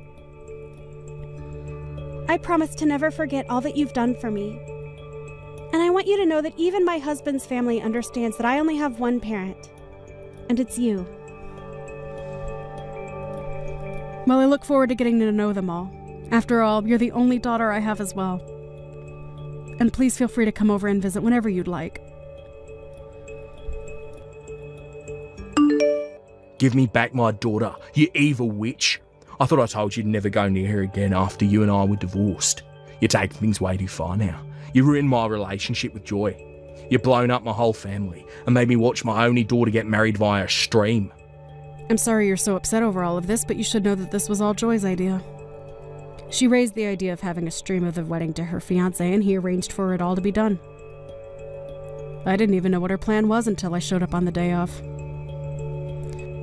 I promise to never forget all that you've done for me. And I want you to know that even my husband's family understands that I only have one parent. And it's you. Well, I look forward to getting to know them all. After all, you're the only daughter I have as well. And please feel free to come over and visit whenever you'd like. Give me back my daughter, you evil witch. I thought I told you to never go near her again after you and I were divorced. You're taking things way too far now. You ruined my relationship with Joy. You've blown up my whole family and made me watch my only daughter get married via a stream. I'm sorry you're so upset over all of this, but you should know that this was all Joy's idea. She raised the idea of having a stream of the wedding to her fiancé, and he arranged for it all to be done. I didn't even know what her plan was until I showed up on the day of.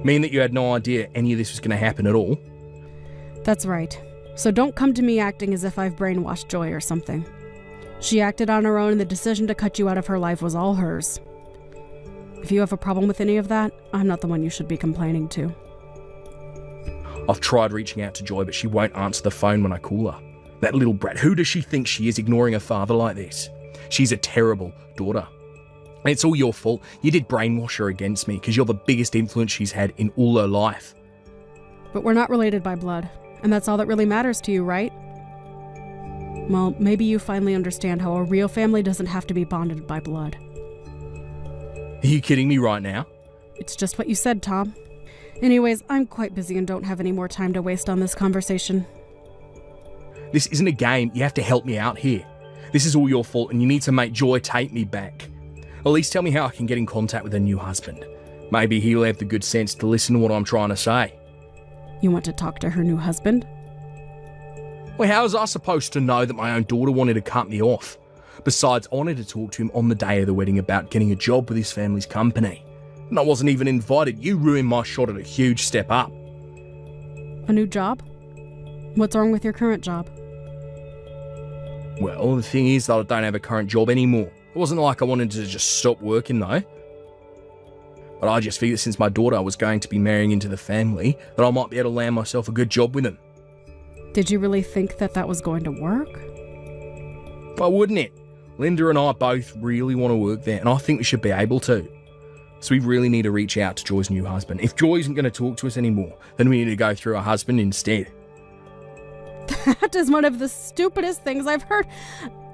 Mean that you had no idea any of this was going to happen at all? That's right. So don't come to me acting as if I've brainwashed Joy or something. She acted on her own, and the decision to cut you out of her life was all hers. If you have a problem with any of that, I'm not the one you should be complaining to. I've tried reaching out to Joy, but she won't answer the phone when I call her. That little brat, who does she think she is, ignoring her father like this? She's a terrible daughter. And it's all your fault. You did brainwash her against me because you're the biggest influence she's had in all her life. But we're not related by blood, and that's all that really matters to you, right? Well, maybe you finally understand how a real family doesn't have to be bonded by blood. Are you kidding me right now? It's just what you said, Tom. Anyways, I'm quite busy and don't have any more time to waste on this conversation. This isn't a game. You have to help me out here. This is all your fault, and you need to make Joy take me back. At least tell me how I can get in contact with her new husband. Maybe he'll have the good sense to listen to what I'm trying to say. You want to talk to her new husband? Well, how was I supposed to know that my own daughter wanted to cut me off? Besides, I wanted to talk to him on the day of the wedding about getting a job with his family's company. And I wasn't even invited. You ruined my shot at a huge step up. A new job? What's wrong with your current job? Well, the thing is that I don't have a current job anymore. It wasn't like I wanted to just stop working though. But I just figured since my daughter was going to be marrying into the family, that I might be able to land myself a good job with them. Did you really think that that was going to work? Why wouldn't it? Linda and I both really want to work there, and I think we should be able to. So we really need to reach out to Joy's new husband. If Joy isn't going to talk to us anymore, then we need to go through her husband instead. That is one of the stupidest things I've heard.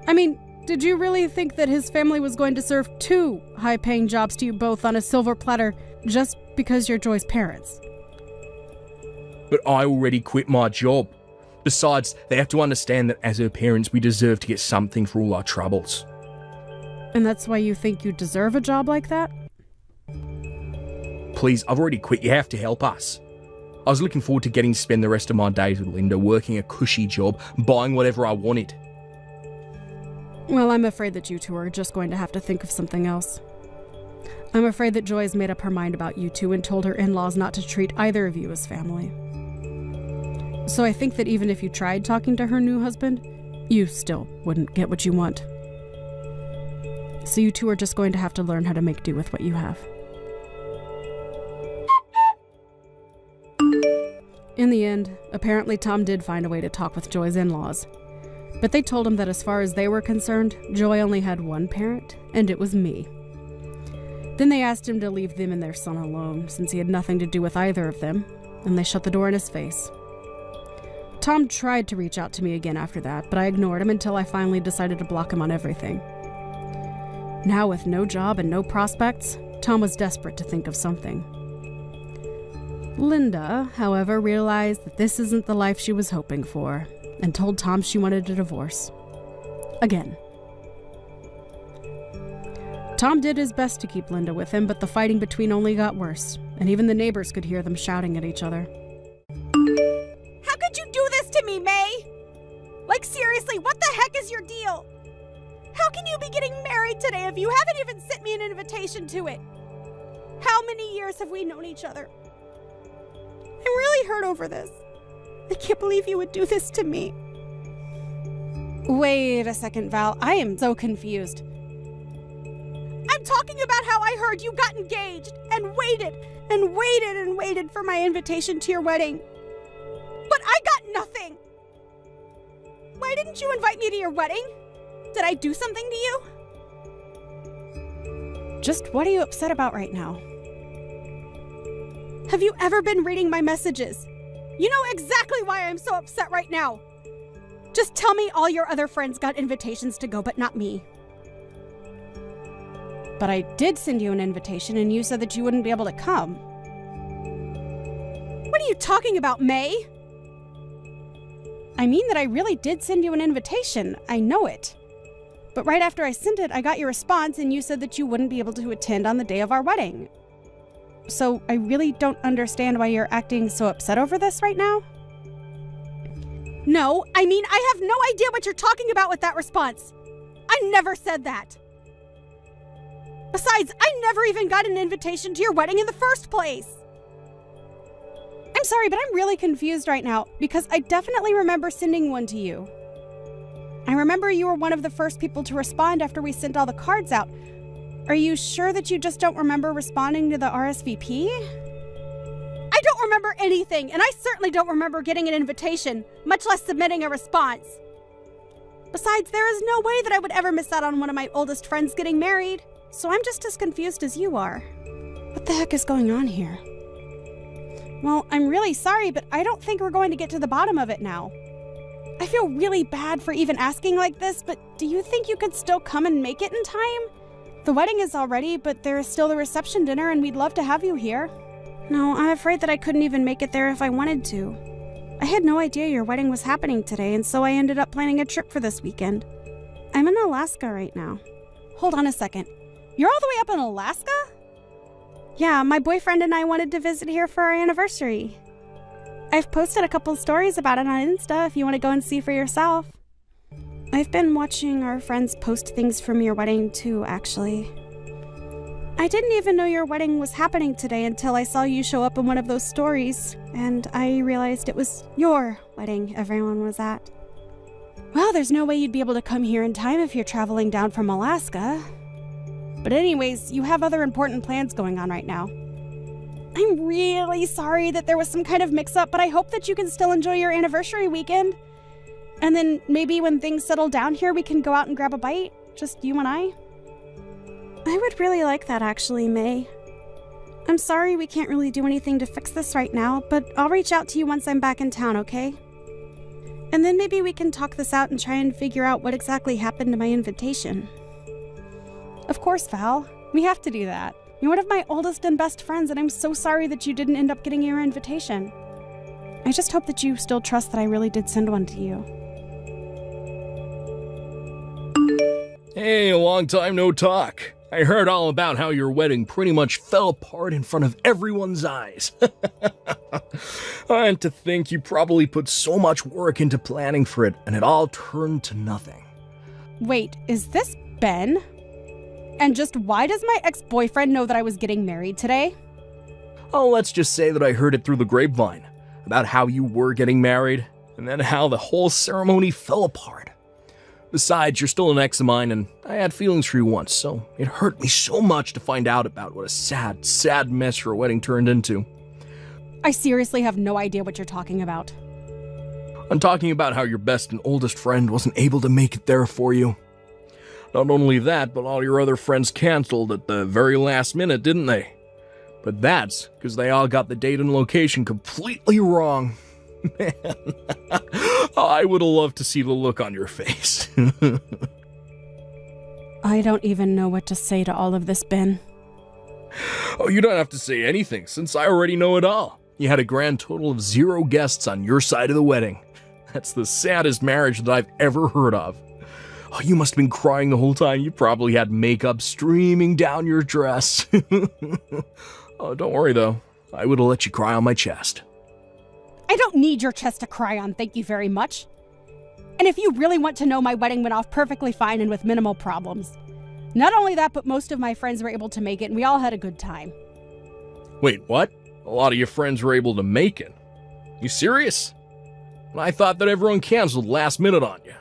I mean, did you really think that his family was going to serve 2 high-paying jobs to you both on a silver platter just because you're Joy's parents? But I already quit my job. Besides, they have to understand that as her parents, we deserve to get something for all our troubles. And that's why you think you deserve a job like that? Please, I've already quit. You have to help us. I was looking forward to getting to spend the rest of my days with Linda, working a cushy job, buying whatever I wanted. Well, I'm afraid that you two are just going to have to think of something else. I'm afraid that Joy has made up her mind about you two and told her in-laws not to treat either of you as family. So I think that even if you tried talking to her new husband, you still wouldn't get what you want. So you two are just going to have to learn how to make do with what you have. In the end, apparently Tom did find a way to talk with Joy's in-laws. But they told him that as far as they were concerned, Joy only had one parent, and it was me. Then they asked him to leave them and their son alone, since he had nothing to do with either of them, and they shut the door in his face. Tom tried to reach out to me again after that, but I ignored him until I finally decided to block him on everything. Now with no job and no prospects, Tom was desperate to think of something. Linda, however, realized that this isn't the life she was hoping for, and told Tom she wanted a divorce. Again. Tom did his best to keep Linda with him, but the fighting between only got worse, and even the neighbors could hear them shouting at each other. How could you do this to me, May? Like, seriously, what the heck is your deal? How can you be getting married today if you haven't even sent me an invitation to it? How many years have we known each other? I'm really hurt over this. I can't believe you would do this to me. Wait a second, Val. I am so confused. I'm talking about how I heard you got engaged and waited and waited and waited for my invitation to your wedding. But I got nothing. Why didn't you invite me to your wedding? Did I do something to you? Just what are you upset about right now? Have you ever been reading my messages? You know exactly why I'm so upset right now. Just tell me all your other friends got invitations to go, but not me. But I did send you an invitation and you said that you wouldn't be able to come. What are you talking about, May? I mean that I really did send you an invitation. I know it. But right after I sent it, I got your response and you said that you wouldn't be able to attend on the day of our wedding. So I really don't understand why you're acting so upset over this right now. No, I mean, I have no idea what you're talking about with that response. I never said that. Besides, I never even got an invitation to your wedding in the first place. I'm sorry, but I'm really confused right now because I definitely remember sending one to you. I remember you were one of the first people to respond after we sent all the cards out. Are you sure that you just don't remember responding to the RSVP? I don't remember anything, and I certainly don't remember getting an invitation, much less submitting a response. Besides, there is no way that I would ever miss out on one of my oldest friends getting married, so I'm just as confused as you are. What the heck is going on here? Well, I'm really sorry, but I don't think we're going to get to the bottom of it now. I feel really bad for even asking like this, but do you think you could still come and make it in time? The wedding is all ready, but there is still the reception dinner and we'd love to have you here. No, I'm afraid that I couldn't even make it there if I wanted to. I had no idea your wedding was happening today, and so I ended up planning a trip for this weekend. I'm in Alaska right now. Hold on a second. You're all the way up in Alaska? Yeah, my boyfriend and I wanted to visit here for our anniversary. I've posted a couple stories about it on Insta if you want to go and see for yourself. I've been watching our friends post things from your wedding too, actually. I didn't even know your wedding was happening today until I saw you show up in one of those stories, and I realized it was your wedding everyone was at. Well, there's no way you'd be able to come here in time if you're traveling down from Alaska. But anyways, you have other important plans going on right now. I'm really sorry that there was some kind of mix-up, but I hope that you can still enjoy your anniversary weekend. And then maybe when things settle down here, we can go out and grab a bite, just you and I. I would really like that, actually, May. I'm sorry we can't really do anything to fix this right now, but I'll reach out to you once I'm back in town, okay? And then maybe we can talk this out and try and figure out what exactly happened to my invitation. Of course, Val. We have to do that. You're one of my oldest and best friends, and I'm so sorry that you didn't end up getting your invitation. I just hope that you still trust that I really did send one to you. Hey, long time no talk. I heard all about how your wedding pretty much fell apart in front of everyone's eyes. And to think you probably put so much work into planning for it, and it all turned to nothing. Wait, is this Ben? And just why does my ex-boyfriend know that I was getting married today? Oh, let's just say that I heard it through the grapevine, about how you were getting married, and then how the whole ceremony fell apart. Besides, you're still an ex of mine, and I had feelings for you once, so it hurt me so much to find out about what a sad, sad mess your wedding turned into. I seriously have no idea what you're talking about. I'm talking about how your best and oldest friend wasn't able to make it there for you. Not only that, but all your other friends canceled at the very last minute, didn't they? But that's because they all got the date and location completely wrong. Man, I would have loved to see the look on your face. I don't even know what to say to all of this, Ben. Oh, you don't have to say anything, since I already know it all. You had a grand total of 0 guests on your side of the wedding. That's the saddest marriage that I've ever heard of. Oh, you must have been crying the whole time. You probably had makeup streaming down your dress. Oh, don't worry, though. I would have let you cry on my chest. I don't need your chest to cry on, thank you very much. And if you really want to know, my wedding went off perfectly fine and with minimal problems. Not only that, but most of my friends were able to make it, and we all had a good time. Wait, what? A lot of your friends were able to make it? You serious? I thought that everyone canceled last minute on you.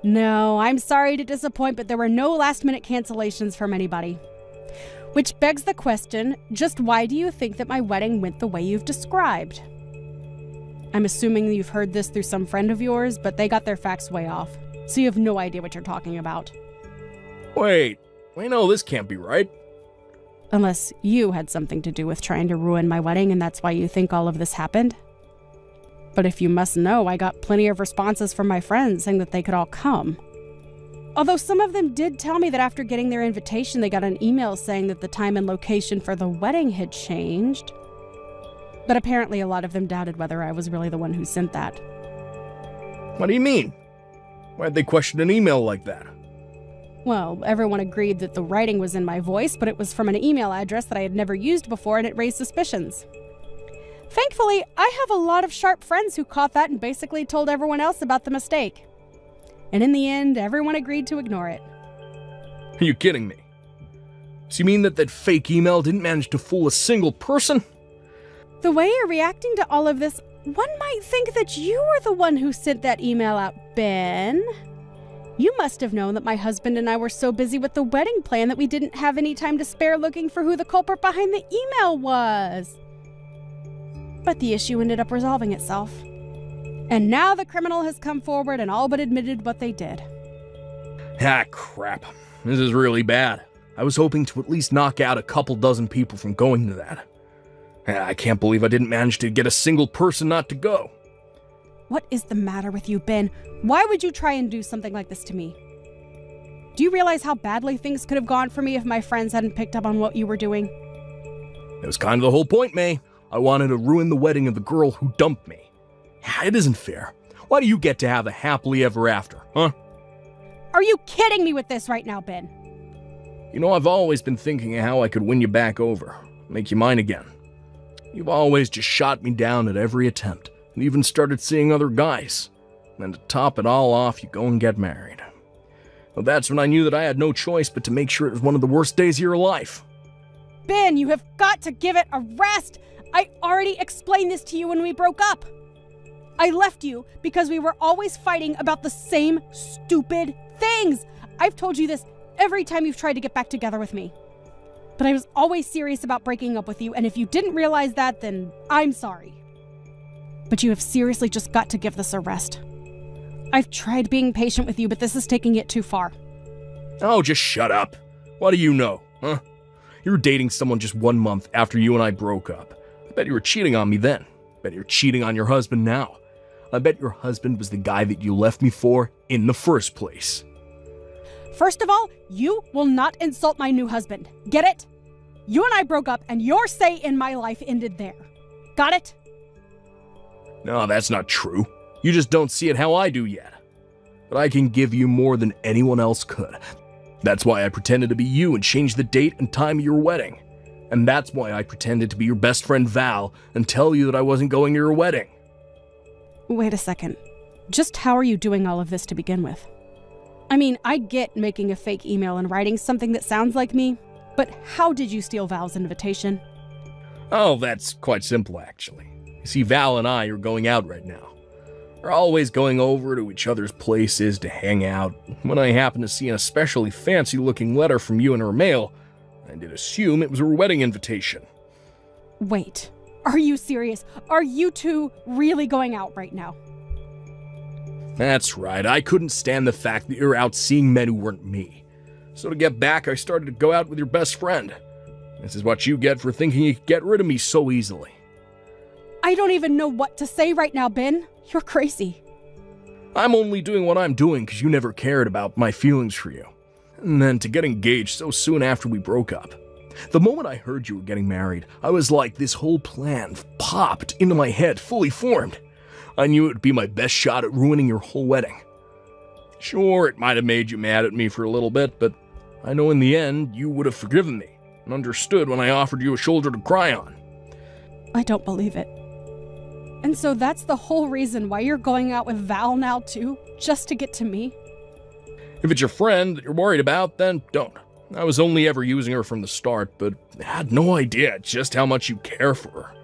No, I'm sorry to disappoint, but there were no last-minute cancellations from anybody. Which begs the question, just why do you think that my wedding went the way you've described? I'm assuming you've heard this through some friend of yours, but they got their facts way off, so you have no idea what you're talking about. Wait, I know this can't be right. Unless you had something to do with trying to ruin my wedding, and that's why you think all of this happened. But if you must know, I got plenty of responses from my friends saying that they could all come. Although some of them did tell me that after getting their invitation, they got an email saying that the time and location for the wedding had changed. But apparently a lot of them doubted whether I was really the one who sent that. What do you mean? Why'd they question an email like that? Well, everyone agreed that the writing was in my voice, but it was from an email address that I had never used before, and it raised suspicions. Thankfully, I have a lot of sharp friends who caught that and basically told everyone else about the mistake. And in the end, everyone agreed to ignore it. Are you kidding me? So you mean that fake email didn't manage to fool a single person? The way you're reacting to all of this, one might think that you were the one who sent that email out, Ben. You must have known that my husband and I were so busy with the wedding plan that we didn't have any time to spare looking for who the culprit behind the email was. But the issue ended up resolving itself. And now the criminal has come forward and all but admitted what they did. Ah, crap. This is really bad. I was hoping to at least knock out a couple dozen people from going to that. I can't believe I didn't manage to get a single person not to go. What is the matter with you, Ben? Why would you try and do something like this to me? Do you realize how badly things could have gone for me if my friends hadn't picked up on what you were doing? It was kind of the whole point, May. I wanted to ruin the wedding of the girl who dumped me. It isn't fair. Why do you get to have a happily ever after, huh? Are you kidding me with this right now, Ben? You know, I've always been thinking of how I could win you back over, make you mine again. You've always just shot me down at every attempt, and even started seeing other guys. And to top it all off, you go and get married. Well, that's when I knew that I had no choice but to make sure it was one of the worst days of your life. Ben, you have got to give it a rest! I already explained this to you when we broke up. I left you because we were always fighting about the same stupid things. I've told you this every time you've tried to get back together with me. But I was always serious about breaking up with you, and if you didn't realize that, then I'm sorry. But you have seriously just got to give this a rest. I've tried being patient with you, but this is taking it too far. Oh, just shut up. What do you know, huh? You were dating someone just 1 month after you and I broke up. I bet you were cheating on me then. Bet you're cheating on your husband now. I bet your husband was the guy that you left me for in the first place. First of all, you will not insult my new husband. Get it? You and I broke up, and your say in my life ended there. Got it? No, that's not true. You just don't see it how I do yet. But I can give you more than anyone else could. That's why I pretended to be you and changed the date and time of your wedding. And that's why I pretended to be your best friend Val and tell you that I wasn't going to your wedding. Wait a second. Just how are you doing all of this to begin with? I mean, I get making a fake email and writing something that sounds like me, but how did you steal Val's invitation? Oh, that's quite simple, actually. You see, Val and I are going out right now. We're always going over to each other's places to hang out. When I happened to see an especially fancy-looking letter from you in her mail, I did assume it was her wedding invitation. Wait, are you serious? Are you two really going out right now? That's right, I couldn't stand the fact that you're out seeing men who weren't me. So to get back, I started to go out with your best friend. This is what you get for thinking you could get rid of me so easily. I don't even know what to say right now, Ben. You're crazy. I'm only doing what I'm doing because you never cared about my feelings for you. And then to get engaged so soon after we broke up. The moment I heard you were getting married, I was like, this whole plan popped into my head, fully formed. I knew it would be my best shot at ruining your whole wedding. Sure, it might have made you mad at me for a little bit, but I know in the end you would have forgiven me and understood when I offered you a shoulder to cry on. I don't believe it. And so that's the whole reason why you're going out with Val now too? Just to get to me? If it's your friend that you're worried about, then don't. I was only ever using her from the start, but I had no idea just how much you care for her.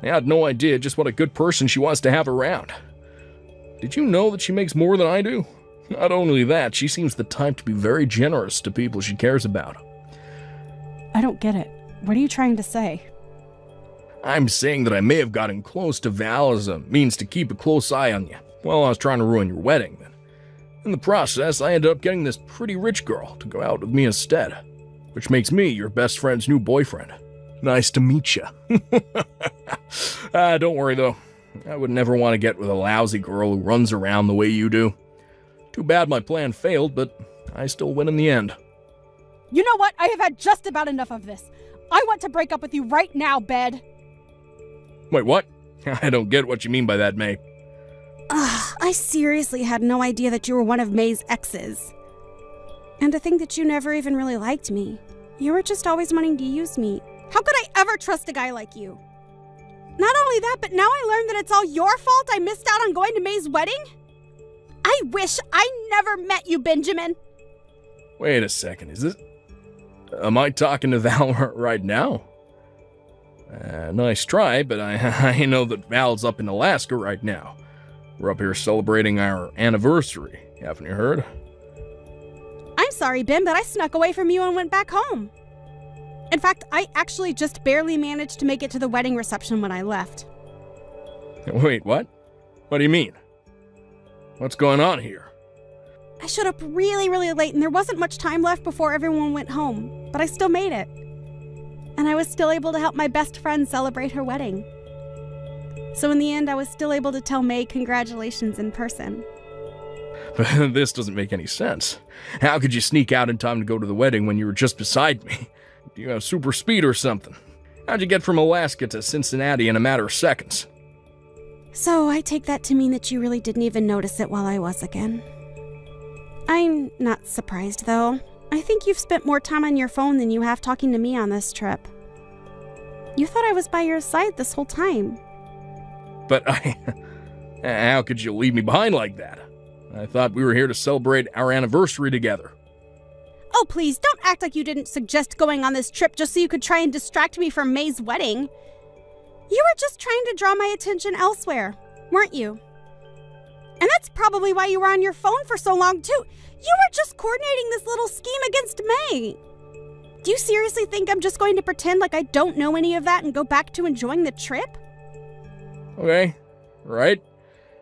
I had no idea just what a good person she wants to have around. Did you know that she makes more than I do? Not only that, she seems the type to be very generous to people she cares about. I don't get it. What are you trying to say? I'm saying that I may have gotten close to Val as a means to keep a close eye on you while I was trying to ruin your wedding. Then, in the process, I ended up getting this pretty rich girl to go out with me instead, which makes me your best friend's new boyfriend. Nice to meet you. Don't worry, though. I would never want to get with a lousy girl who runs around the way you do. Too bad my plan failed, but I still win in the end. You know what? I have had just about enough of this. I want to break up with you right now, Bed. Wait, what? I don't get what you mean by that, May. I seriously had no idea that you were one of May's exes. And to think that you never even really liked me. You were just always wanting to use me. How could I ever trust a guy like you? Not only that, but now I learned that it's all your fault I missed out on going to May's wedding? I wish I never met you, Benjamin. Wait a second, is this... Am I talking to Val right now? Nice try, but I know that Val's up in Alaska right now. We're up here celebrating our anniversary, haven't you heard? I'm sorry, Ben, but I snuck away from you and went back home. In fact, I actually just barely managed to make it to the wedding reception when I left. Wait, what? What do you mean? What's going on here? I showed up really, really late, and there wasn't much time left before everyone went home, but I still made it. And I was still able to help my best friend celebrate her wedding. So in the end, I was still able to tell May congratulations in person. But this doesn't make any sense. How could you sneak out in time to go to the wedding when you were just beside me? Do you have super speed or something? How'd you get from Alaska to Cincinnati in a matter of seconds? So I take that to mean that you really didn't even notice it while I was again. I'm not surprised, though. I think you've spent more time on your phone than you have talking to me on this trip. You thought I was by your side this whole time. But how could you leave me behind like that? I thought we were here to celebrate our anniversary together. Oh, please, don't act like you didn't suggest going on this trip just so you could try and distract me from May's wedding. You were just trying to draw my attention elsewhere, weren't you? And that's probably why you were on your phone for so long, too. You were just coordinating this little scheme against May. Do you seriously think I'm just going to pretend like I don't know any of that and go back to enjoying the trip? Okay, right.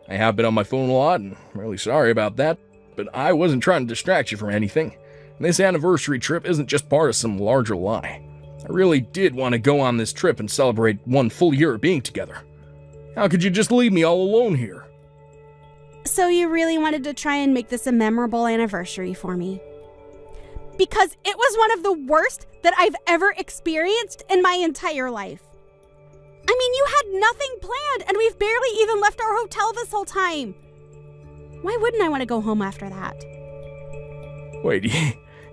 I have been on my phone a lot, and I'm really sorry about that, but I wasn't trying to distract you from anything. This anniversary trip isn't just part of some larger lie. I really did want to go on this trip and celebrate 1 full year of being together. How could you just leave me all alone here? So you really wanted to try and make this a memorable anniversary for me? Because it was one of the worst that I've ever experienced in my entire life. I mean, you had nothing planned, and we've barely even left our hotel this whole time. Why wouldn't I want to go home after that? Wait,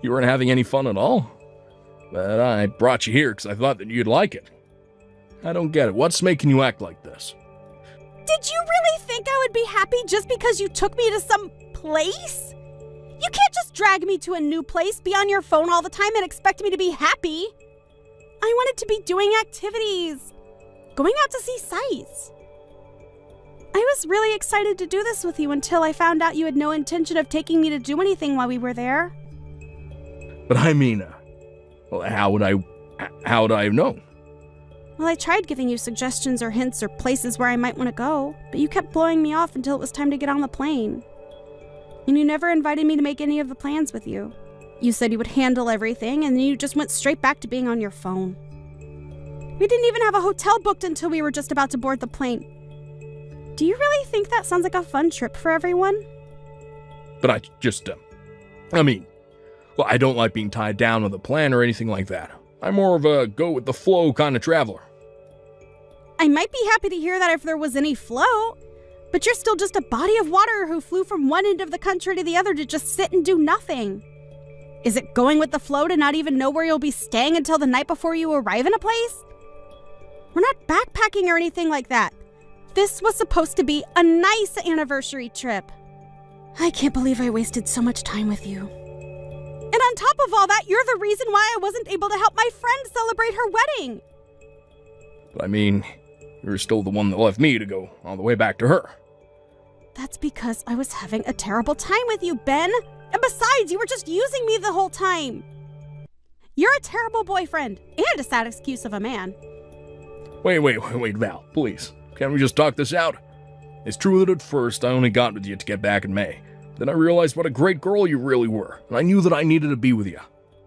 you weren't having any fun at all? But I brought you here because I thought that you'd like it. I don't get it. What's making you act like this? Did you really think I would be happy just because you took me to some place? You can't just drag me to a new place, be on your phone all the time, and expect me to be happy. I wanted to be doing activities, going out to see sights. I was really excited to do this with you until I found out you had no intention of taking me to do anything while we were there. But I mean, well, how would I know? Well, I tried giving you suggestions or hints or places where I might want to go, but you kept blowing me off until it was time to get on the plane. And you never invited me to make any of the plans with you. You said you would handle everything, and then you just went straight back to being on your phone. We didn't even have a hotel booked until we were just about to board the plane. Do you really think that sounds like a fun trip for everyone? But I just, well, I don't like being tied down with a plan or anything like that. I'm more of a go-with-the-flow kind of traveler. I might be happy to hear that if there was any flow, but you're still just a body of water who flew from one end of the country to the other to just sit and do nothing. Is it going with the flow to not even know where you'll be staying until the night before you arrive in a place? We're not backpacking or anything like that. This was supposed to be a nice anniversary trip. I can't believe I wasted so much time with you. And on top of all that, you're the reason why I wasn't able to help my friend celebrate her wedding. But I mean, you're still the one that left me to go all the way back to her. That's because I was having a terrible time with you, Ben. And besides, you were just using me the whole time. You're a terrible boyfriend and a sad excuse of a man. Wait, Val, please. Can't we just talk this out? It's true that at first I only got with you to get back in May. Then I realized what a great girl you really were, and I knew that I needed to be with you.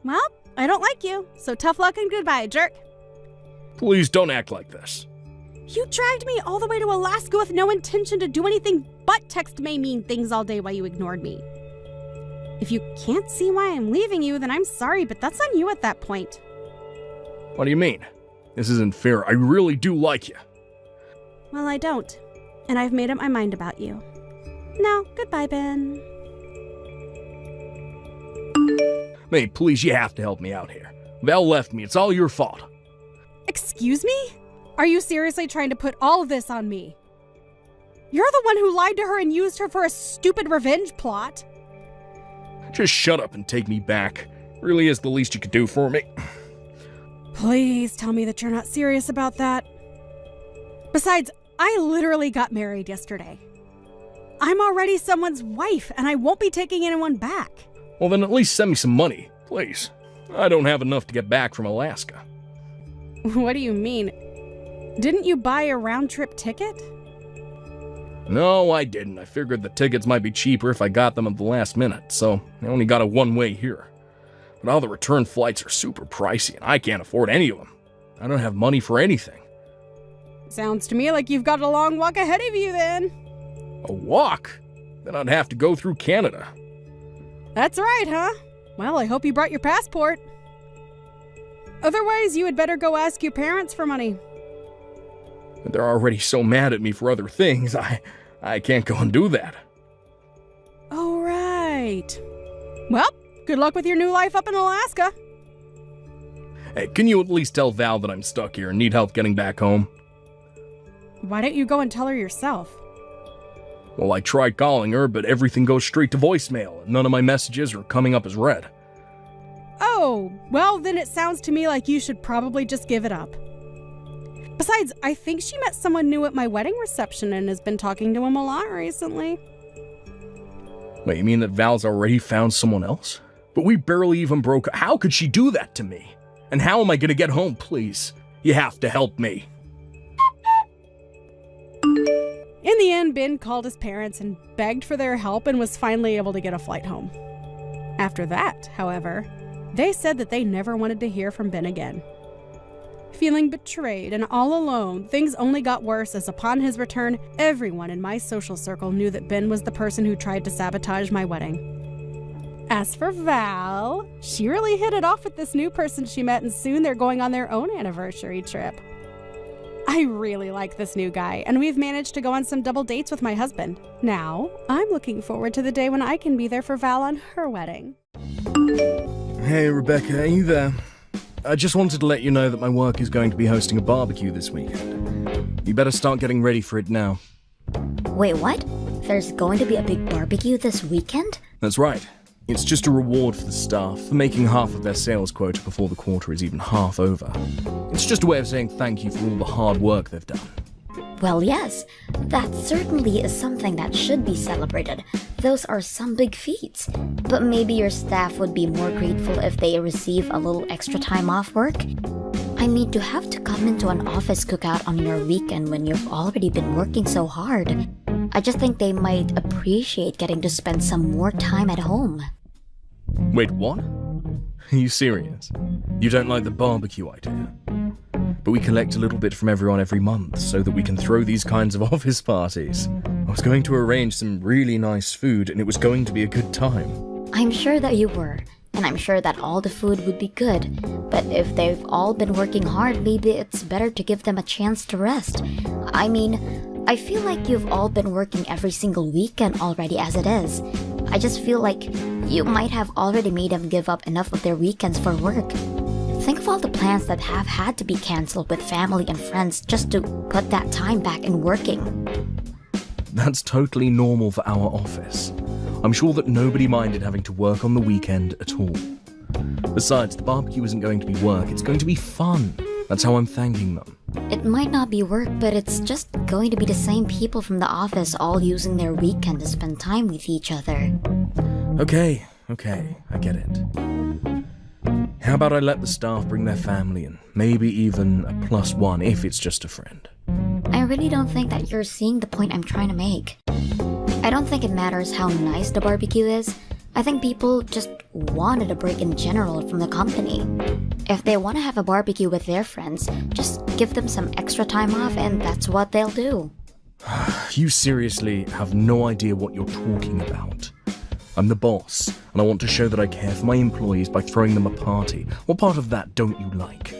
Well, I don't like you, so tough luck and goodbye, jerk. Please don't act like this. You dragged me all the way to Alaska with no intention to do anything but text May mean things all day while you ignored me. If you can't see why I'm leaving you, then I'm sorry, but that's on you at that point. What do you mean? This isn't fair. I really do like you. Well, I don't, and I've made up my mind about you. No, goodbye, Ben. May, please, you have to help me out here. Val left me. It's all your fault. Excuse me? Are you seriously trying to put all of this on me? You're the one who lied to her and used her for a stupid revenge plot. Just shut up and take me back. Really is the least you could do for me. Please tell me that you're not serious about that. Besides, I literally got married yesterday. I'm already someone's wife, and I won't be taking anyone back. Well, then at least send me some money, please. I don't have enough to get back from Alaska. What do you mean? Didn't you buy a round-trip ticket? No, I didn't. I figured the tickets might be cheaper if I got them at the last minute, so I only got a one-way here. But all the return flights are super pricey, and I can't afford any of them. I don't have money for anything. Sounds to me like you've got a long walk ahead of you, then. A walk? Then I'd have to go through Canada. That's right, huh? Well, I hope you brought your passport. Otherwise, you had better go ask your parents for money. They're already so mad at me for other things, I can't go and do that. Oh, right. Well, good luck with your new life up in Alaska. Hey, can you at least tell Val that I'm stuck here and need help getting back home? Why don't you go and tell her yourself? Well, I tried calling her, but everything goes straight to voicemail, and none of my messages are coming up as read. Oh, well, then it sounds to me like you should probably just give it up. Besides, I think she met someone new at my wedding reception and has been talking to him a lot recently. Wait, you mean that Val's already found someone else? But we barely even broke. How could she do that to me? And how am I gonna get home, please? You have to help me. In the end, Ben called his parents and begged for their help and was finally able to get a flight home. After that, however, they said that they never wanted to hear from Ben again. Feeling betrayed and all alone, things only got worse as upon his return, everyone in my social circle knew that Ben was the person who tried to sabotage my wedding. As for Val, she really hit it off with this new person she met, and soon they're going on their own anniversary trip. I really like this new guy, and we've managed to go on some double dates with my husband. Now, I'm looking forward to the day when I can be there for Val on her wedding. Hey, Rebecca, are you there? I just wanted to let you know that my work is going to be hosting a barbecue this weekend. You better start getting ready for it now. Wait, what? There's going to be a big barbecue this weekend? That's right. It's just a reward for the staff for making half of their sales quota before the quarter is even half over. It's just a way of saying thank you for all the hard work they've done. Well, yes, that certainly is something that should be celebrated. Those are some big feats. But maybe your staff would be more grateful if they receive a little extra time off work? I mean, to have to come into an office cookout on your weekend when you've already been working so hard. I just think they might appreciate getting to spend some more time at home. Wait, what? Are you serious? You don't like the barbecue idea? But we collect a little bit from everyone every month so that we can throw these kinds of office parties. I was going to arrange some really nice food and it was going to be a good time. I'm sure that you were, and I'm sure that all the food would be good. But if they've all been working hard, maybe it's better to give them a chance to rest. I mean, I feel like you've all been working every single weekend already as it is. I just feel like you might have already made them give up enough of their weekends for work. Think of all the plans that have had to be cancelled with family and friends just to put that time back in working. That's totally normal for our office. I'm sure that nobody minded having to work on the weekend at all. Besides, the barbecue isn't going to be work, it's going to be fun. That's how I'm thanking them. It might not be work, but it's just going to be the same people from the office all using their weekend to spend time with each other. Okay, I get it. How about I let the staff bring their family and maybe even a +1 if it's just a friend? I really don't think that you're seeing the point I'm trying to make. I don't think it matters how nice the barbecue is. I think people just wanted a break in general from the company. If they want to have a barbecue with their friends, just give them some extra time off and that's what they'll do. You seriously have no idea what you're talking about. I'm the boss, and I want to show that I care for my employees by throwing them a party. What part of that don't you like?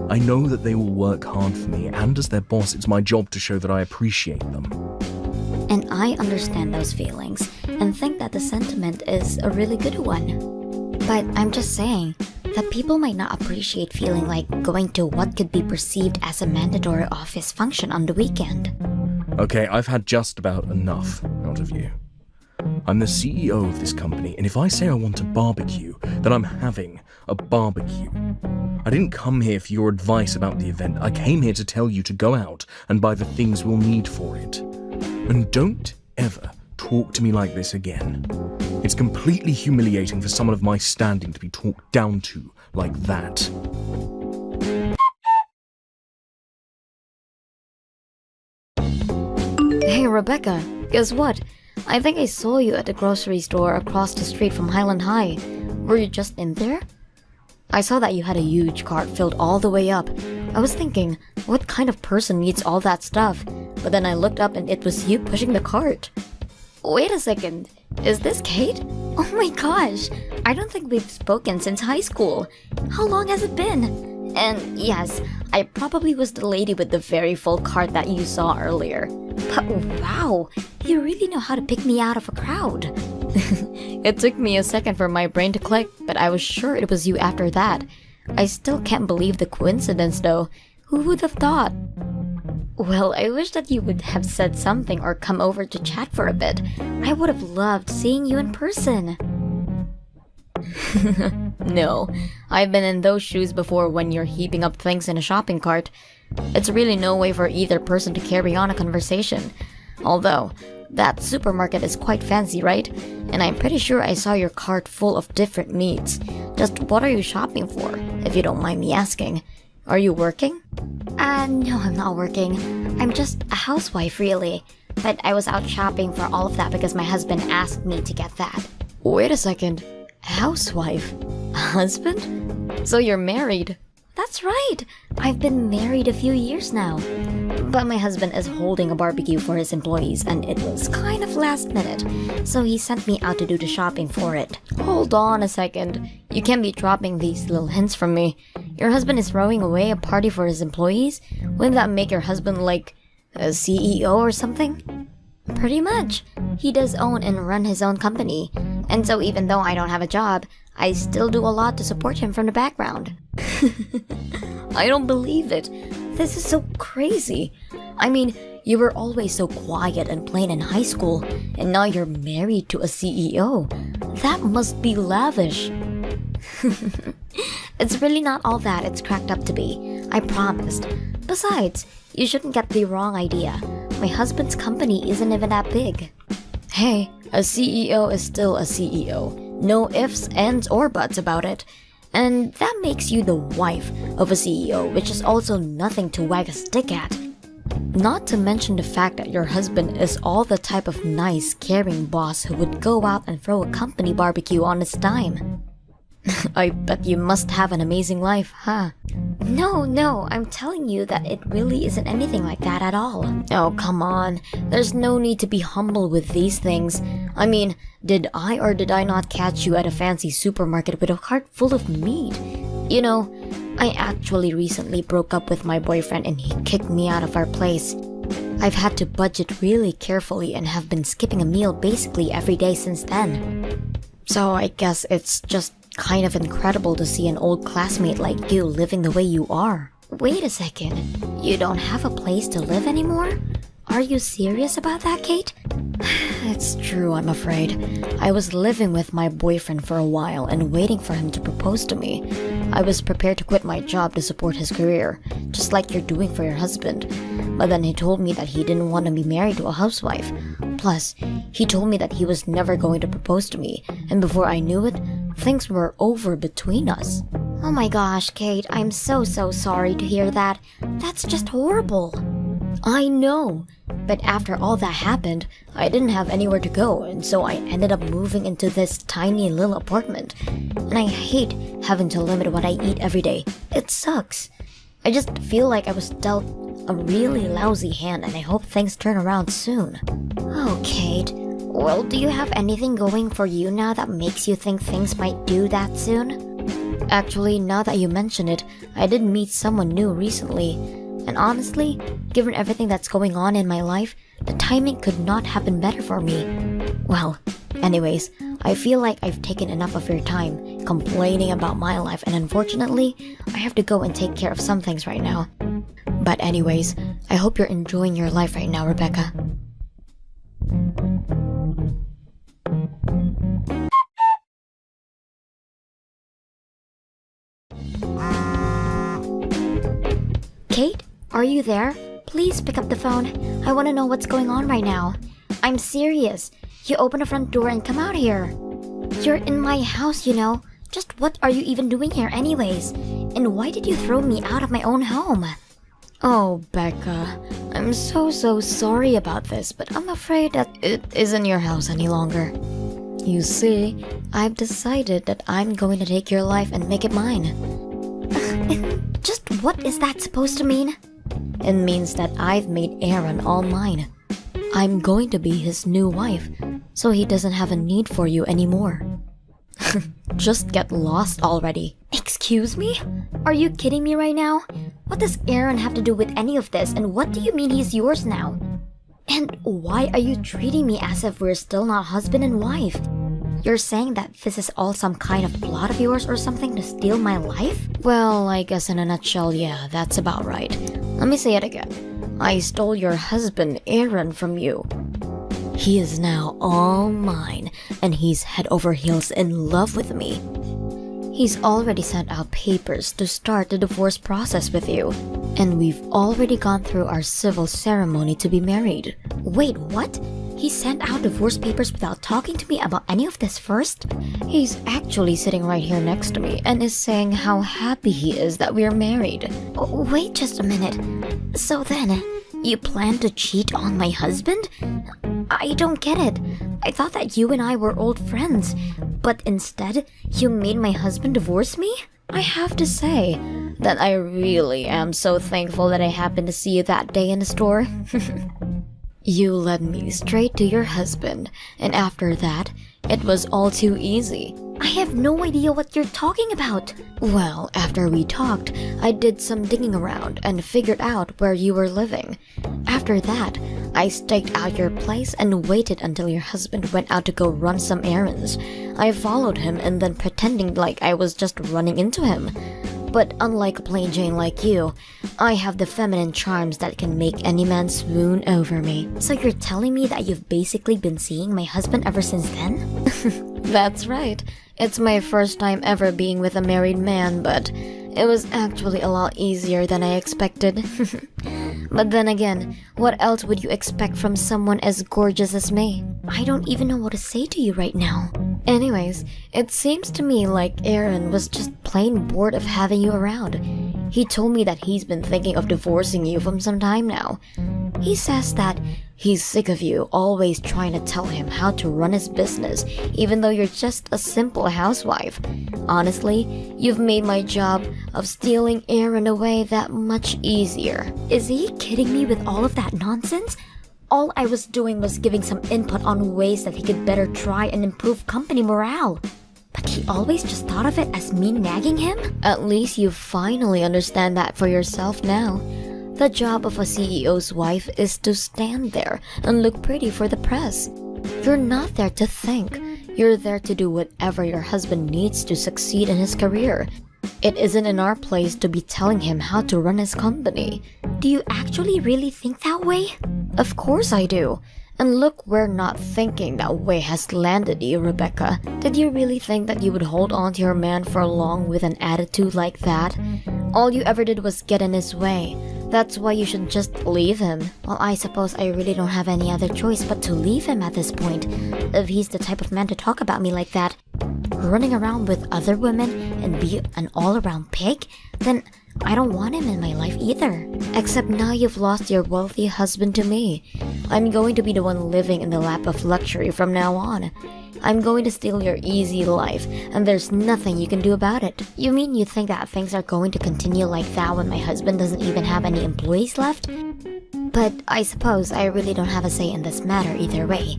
I know that they will work hard for me, and as their boss, it's my job to show that I appreciate them. And I understand those feelings, and think that the sentiment is a really good one. But I'm just saying that people might not appreciate feeling like going to what could be perceived as a mandatory office function on the weekend. Okay, I've had just about enough out of you. I'm the CEO of this company, and if I say I want a barbecue, then I'm having a barbecue. I didn't come here for your advice about the event. I came here to tell you to go out and buy the things we'll need for it. And don't ever talk to me like this again. It's completely humiliating for someone of my standing to be talked down to like that. Hey Rebecca, guess what? I think I saw you at the grocery store across the street from Highland High. Were you just in there? I saw that you had a huge cart filled all the way up. I was thinking, what kind of person needs all that stuff? But then I looked up and it was you pushing the cart. Wait a second, is this Kate? Oh my gosh, I don't think we've spoken since high school. How long has it been? And yes, I probably was the lady with the very full cart that you saw earlier. But wow, you really know how to pick me out of a crowd. It took me a second for my brain to click, but I was sure it was you after that. I still can't believe the coincidence though. Who would have thought? Well, I wish that you would have said something or come over to chat for a bit. I would have loved seeing you in person. No, I've been in those shoes before when you're heaping up things in a shopping cart. It's really no way for either person to carry on a conversation. Although, that supermarket is quite fancy, right? And I'm pretty sure I saw your cart full of different meats. Just what are you shopping for, if you don't mind me asking? Are you working? No, I'm not working. I'm just a housewife, really. But I was out shopping for all of that because my husband asked me to get that. Wait a second. Housewife? Husband? So you're married? That's right. I've been married a few years now. But my husband is holding a barbecue for his employees, and it was kind of last minute, so he sent me out to do the shopping for it. Hold on a second. You can't be dropping these little hints from me. Your husband is throwing away a party for his employees? Wouldn't that make your husband like a CEO or something? Pretty much. He does own and run his own company. And so even though I don't have a job, I still do a lot to support him from the background. I don't believe it. This is so crazy. I mean, you were always so quiet and plain in high school, and now you're married to a CEO. That must be lavish. It's really not all that it's cracked up to be. I promised. Besides, you shouldn't get the wrong idea. My husband's company isn't even that big. Hey, a CEO is still a CEO. No ifs, ands, or buts about it. And that makes you the wife of a CEO, which is also nothing to wag a stick at. Not to mention the fact that your husband is all the type of nice, caring boss who would go out and throw a company barbecue on his dime. I bet you must have an amazing life, huh? No, I'm telling you that it really isn't anything like that at all. Oh, come on. There's no need to be humble with these things. I mean, did I or did I not catch you at a fancy supermarket with a cart full of meat? You know, I actually recently broke up with my boyfriend and he kicked me out of our place. I've had to budget really carefully and have been skipping a meal basically every day since then. So I guess it's just kind of incredible to see an old classmate like you living the way you are. Wait a second. You don't have a place to live anymore? Are you serious about that, Kate? It's true, I'm afraid. I was living with my boyfriend for a while and waiting for him to propose to me. I was prepared to quit my job to support his career, just like you're doing for your husband. But then he told me that he didn't want to be married to a housewife. Plus, he told me that he was never going to propose to me, and before I knew it, things were over between us. Oh my gosh, Kate, I'm so sorry to hear that. That's just horrible. I know, but after all that happened, I didn't have anywhere to go, and so I ended up moving into this tiny little apartment. And I hate having to limit what I eat every day. It sucks. I just feel like I was dealt a really lousy hand, and I hope things turn around soon. Oh, Kate. Well, do you have anything going for you now that makes you think things might do that soon? Actually, now that you mention it, I did meet someone new recently. And honestly, given everything that's going on in my life, the timing could not have been better for me. Well, anyways, I feel like I've taken enough of your time complaining about my life, and unfortunately, I have to go and take care of some things right now. But anyways, I hope you're enjoying your life right now, Rebecca. Kate, are you there? Please pick up the phone. I want to know what's going on right now. I'm serious. You open the front door and come out here. You're in my house, you know. Just what are you even doing here anyways? And why did you throw me out of my own home? Oh, Becca, I'm so sorry about this, but I'm afraid that it isn't your house any longer. You see, I've decided that I'm going to take your life and make it mine. Just what is that supposed to mean? It means that I've made Aaron all mine. I'm going to be his new wife, so he doesn't have a need for you anymore. Just get lost already. Excuse me? Are you kidding me right now? What does Aaron have to do with any of this, and what do you mean he's yours now? And why are you treating me as if we're still not husband and wife? You're saying that this is all some kind of plot of yours or something to steal my life? Well, I guess in a nutshell, yeah, that's about right. Let me say it again. I stole your husband, Aaron, from you. He is now all mine, and he's head over heels in love with me. He's already sent out papers to start the divorce process with you, and we've already gone through our civil ceremony to be married. Wait, what? He sent out divorce papers without talking to me about any of this first? He's actually sitting right here next to me and is saying how happy he is that we're married. Oh, wait just a minute. So then, you plan to cheat on my husband? I don't get it. I thought that you and I were old friends, but instead, you made my husband divorce me? I have to say that I really am so thankful that I happened to see you that day in the store. You led me straight to your husband, and after that, it was all too easy. I have no idea what you're talking about. Well, after we talked, I did some digging around and figured out where you were living. After that, I staked out your place and waited until your husband went out to go run some errands. I followed him and then pretending like I was just running into him. But unlike a plain Jane like you, I have the feminine charms that can make any man swoon over me. So you're telling me that you've basically been seeing my husband ever since then? That's right. It's my first time ever being with a married man, but it was actually a lot easier than I expected. But then again, what else would you expect from someone as gorgeous as me? I don't even know what to say to you right now. Anyways, it seems to me like Aaron was just plain bored of having you around. He told me that he's been thinking of divorcing you from some time now. He says that he's sick of you always trying to tell him how to run his business, even though you're just a simple housewife. Honestly, you've made my job of stealing Aaron away that much easier. Is he kidding me with all of that nonsense? All I was doing was giving some input on ways that he could better try and improve company morale. But he always just thought of it as me nagging him? At least you finally understand that for yourself now. The job of a CEO's wife is to stand there and look pretty for the press. You're not there to think. You're there to do whatever your husband needs to succeed in his career. It isn't in our place to be telling him how to run his company. Do you actually really think that way? Of course I do. And look where not thinking that way has landed you, Rebecca. Did you really think that you would hold on to your man for long with an attitude like that? All you ever did was get in his way. That's why you should just leave him. Well, I suppose I really don't have any other choice but to leave him at this point. If he's the type of man to talk about me like that, running around with other women and be an all-around pig, then I don't want him in my life either. Except now you've lost your wealthy husband to me. I'm going to be the one living in the lap of luxury from now on. I'm going to steal your easy life, and there's nothing you can do about it. You mean you think that things are going to continue like that when my husband doesn't even have any employees left? But I suppose I really don't have a say in this matter either way.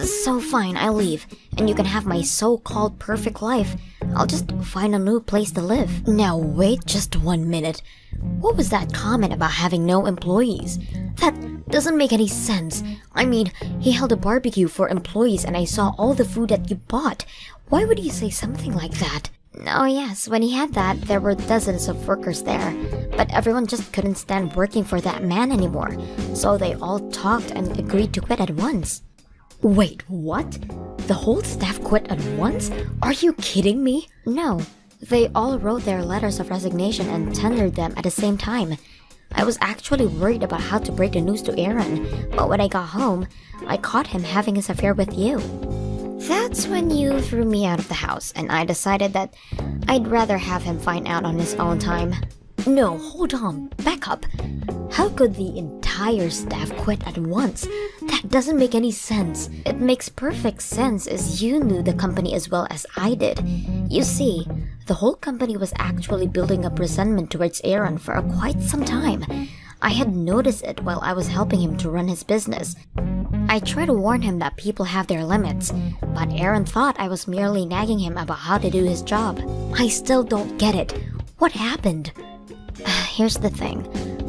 So fine, I'll leave, and you can have my so-called perfect life. I'll just find a new place to live. Now wait just 1 minute. What was that comment about having no employees? That doesn't make any sense. I mean, he held a barbecue for employees and I saw all the food that you bought. Why would you say something like that? Oh yes, when he had that, there were dozens of workers there. But everyone just couldn't stand working for that man anymore. So they all talked and agreed to quit at once. Wait, what? The whole staff quit at once? Are you kidding me? No. They all wrote their letters of resignation and tendered them at the same time. I was actually worried about how to break the news to Aaron, but when I got home, I caught him having his affair with you. That's when you threw me out of the house, and I decided that I'd rather have him find out on his own time. No, hold on, back up. How could the entire staff quit at once? That doesn't make any sense. It makes perfect sense as you knew the company as well as I did. You see, the whole company was actually building up resentment towards Aaron for quite some time. I had noticed it while I was helping him to run his business. I tried to warn him that people have their limits, but Aaron thought I was merely nagging him about how to do his job. I still don't get it. What happened? Here's the thing.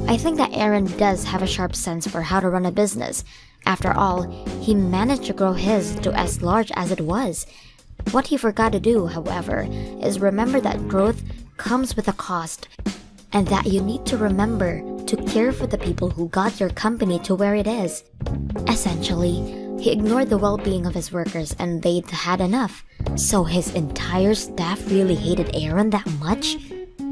I think that Aaron does have a sharp sense for how to run a business. After all, he managed to grow his to as large as it was. What he forgot to do, however, is remember that growth comes with a cost, and that you need to remember to care for the people who got your company to where it is. Essentially, he ignored the well-being of his workers and they'd had enough. So his entire staff really hated Aaron that much?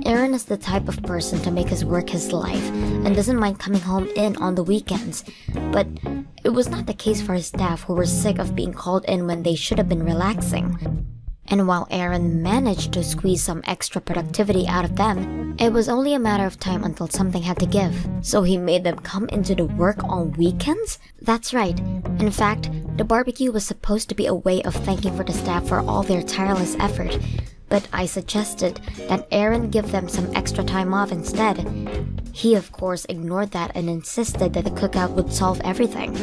Aaron is the type of person to make his work his life and doesn't mind coming home in on the weekends. But it was not the case for his staff, who were sick of being called in when they should have been relaxing. And while Aaron managed to squeeze some extra productivity out of them, it was only a matter of time until something had to give. So he made them come into the work on weekends? That's right. In fact, the barbecue was supposed to be a way of thanking for the staff for all their tireless effort. but I suggested that Aaron give them some extra time off instead. He, of course, ignored that and insisted that the cookout would solve everything.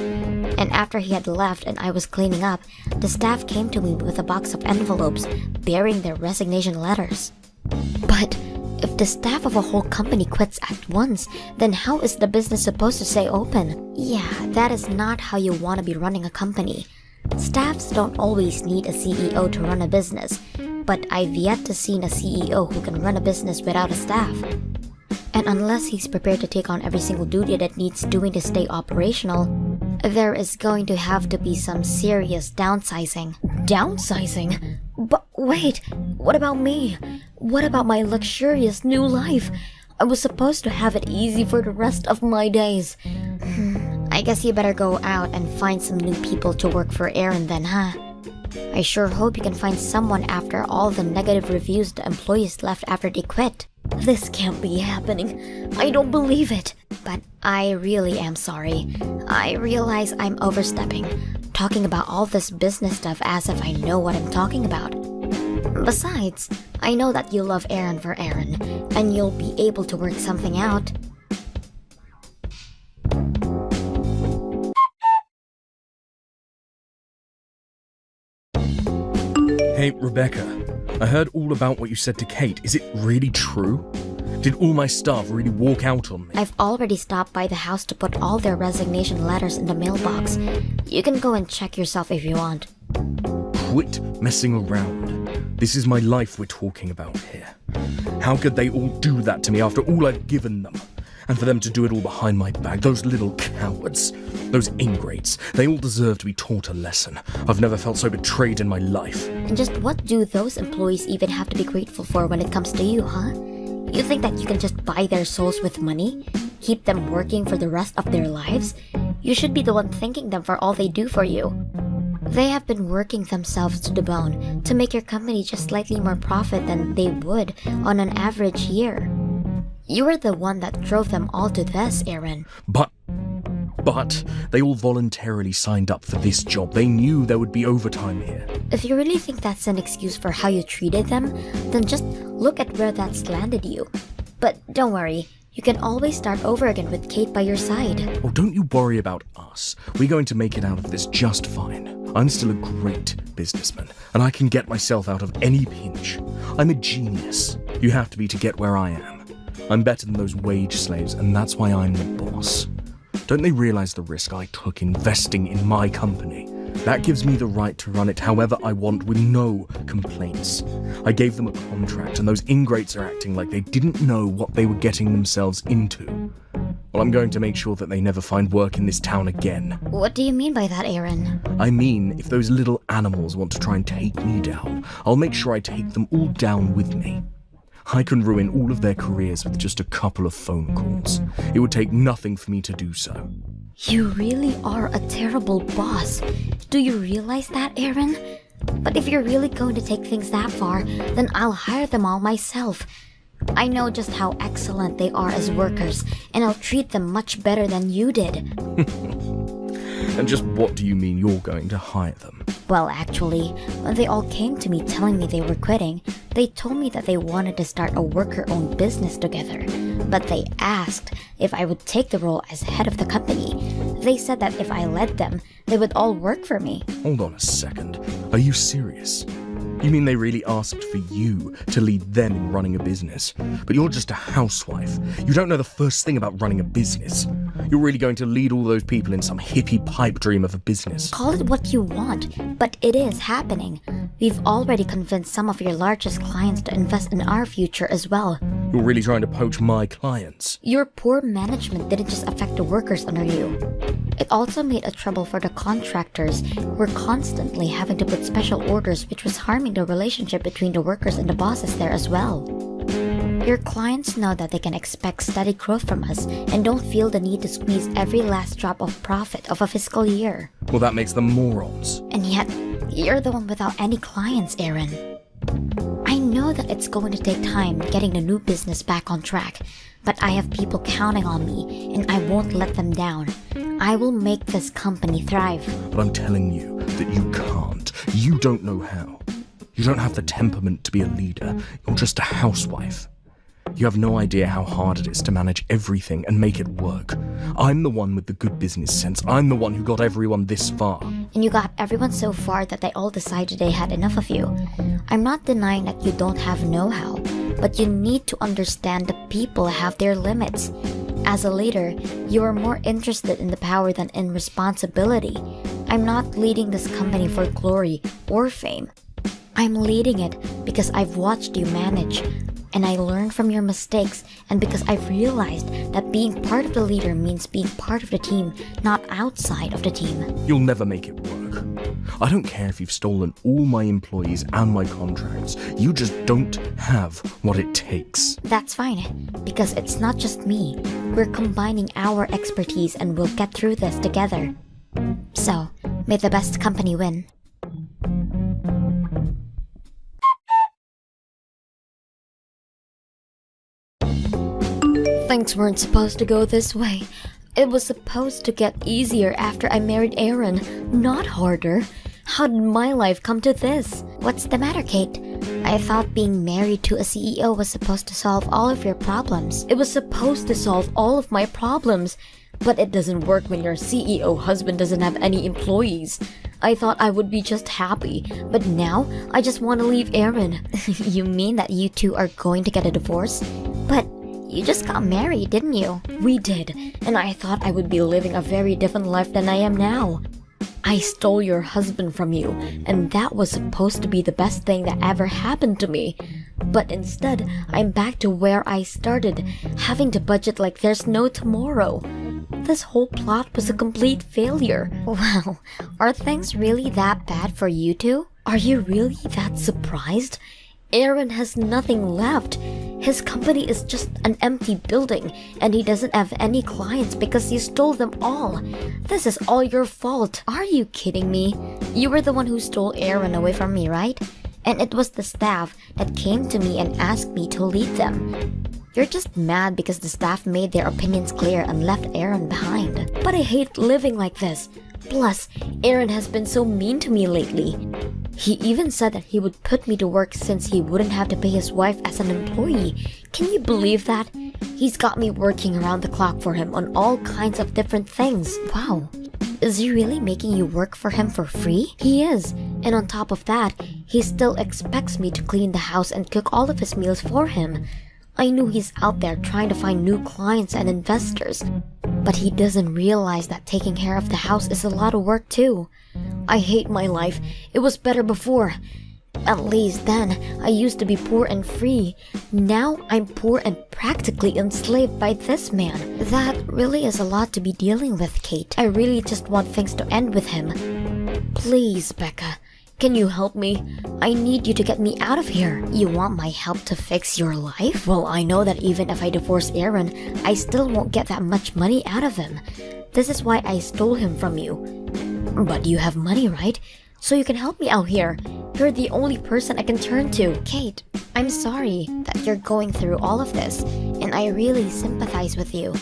And after he had left and I was cleaning up, the staff came to me with a box of envelopes bearing their resignation letters. But if the staff of a whole company quits at once, then how is the business supposed to stay open? Yeah, that is not how you want to be running a company. Staffs don't always need a CEO to run a business, but I've yet to see a CEO who can run a business without a staff. And unless he's prepared to take on every single duty that needs doing to stay operational, there is going to have to be some serious downsizing. Downsizing? But wait, what about me? What about my luxurious new life? I was supposed to have it easy for the rest of my days. I guess you better go out and find some new people to work for Aaron then, huh? I sure hope you can find someone after all the negative reviews the employees left after they quit. This can't be happening. I don't believe it. But I really am sorry. I realize I'm overstepping, talking about all this business stuff as if I know what I'm talking about. Besides, I know that you love Aaron for Aaron, and you'll be able to work something out. Hey, Rebecca, I heard all about what you said to Kate. Is it really true? Did all my staff really walk out on me? I've already stopped by the house to put all their resignation letters in the mailbox. You can go and check yourself if you want. Quit messing around. This is my life we're talking about here. How could they all do that to me after all I've given them? And for them to do it all behind my back, those little cowards, those ingrates, they all deserve to be taught a lesson. I've never felt so betrayed in my life. And just what do those employees even have to be grateful for when it comes to you, huh? You think that you can just buy their souls with money? Keep them working for the rest of their lives? You should be the one thanking them for all they do for you. They have been working themselves to the bone to make your company just slightly more profit than they would on an average year. You were the one that drove them all to this, Aaron. But they all voluntarily signed up for this job. They knew there would be overtime here. If you really think that's an excuse for how you treated them, then just look at where that's landed you. But don't worry, you can always start over again with Kate by your side. Oh, don't you worry about us. We're going to make it out of this just fine. I'm still a great businessman, and I can get myself out of any pinch. I'm a genius. You have to be to get where I am. I'm better than those wage slaves, and that's why I'm the boss. Don't they realize the risk I took investing in my company? That gives me the right to run it however I want with no complaints. I gave them a contract, and those ingrates are acting like they didn't know what they were getting themselves into. Well, I'm going to make sure that they never find work in this town again. What do you mean by that, Aaron? I mean, if those little animals want to try and take me down, I'll make sure I take them all down with me. I can ruin all of their careers with just a couple of phone calls. It would take nothing for me to do so. You really are a terrible boss. Do you realize that, Aaron? But if you're really going to take things that far, then I'll hire them all myself. I know just how excellent they are as workers, and I'll treat them much better than you did. And just what do you mean you're going to hire them? Well, actually, when they all came to me telling me they were quitting, they told me that they wanted to start a worker-owned business together. But they asked if I would take the role as head of the company. They said that if I led them, they would all work for me. Hold on a second. Are you serious? You mean they really asked for you to lead them in running a business? But you're just a housewife. You don't know the first thing about running a business. You're really going to lead all those people in some hippie pipe dream of a business. Call it what you want, but it is happening. We've already convinced some of your largest clients to invest in our future as well. You're really trying to poach my clients. Your poor management didn't just affect the workers under you. It also made a trouble for the contractors who were constantly having to put special orders, which was harming the relationship between the workers and the bosses there as well. Your clients know that they can expect steady growth from us and don't feel the need to squeeze every last drop of profit of a fiscal year. Well, that makes them morons. And yet, you're the one without any clients, Aaron. I know that it's going to take time getting the new business back on track, but I have people counting on me, and I won't let them down. I will make this company thrive. But I'm telling you that you can't. You don't know how. You don't have the temperament to be a leader. You're just a housewife. You have no idea how hard it is to manage everything and make it work. I'm the one with the good business sense. I'm the one who got everyone this far. And you got everyone so far that they all decided they had enough of you. I'm not denying that you don't have know-how, but you need to understand the people have their limits. As a leader, you are more interested in the power than in responsibility. I'm not leading this company for glory or fame. I'm leading it because I've watched you manage, and I learned from your mistakes, and because I've realized that being part of the leader means being part of the team, not outside of the team. You'll never make it work. I don't care if you've stolen all my employees and my contracts. You just don't have what it takes. That's fine, because it's not just me. We're combining our expertise and we'll get through this together. So, may the best company win. Things weren't supposed to go this way. It was supposed to get easier after I married Aaron, not harder. How did my life come to this? What's the matter, Kate? I thought being married to a CEO was supposed to solve all of your problems. It was supposed to solve all of my problems. But it doesn't work when your CEO husband doesn't have any employees. I thought I would be just happy, but now I just want to leave Aaron. You mean that you two are going to get a divorce? But you just got married, didn't you? We did, and I thought I would be living a very different life than I am now. I stole your husband from you, and that was supposed to be the best thing that ever happened to me. But instead, I'm back to where I started, having to budget like there's no tomorrow. This whole plot was a complete failure. Wow, are things really that bad for you two? Are you really that surprised? Aaron has nothing left. His company is just an empty building, and he doesn't have any clients because you stole them all. This is all your fault. Are you kidding me? You were the one who stole Aaron away from me, right? And it was the staff that came to me and asked me to lead them. You're just mad because the staff made their opinions clear and left Aaron behind. But I hate living like this. Plus, Aaron has been so mean to me lately. He even said that he would put me to work since he wouldn't have to pay his wife as an employee. Can you believe that? He's got me working around the clock for him on all kinds of different things. Wow. Is he really making you work for him for free? He is. And on top of that, he still expects me to clean the house and cook all of his meals for him. I knew he's out there trying to find new clients and investors, but he doesn't realize that taking care of the house is a lot of work too. I hate my life. It was better before. At least then, I used to be poor and free. Now I'm poor and practically enslaved by this man. That really is a lot to be dealing with, Kate. I really just want things to end with him. Please, Becca. Can you help me? I need you to get me out of here. You want my help to fix your life? Well, I know that even if I divorce Aaron, I still won't get that much money out of him. This is why I stole him from you. But you have money, right? So you can help me out here. You're the only person I can turn to. Kate, I'm sorry that you're going through all of this, and I really sympathize with you.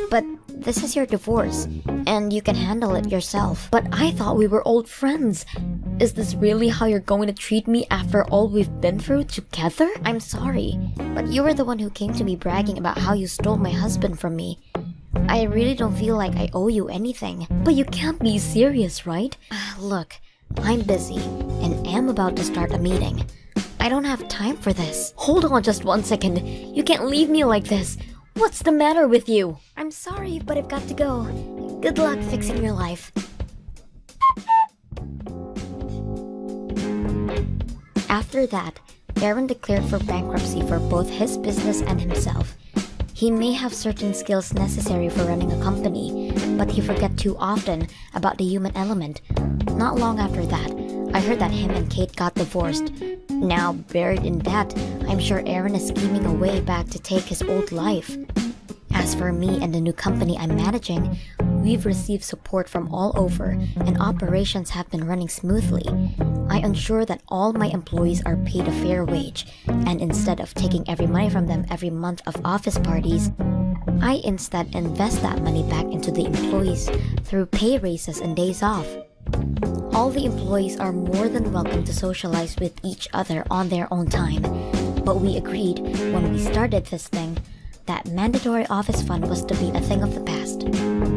But this is your divorce, and you can handle it yourself. But I thought we were old friends. Is this really how you're going to treat me after all we've been through together? I'm sorry, but you were the one who came to me bragging about how you stole my husband from me. I really don't feel like I owe you anything. But you can't be serious, right? Look, I'm busy, and am about to start a meeting. I don't have time for this. Hold on just 1 second. You can't leave me like this. What's the matter with you? I'm sorry, but I've got to go. Good luck fixing your life. After that, Aaron declared for bankruptcy for both his business and himself. He may have certain skills necessary for running a company, but he forgot too often about the human element. Not long after that, I heard that him and Kate got divorced. Now, buried in debt, I'm sure Aaron is scheming a way back to take his old life. As for me and the new company I'm managing, we've received support from all over, and operations have been running smoothly. I ensure that all my employees are paid a fair wage, and instead of taking every money from them every month of office parties, I instead invest that money back into the employees through pay raises and days off. All the employees are more than welcome to socialize with each other on their own time, but we agreed when we started this thing that mandatory office fun was to be a thing of the past.